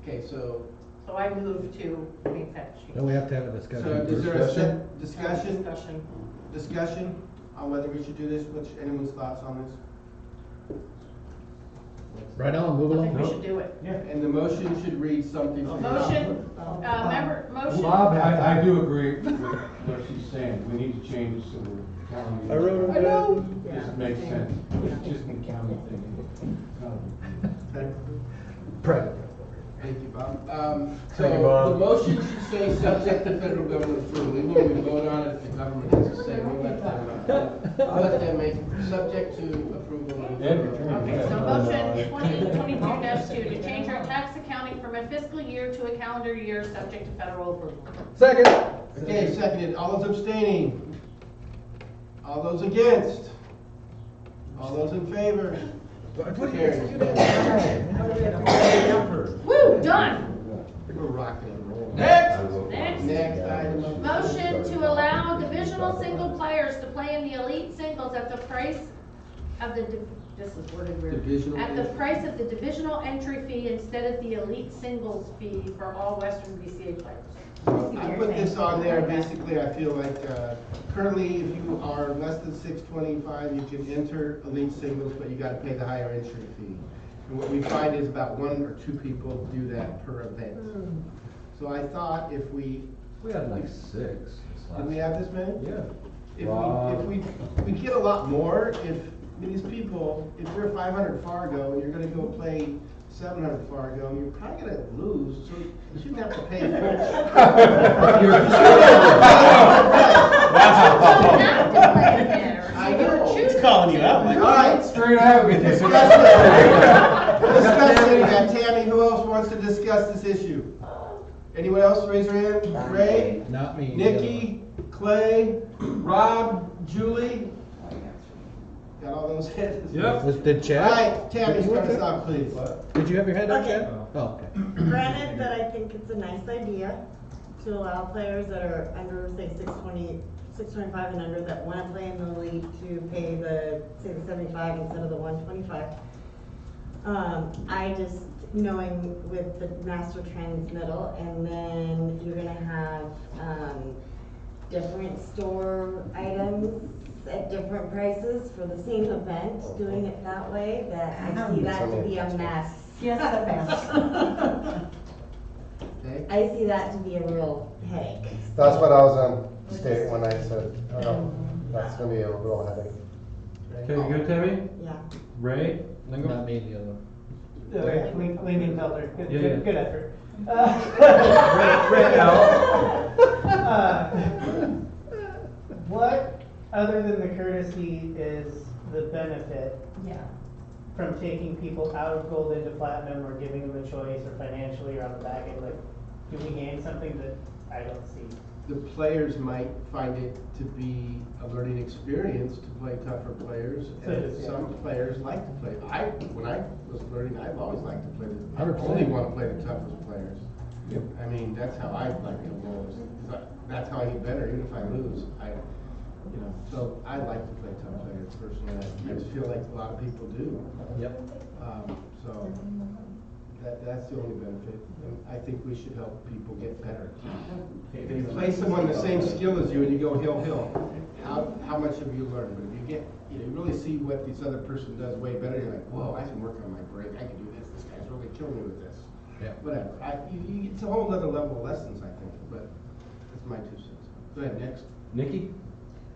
okay, so So I move to make that change. Then we have to have a is discussion. there a discussion? Discussion. Discussion on whether we should do this? What's anyone's thoughts on this? Right on, move I think along. we should do it. Yeah. And the motion should read something. to the- Motion, motion. Bob has. I do agree with what she's saying, we need to change it so the county. I wrote it down. Just makes sense, it's just an accounting thing. Okay. Present. Thank you, Bob. Thank you, So Bob. the motion should say subject to federal government approval. Even when we vote on it, if the government has to say, we'll let them make, subject to approval. Okay, so motion 2022-2 to change our tax accounting from a fiscal year to a calendar year, subject to federal approval. Second. Okay, seconded. All those abstaining? All those against? All those in favor? Carries. Woo, done. We're rocking and rolling. Next. Next item. Motion to allow divisional single players to play in the elite singles at the price of the, this is worded weird. Divisional At the entry. price of the divisional entry fee instead of the elite singles fee for all Western BCA players. I put this on there, basically, I feel like, currently, if you are less than 625, you can enter elite singles, but you gotta pay the higher entry fee. And what we find is about 1 or 2 people do that per event. So I thought if we, We had like 6. did we have this many? Yeah. If we get a lot more, these people, if we're 500 Fargo, and you're gonna go play 700 Fargo, you're probably gonna lose, so you shouldn't have to pay I know. It's calling you out. All right, Straight out with this. discussion. We got Tammy, who else wants to discuss this issue? Anyone else, raise your hand? Ray? Not me. Nikki, Clay, Rob, Julie? Got all those heads? Yep. Did All Chad? right, Tammy, start us off, please. Did you have your hand up, Okay. Chad? Oh, okay. Granted that I think it's a nice idea to allow players that are under, say, 625 and under that wanna play in the league to pay the, say, the 75 instead of the 125. I just, knowing with the master transmittal, and then you're gonna have, different store items at different prices for the same event, doing it that way, that I see that to be a mess. Yes, a mess. Okay? I see that to be a real headache. That's what I was stating when I said, that's gonna be a real headache. Okay, you good, Tammy? Yeah. Ray? Lingo? Not me, the other one. Cleaning color, good, Yeah, yeah. good effort. Ray What, other than the courtesy, is the benefit Yeah. from taking people out of gold into platinum or giving them a choice or financially or on the back end? Like, do we gain something that I don't see? The players might find it to be a learning experience to play tougher players, and some players like to play. When I was learning, I've always liked to play I 100%. only want to play the toughest players. Yep. I mean, that's how I like to roll. That's how I get better, even if I lose. So I like to play tough players personally. I just feel like a lot of people do. Yep. So that's the only benefit. And I think we should help people get better. If you play someone the same skill as you and you go hill, how much have you learned? But if you get, you really see what this other person does way better, you're like, whoa, I can work on my break. I can do this. This guy's really killing me with this. Yeah. Whatever. It's a whole other level of lessons, I think. But that's my 2 cents. Go ahead, next. Nikki?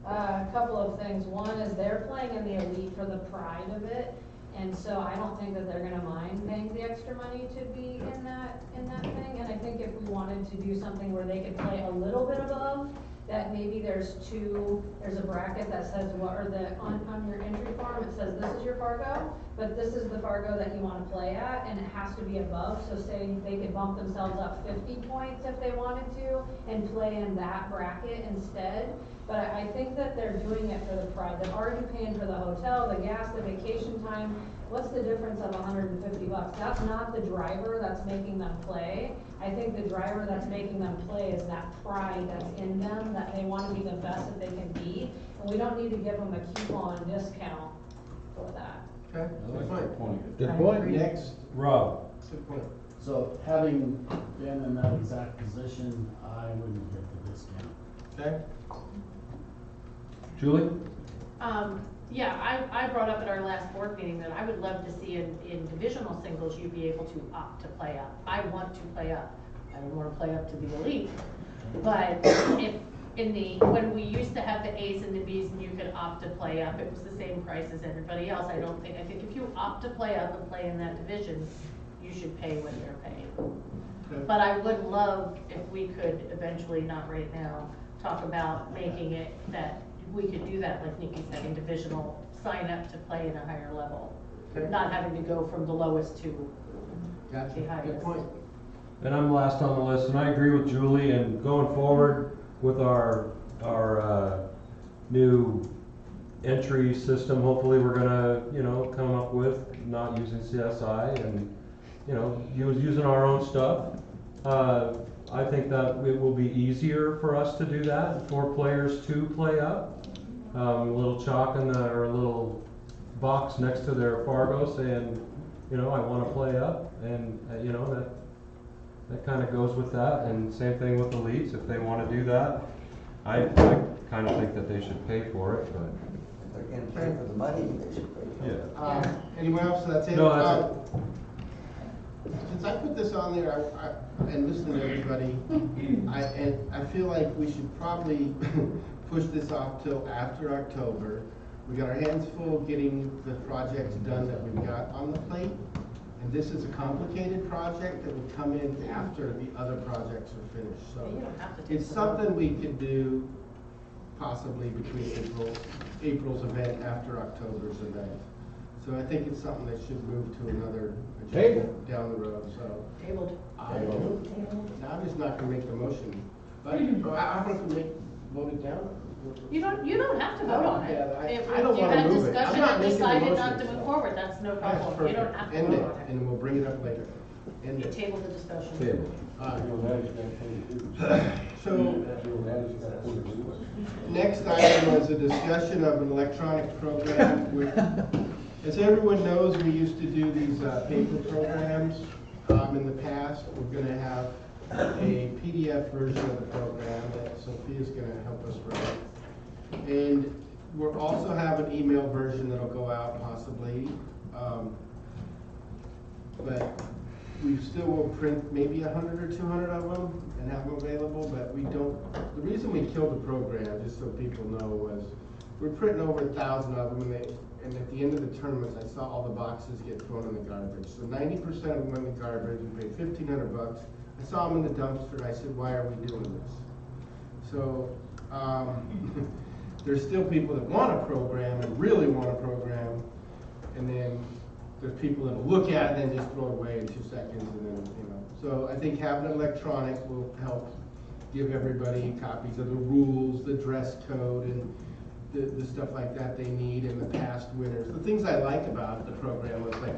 A couple of things. One is they're playing in the elite for the pride of it. And so I don't think that they're gonna mind paying the extra money to be in that thing. And I think if we wanted to do something where they could play a little bit above, that maybe there's a bracket that says on your entry form, it says this is your Fargo, but this is the Fargo that you wanna play at, and it has to be above. So say they could bump themselves up 50 points if they wanted to, and play in that bracket instead. But I think that they're doing it for the pride. They're already paying for the hotel, the gas, the vacation time. What's the difference of $150? That's not the driver that's making them play. I think the driver that's making them play is that pride that's in them, that they want to be the best that they can be. And we don't need to give them a coupon discount for that. Okay, good point. Good point. Next. Rob? Good point. So having been in that exact position, I wouldn't get the discount. Okay. Julie? Yeah, I brought up at our last board meeting that I would love to see in divisional singles, you be able to opt to play up. I want to play up. I would want to play up to the elite. But if when we used to have the A's and the B's and you could opt to play up, it was the same price as everybody else. I think if you opt to play up and play in that division, you should pay what they're paying. Okay. But I would love if we could eventually, not right now, talk about making it that we could do that, like Nikki said, in divisional, sign up to play in a higher level. Okay. Not having to go from the lowest to Gotcha. the highest. Good point. And I'm last on the list, and I agree with Julie, and going forward with our new entry system, hopefully we're gonna, come up with, not using CSI and, using our own stuff. I think that it will be easier for us to do that, for players to play up. A little chalk or a little box next to their Fargo saying, I wanna play up, and, that kind of goes with that, and same thing with elites, if they want to do that. I kind of think that they should pay for it, but. They're getting paid for the money, they should pay for it. Yeah. Anyone else? That's it? No, that's Since I put this on there, and listening to everybody, I feel like we should probably push this off till after October. We got our hands full getting the projects done that we've got on the plate. And this is a complicated project that would come in after the other projects are finished. So You don't have to take it's the something we could do possibly between April's event after October's event. So I think it's something that should move to another agenda down the road, so. Tabled. Now I'm just not gonna make the motion, but I'm gonna vote it down. You don't have to vote on it. Yeah, If I don't you wanna had move it. I'm discussion not and making the decided motion, not to so. move forward, that's no That's problem. You don't perfect. have to End vote it, on it. and we'll bring it up later. And You table the discussion. Table. So, next item was a discussion of an electronic program. As everyone knows, we used to do these paper programs in the past. We're going to have a PDF version of the program that Sophia's going to help us write. And we'll also have an email version that'll go out possibly. But we still will print maybe 100 or 200 of them and have them available, but we don't. The reason we killed the program, just so people know, was we're printing over 1,000 of them, and at the end of the tournaments, I saw all the boxes get thrown in the garbage. So 90% of them in the garbage. We paid $1,500. I saw them in the dumpster, and I said, "Why are we doing this?" So there's still people that want a program and really want a program, and then there's people that'll look at it and then just throw it away in 2 seconds, and then, you know. So I think having it electronic will help give everybody copies of the rules, the dress code, and the stuff like that they need, and the past winners. The things I like about the program was like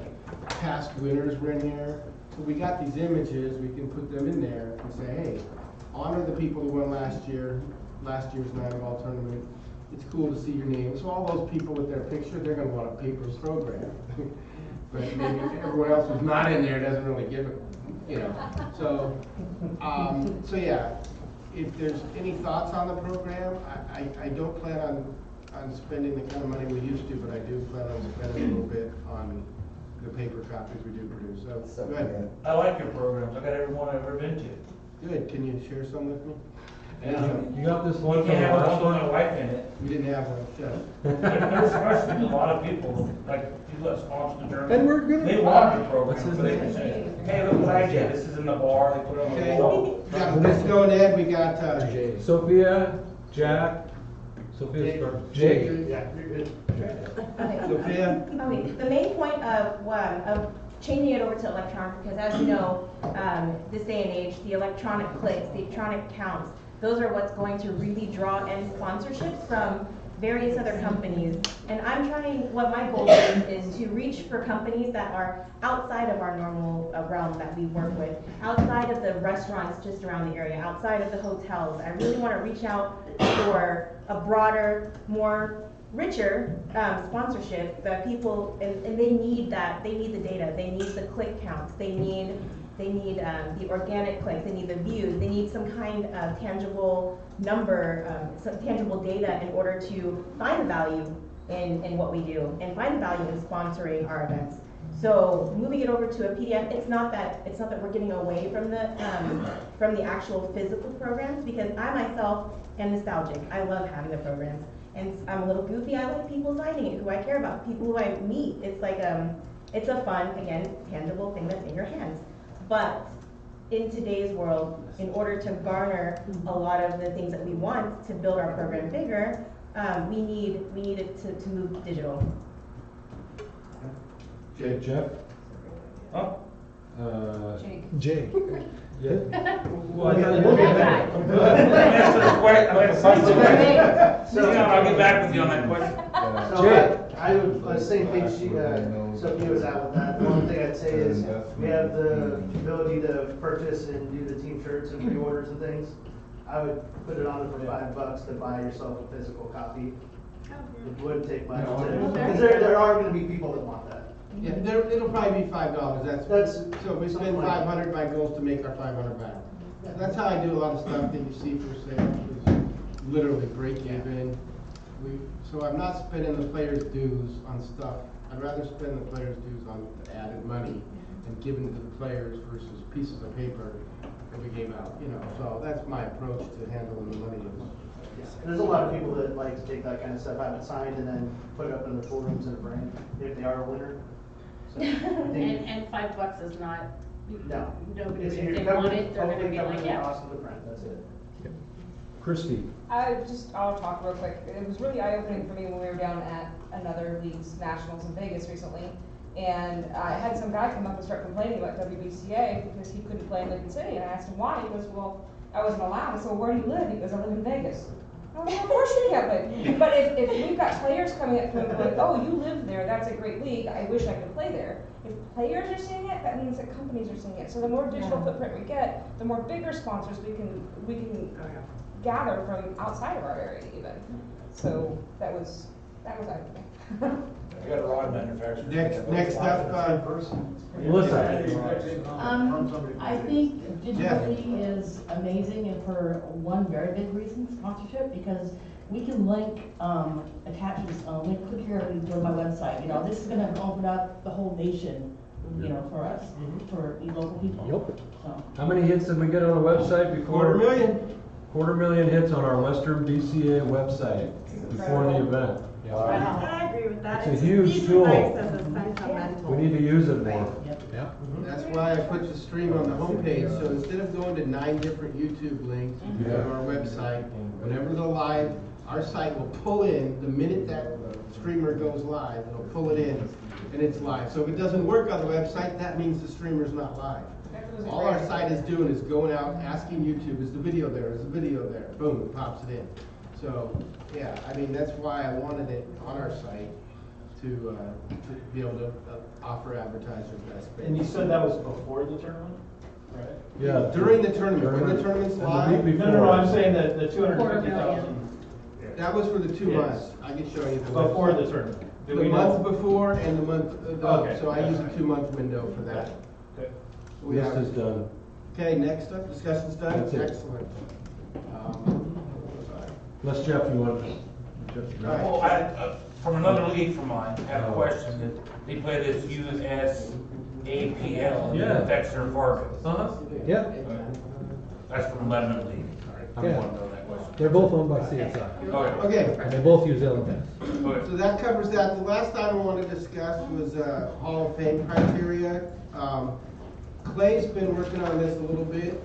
past winners were in here. So we got these images, we can put them in there and say, hey, honor the people who won last year's 9-ball tournament. It's cool to see your name. So all those people with their picture, they're gonna want a paper program. But maybe everyone else who's not in there doesn't really give it, you know. So, so yeah, if there's any thoughts on the program, I don't plan on spending the kind of money we used to, but I do plan on spending a little bit on the paper copies we do produce. So go ahead. I like your programs. I got every one I've ever been to. Good. Can you share some with me? You got this one You from can't the have last one with one? my wife in it. We didn't have one. There's questions, a lot of people, like people that sponsor the tournament. And we're good. They want the program, What's his but they name? say, hey, look what I did. This is in the bar. They put it on Okay. the wall. We got this going, Ed. We got Sophia, Jack, Sophia starts. Jay. Yeah, you're good. Okay. Sophia? Okay, the main point of changing it over to electronic, because as you know, this day and age, the electronic clicks, the electronic counts, those are what's going to really draw in sponsorships from various other companies. And I'm trying, what my goal is to reach for companies that are outside of our normal realm that we work with, outside of the restaurants just around the area, outside of the hotels. I really want to reach out for a broader, more richer sponsorship that people, and they need that, they need the data, they need the click counts, they need the organic clicks, they need the views, they need some kind of tangible number, some tangible data in order to find the value in what we do and find the value in sponsoring our events. So moving it over to a PDF, it's not that we're getting away from the actual physical programs, because I myself am nostalgic. I love having the programs. And I'm a little goofy. I like people signing it, who I care about, people who I meet. It's like, it's a fun, again, tangible thing that's in your hands. But in today's world, in order to garner a lot of the things that we want to build our program bigger, we need it to move digital. Okay, Jeff? Huh? Jay. Yeah. Well, I thought you were getting back. Answer the question. So I'll get back with you on that question. So I would, on the same page, Sophia was out with that. The one thing I'd say is, we have the ability to purchase and do the team shirts and pre-orders and things. I would put it on it for $5 to buy yourself a physical copy. It wouldn't take much, because there are gonna be people that want that. Yeah, it'll probably be $5. So if we spend 500, my goal is to make our 500 back. That's how I do a lot of stuff that you see for sale, is literally break even. So I'm not spending the players' dues on stuff. I'd rather spend the players' dues on the added money and giving to the players versus pieces of paper that we gave out, you know. So that's my approach to handling the money. There's a lot of people that like to take that kind of stuff, have it signed, and then put it up in their pool rooms in a frame, if they are a winner. So, I think, And $5 is not, no. nobody, It's- if you're they covered- want it, they're gonna hopefully be covering like, the yeah. cost of the print, that's it. Christie? I'll talk real quick. It was really eye-opening for me when we were down at another league's nationals in Vegas recently. And I had some guy come up and start complaining about WBCA because he couldn't play in Lincoln City. And I asked him why. He goes, well, I wasn't allowed. I said, well, where do you live? He goes, I live in Vegas. Well, of course you can't play. But if we've got players coming up to me going, oh, you live there, that's a great league, I wish I could play there. If players are seeing it, that means that companies are seeing it. So the more digital footprint we get, the more bigger sponsors we can gather from outside of our area even. So that was eye-opening. I got a rod manufacturer. Next up, Melissa. I think digitally is amazing, and for one very big reason, sponsorship, because we can link, attach this, link, click here and go to my website. You know, this is gonna open up the whole nation, you know, for us, for local people. Yep. So. How many hits did we get on the website before? 250,000. 250,000 hits on our Western BCA website before the event. I agree with that. It's a huge tool. Nice as a sentimental. We need to use it more. Yeah. That's why I put the stream on the homepage, so instead of going to 9 different YouTube links, you go to our website, whenever they're live, our site will pull in, the minute that streamer goes live, it'll pull it in, and it's live. So if it doesn't work on the website, that means the streamer's not live. All our site is doing is going out, asking YouTube, is the video there, is the video there? Boom, it pops it in. So, yeah, I mean, that's why I wanted it on our site, to be able to offer advertisers that space. And you said that was before the tournament, right? Yeah. During the tournament, when the tournament's live. No, I'm saying that the 250,000. That was for the 2 Yes. months. I can show you. Before the tournament. Do The we month know? before and the month, Okay. so I use a 2-month window for that. Okay. We List have- is done. Okay, next up, discussion's done. That's it. Excellent. Unless Jeff, you want to? Right. Well, from another league from mine, I have a question that they play this USAPL and it Yeah. affects their Fargo. Yeah. That's from Lebanon League. I Yeah. want to know that question. They're both owned by CSI. Okay. Okay, And they both use LMS. Okay. so that covers that. The last item I wanted to discuss was Hall of Fame criteria. Clay's been working on this a little bit,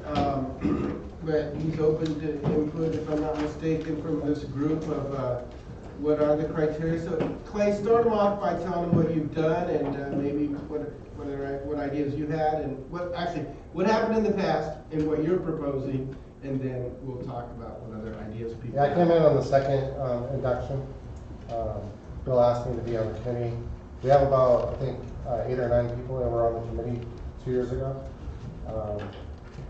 but he's open to input, if I'm not mistaken, from this group of what are the criteria. So Clay, start them off by telling them what you've done and maybe what ideas you had and what happened in the past and what you're proposing, and then we'll talk about what other ideas people Yeah, I have. came in on the second induction. Bill asked me to be on the committee. We have about, I think, 8 or 9 people that were on the committee 2 years ago.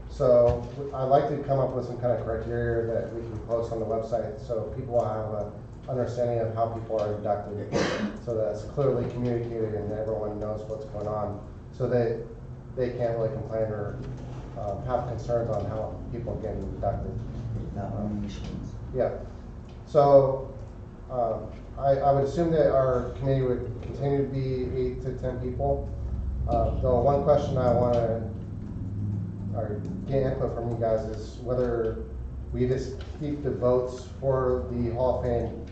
So I'd like to come up with some kind of criteria that we can post on the website so people will have an understanding of how people are inducted, so that it's clearly communicated and everyone knows what's going on, so that they can't really complain or have concerns on how people are getting inducted. Nominations. Yeah. So I would assume that our committee would continue to be 8 to 10 people. The one question I want to get input from you guys is whether we just keep the votes for the Hall of Fame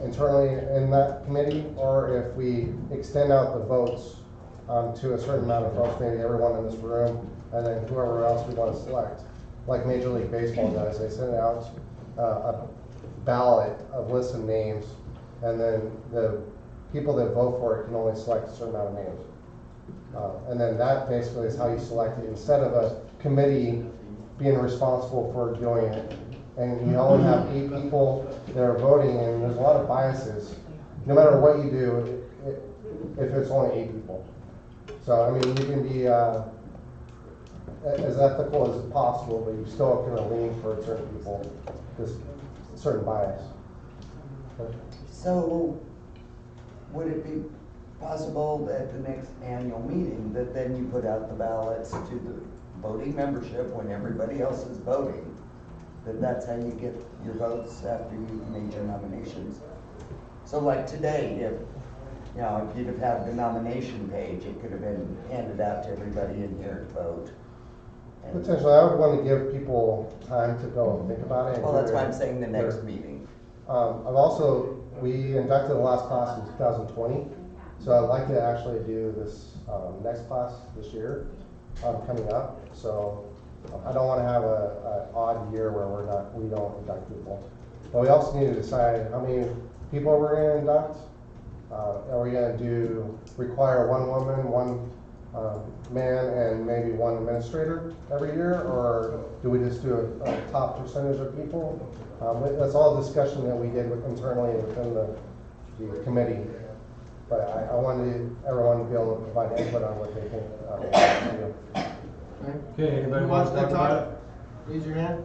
internally in that committee, or if we extend out the votes to a certain amount of folks, maybe everyone in this room, and then whoever else we want to select. Like Major League Baseball does, they send out a ballot of lists of names, and then the people that vote for it can only select a certain amount of names. And then that basically is how you select it, instead of a committee being responsible for doing it. And you only have 8 people that are voting, and there's a lot of biases. No matter what you do, if it's only 8 people. So, I mean, you can be as ethical as possible, but you still are going to lean for certain people, just certain bias. So, would it be possible at the next annual meeting that then you put out the ballots to the voting membership when everybody else is voting? That's how you get your votes after you made your nominations. So like today, if you'd have had the nomination page, it could have been handed out to everybody in here to vote. And Potentially, I would want to give people time to go and think about it. well, that's why I'm saying the next meeting. We inducted the last class in 2020, so I'd like to actually do this next class this year coming up. So I don't want to have an odd year where we don't induct people. But we also need to decide how many people we're going to induct. Are we going to require 1 woman, 1 man, and maybe 1 administrator every year, or do we just do a top percentage of people? That's all discussion that we did internally within the committee. But I wanted everyone to be able to provide input on what they think. Okay, anybody Who want wants to talk to about talk? it? Raise your hand.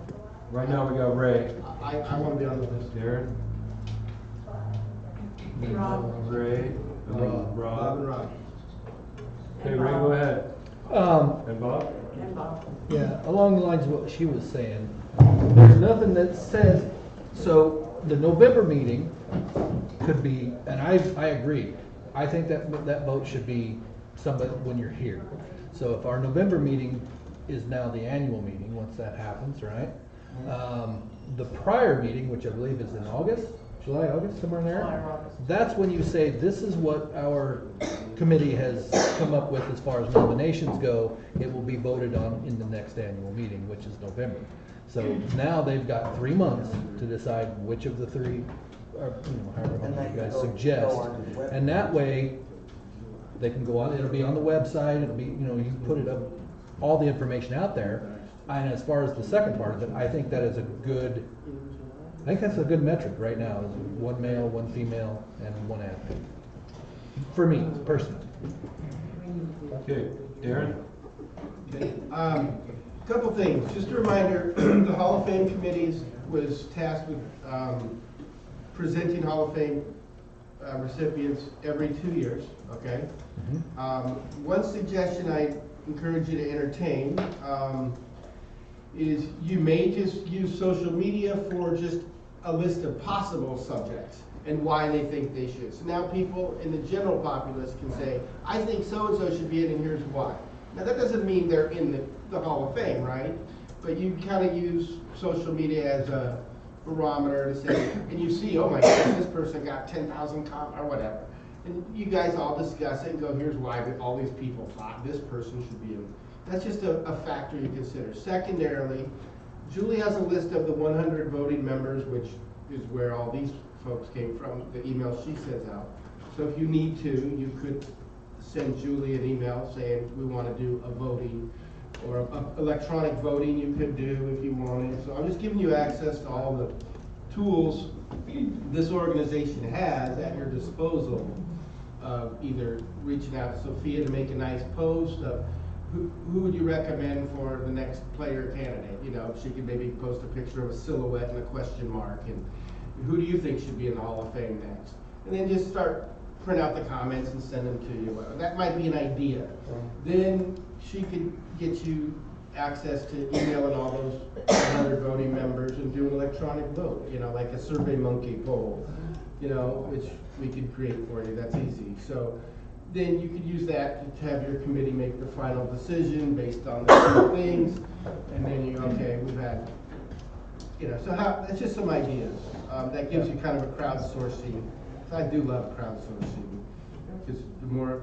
Right now we got Ray. I want to be on the list. Darren? Rob. Ray? And then Bob Rob? and Rob. Okay, Ray, go ahead. And Bob? And Bob. Yeah, along the lines of what she was saying, there's nothing that says, so the November meeting could be, and I agree. I think that vote should be somebody when you're here. So if our November meeting is now the annual meeting, once that happens, right? The prior meeting, which I believe is in August, July, August, somewhere in there. July or August. That's when you say, this is what our committee has come up with as far as nominations go. It will be voted on in the next annual meeting, which is November. So now they've got 3 months to decide which of the three, or, however many you guys suggest. And that way, they can go on, it'll be on the website, it'll be, you can put it up, all the information out there. And as far as the second part of it, I think that is I think that's a good metric right now, is 1 male, 1 female, and 1 athlete. For me, personally. Okay, Darren? Okay. Couple things. Just a reminder, the Hall of Fame committees was tasked with presenting Hall of Fame recipients every 2 years, okay? One suggestion I encourage you to entertain is you may just use social media for just a list of possible subjects and why they think they should. So now people in the general populace can say, I think so-and-so should be in, and here's why. Now that doesn't mean they're in the Hall of Fame, right? But you kind of use social media as a barometer to say, and you see, oh my God, this person got 10,000 comments or whatever. And you guys all discuss it and go, here's why all these people thought this person should be in. That's just a factor you consider. Secondarily, Julie has a list of the 100 voting members, which is where all these folks came from, the email she sends out. So if you need to, you could send Julie an email saying we want to do a voting, or electronic voting you could do if you wanted. So I'm just giving you access to all the tools this organization has at your disposal of either reaching out to Sophia to make a nice post of who would you recommend for the next player candidate? She could maybe post a picture of a silhouette and a question mark, and who do you think should be in the Hall of Fame next? And then just print out the comments and send them to you. That might be an idea. Then she could get you access to emailing all those 100 voting members and do an electronic vote, like a Survey Monkey poll, which we could create for you. That's easy. So then you could use that to have your committee make the final decision based on the things, and then we've had, so it's just some ideas. That gives you kind of a crowdsourcing. I do love crowdsourcing, because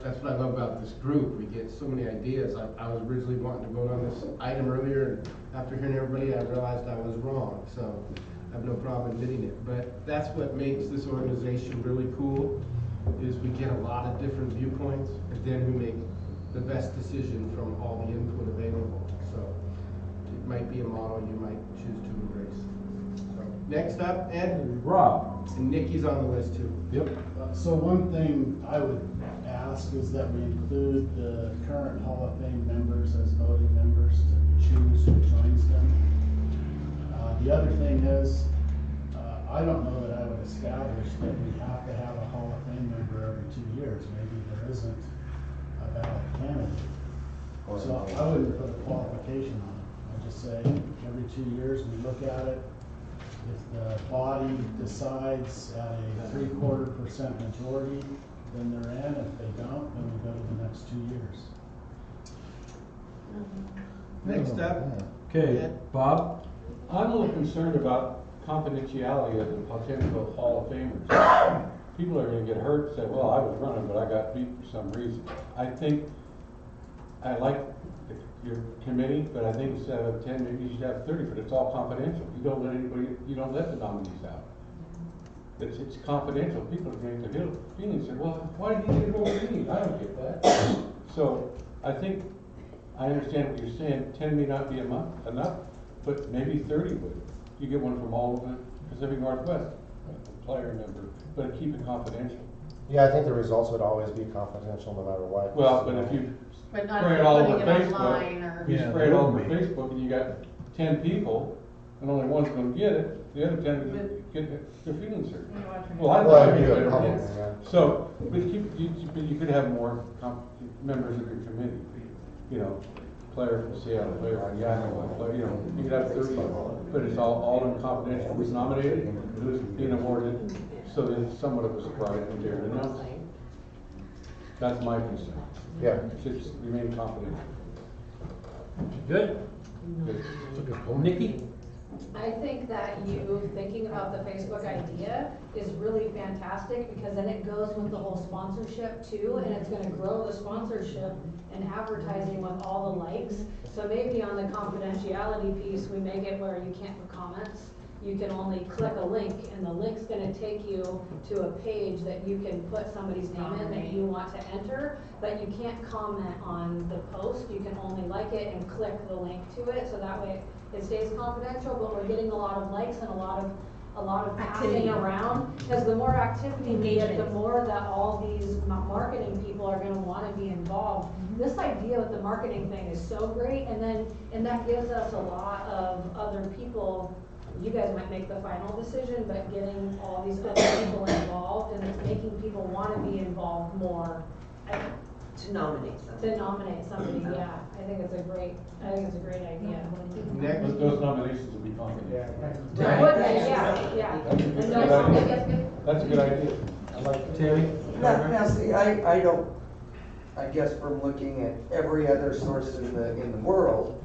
that's what I love about this group. We get so many ideas. I was originally wanting to vote on this item earlier, and after hearing everybody, I realized I was wrong. So I have no problem admitting it. But that's what makes this organization really cool, is we get a lot of different viewpoints, and then we make the best decision from all the input available. So it might be a model you might choose to embrace. So next up, Ed. Rob. And Nikki's on the list too. Yep. So one thing I would ask is that we include the current Hall of Fame members as voting members to choose who joins them. The other thing is, I don't know that I would establish that we have to have a Hall of Fame member every 2 years. Maybe there isn't a valid candidate. So I wouldn't put a qualification on it. I'd just say every 2 years we look at it. If the body decides at a 3/4% majority, then they're in. If they don't, then we go to the next 2 years. Next up. Okay, Bob? I'm a little concerned about confidentiality of the potential Hall of Famers. People are gonna get hurt and say, well, I was running, but I got beat for some reason. I think, I like your committee, but I think instead of 10, maybe you should have 30, but it's all confidential. You don't let the nominees out. It's confidential. People are going to their feelings and say, well, why did you get it over me? I don't get that. So I think, I understand what you're saying, 10 may not be enough, but maybe 30 would. You get one from all of Pacific Northwest player number, but keep it confidential. Yeah, I think the results would always be confidential no matter what. Well, but if you But not spray it all over putting it online or. Facebook, you Yeah, spray it there all will over be. Facebook and you got 10 people, and only one's gonna get it, the other 10 get their feelings hurt. Well, I Well, thought it'd be it a was public, better. yeah. So, but you could have more members of your committee, you know, player from Seattle, player from Yakima, player, you know, you could have 30, but it's all in confidential, who's nominated, who's being awarded, so then somewhat of a surprise when they're announced. That's my concern. Yeah. It should remain confidential. Good? Good. Nikki? I think that you thinking about the Facebook idea is really fantastic, because then it goes with the whole sponsorship too, and it's gonna grow the sponsorship and advertising with all the likes. So maybe on the confidentiality piece, we make it where you can't put comments. You can only click a link, and the link's gonna take you to a page that you can put somebody's name in that you want to enter, but you can't comment on the post. You can only like it and click the link to it, so that way it stays confidential, but we're getting a lot of likes and a lot of passing Activity. around. Because the more activity we get, the Engagement. more that all these marketing people are gonna wanna be involved. This idea with the marketing thing is so great, and that gives us a lot of other people. You guys might make the final decision, but getting all these other people involved, and it's making people wanna be involved more. To nominate somebody. To nominate somebody, yeah, I think it's a great idea. Next. But those nominations will be confidential. Yeah. And no comment. That's a good idea. I like it. Tammy? Now, see, I don't, I guess from looking at every other source in the world,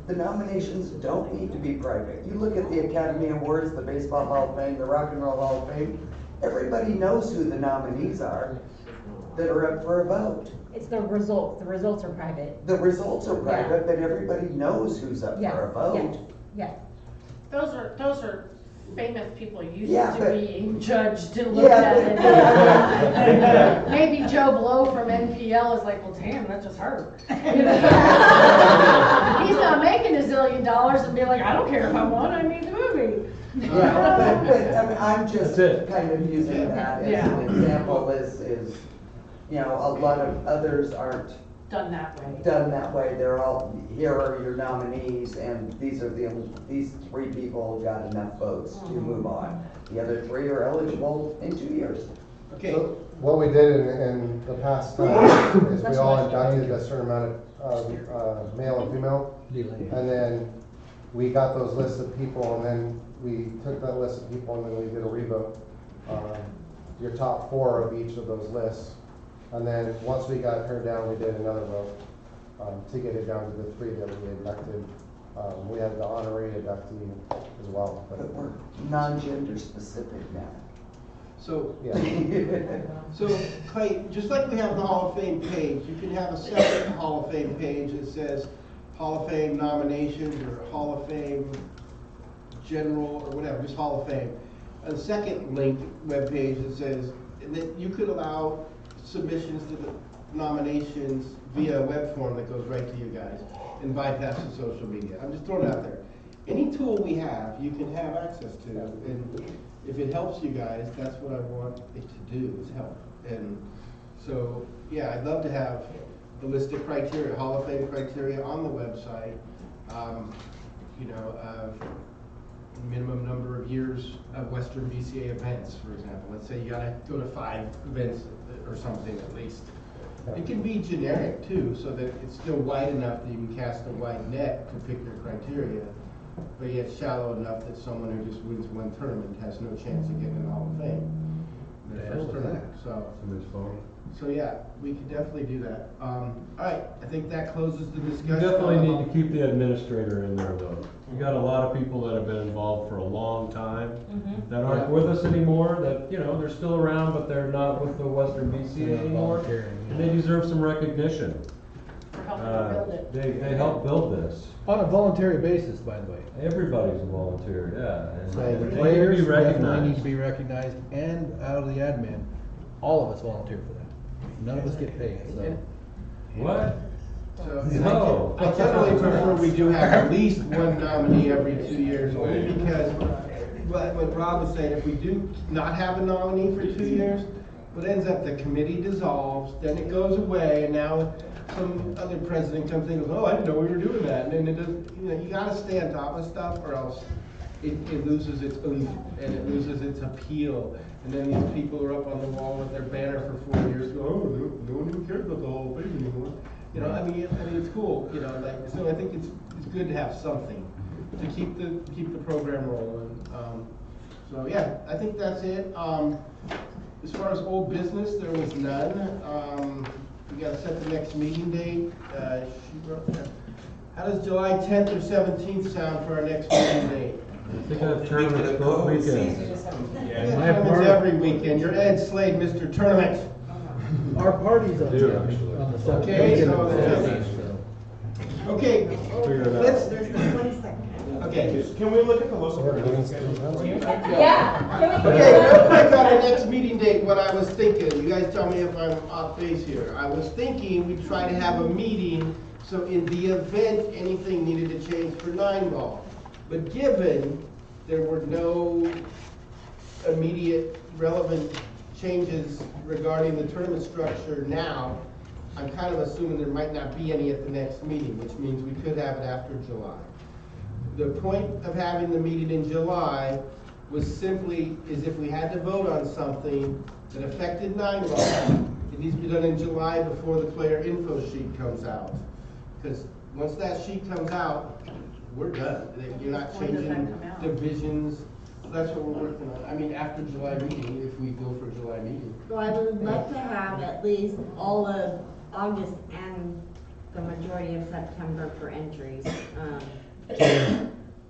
the nominations don't need to be private. You look at the Academy Awards, the Baseball Hall of Fame, the Rock and Roll Hall of Fame, everybody knows who the nominees are that are up for a vote. It's the results are private. The results are private, but everybody knows who's up Yeah, for a vote. Yeah. Those are famous people used Yeah, to but- being judged and looked Yeah, at. Maybe Joe Blow from NPL is like, well, damn, that just hurt. He's not making $1 zillion and be like, I don't care if I won, I made the movie. Yeah, but I mean, I'm just That's it. kind of using that as Yeah. an example is, you know, a lot of others aren't Done that way. done that way. They're all, here are your nominees, and these three people got enough votes to move on. The other three are eligible in 2 years. Okay. So what we did in the past is we all inducted a certain amount of male and female. And then we got those lists of people, and then we took that list of people and then we did a revote. Your top 4 of each of those lists. And then once we got her down, we did another vote to get it down to the 3 that we inducted. We had the honorary inductee as well. But we're non-gender specific now. So, Yeah. so Clay, just like we have the Hall of Fame page, you can have a separate Hall of Fame page that says Hall of Fame nominations or Hall of Fame general or whatever, just Hall of Fame. A second link webpage that says that you could allow submissions to the nominations via a web form that goes right to you guys and bypass the social media. I'm just throwing it out there. Any tool we have, you can have access to, and if it helps you guys, that's what I want it to do, is help. And so, yeah, I'd love to have a list of criteria, Hall of Fame criteria on the website, you know, of minimum number of years of Western BCA events, for example. Let's say you gotta go to 5 events or something at least. It can be generic too, so that it's still wide enough that you can cast a wide net to pick your criteria, but yet shallow enough that someone who just wins one tournament has no chance of getting in the Hall of Fame. in their first tournament. So yeah, we could definitely do that. All right, I think that closes the You discussion. definitely need to keep the administrator in there though. You got a lot of people that have been involved for a long time that aren't with us anymore, that, you know, they're still around, but they're not with the Western BCA anymore. And they deserve some recognition. For helping to build it. They helped build this. On a voluntary basis, by the way. Everybody's a volunteer, yeah. And So they the need to players be definitely recognized. need to be recognized, and out of the admin, all of us volunteer for that. None of us get paid, so. What? So, No. I generally prefer we do have at least one nominee every 2 years, only because what Rob was saying, if we do not have a nominee for 2 years, what ends up, the committee dissolves, then it goes away, and now some other president comes in and goes, oh, I didn't know we were doing that, and then it doesn't, you gotta stay on top of stuff, or else it loses its oomph, and it loses its appeal, and then these people are up on the wall with their banner for 4 years, go, oh, no one even cares about the whole thing anymore. I mean, it's cool, so I think it's good to have something to keep the program rolling. So yeah, I think that's it. As far as old business, there was none. We gotta set the next meeting date. She wrote that. How does July 10th or 17th sound for our next meeting date? I think I have tournaments both weekends. Tournaments every weekend. You're Ed Slade, Mr. Tournament. Our party's on the Okay, 17th. Okay, let's, okay. Can we look at the local? Yeah. Okay, real quick on our next meeting date, what I was thinking, you guys tell me if I'm off base here. I was thinking we'd try to have a meeting, so in the event anything needed to change for 9-ball. But given there were no immediate relevant changes regarding the tournament structure now, I'm kind of assuming there might not be any at the next meeting, which means we could have it after July. The point of having the meeting in July was simply, is if we had to vote on something that affected 9-ball, it needs to be done in July before the player info sheet comes out. Because once that sheet comes out, we're done. You're not changing divisions. So that's what we're working on. I mean, after July meeting, if we go for July meeting. So I would like to have at least all of August and the majority of September for entries.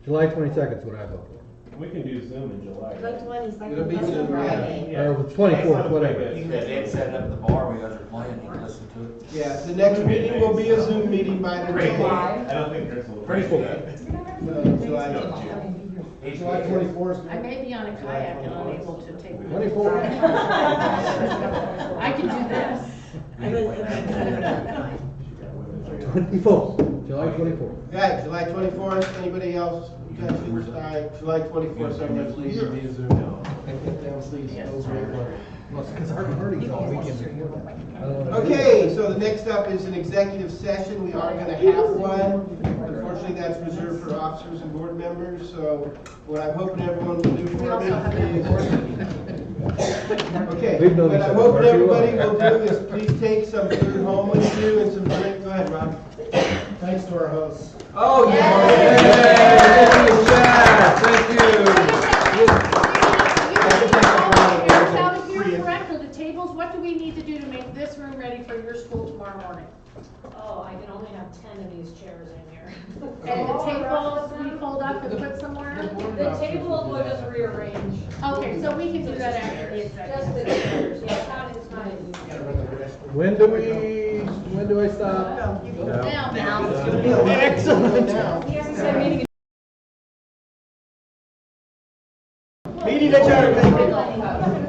July 22nd is what I vote for. We can do Zoom in July. July 22nd. It'll be Zoom, Friday. Or the 24th, whatever. You can have Ed set up at the bar where you guys are playing, you can listen to it. Yeah, the next meeting will be a Zoom meeting by the way. I don't think Chris will. Pretty cool. July I may be on a kayak and unable to take. 24. I can do this. 24th, July 24th. Right, July 24th, anybody else? July 24th, so much easier to be Zoom now. Down, please. Well, because our party's all weekend. Okay, so the next up is an executive session. We are gonna have one. Unfortunately, that's reserved for officers and board members, so what I'm hoping everyone will do for me is... Okay, what I'm hoping everybody will do is please take some food home with you and some drink. Go ahead, Rob. Thanks to our hosts. Oh, yeah. Thank you. What do we need to do to make this room ready for your school tomorrow morning? Oh, I can only have 10 of these chairs in here. And the tables we fold up and put somewhere? The table will just rearrange. Okay, so we can do that after the Just the executive. chairs, yeah, it's not in. When do I stop? Now. It's gonna be a Excellent. He hasn't said meeting. Meeting adjourned.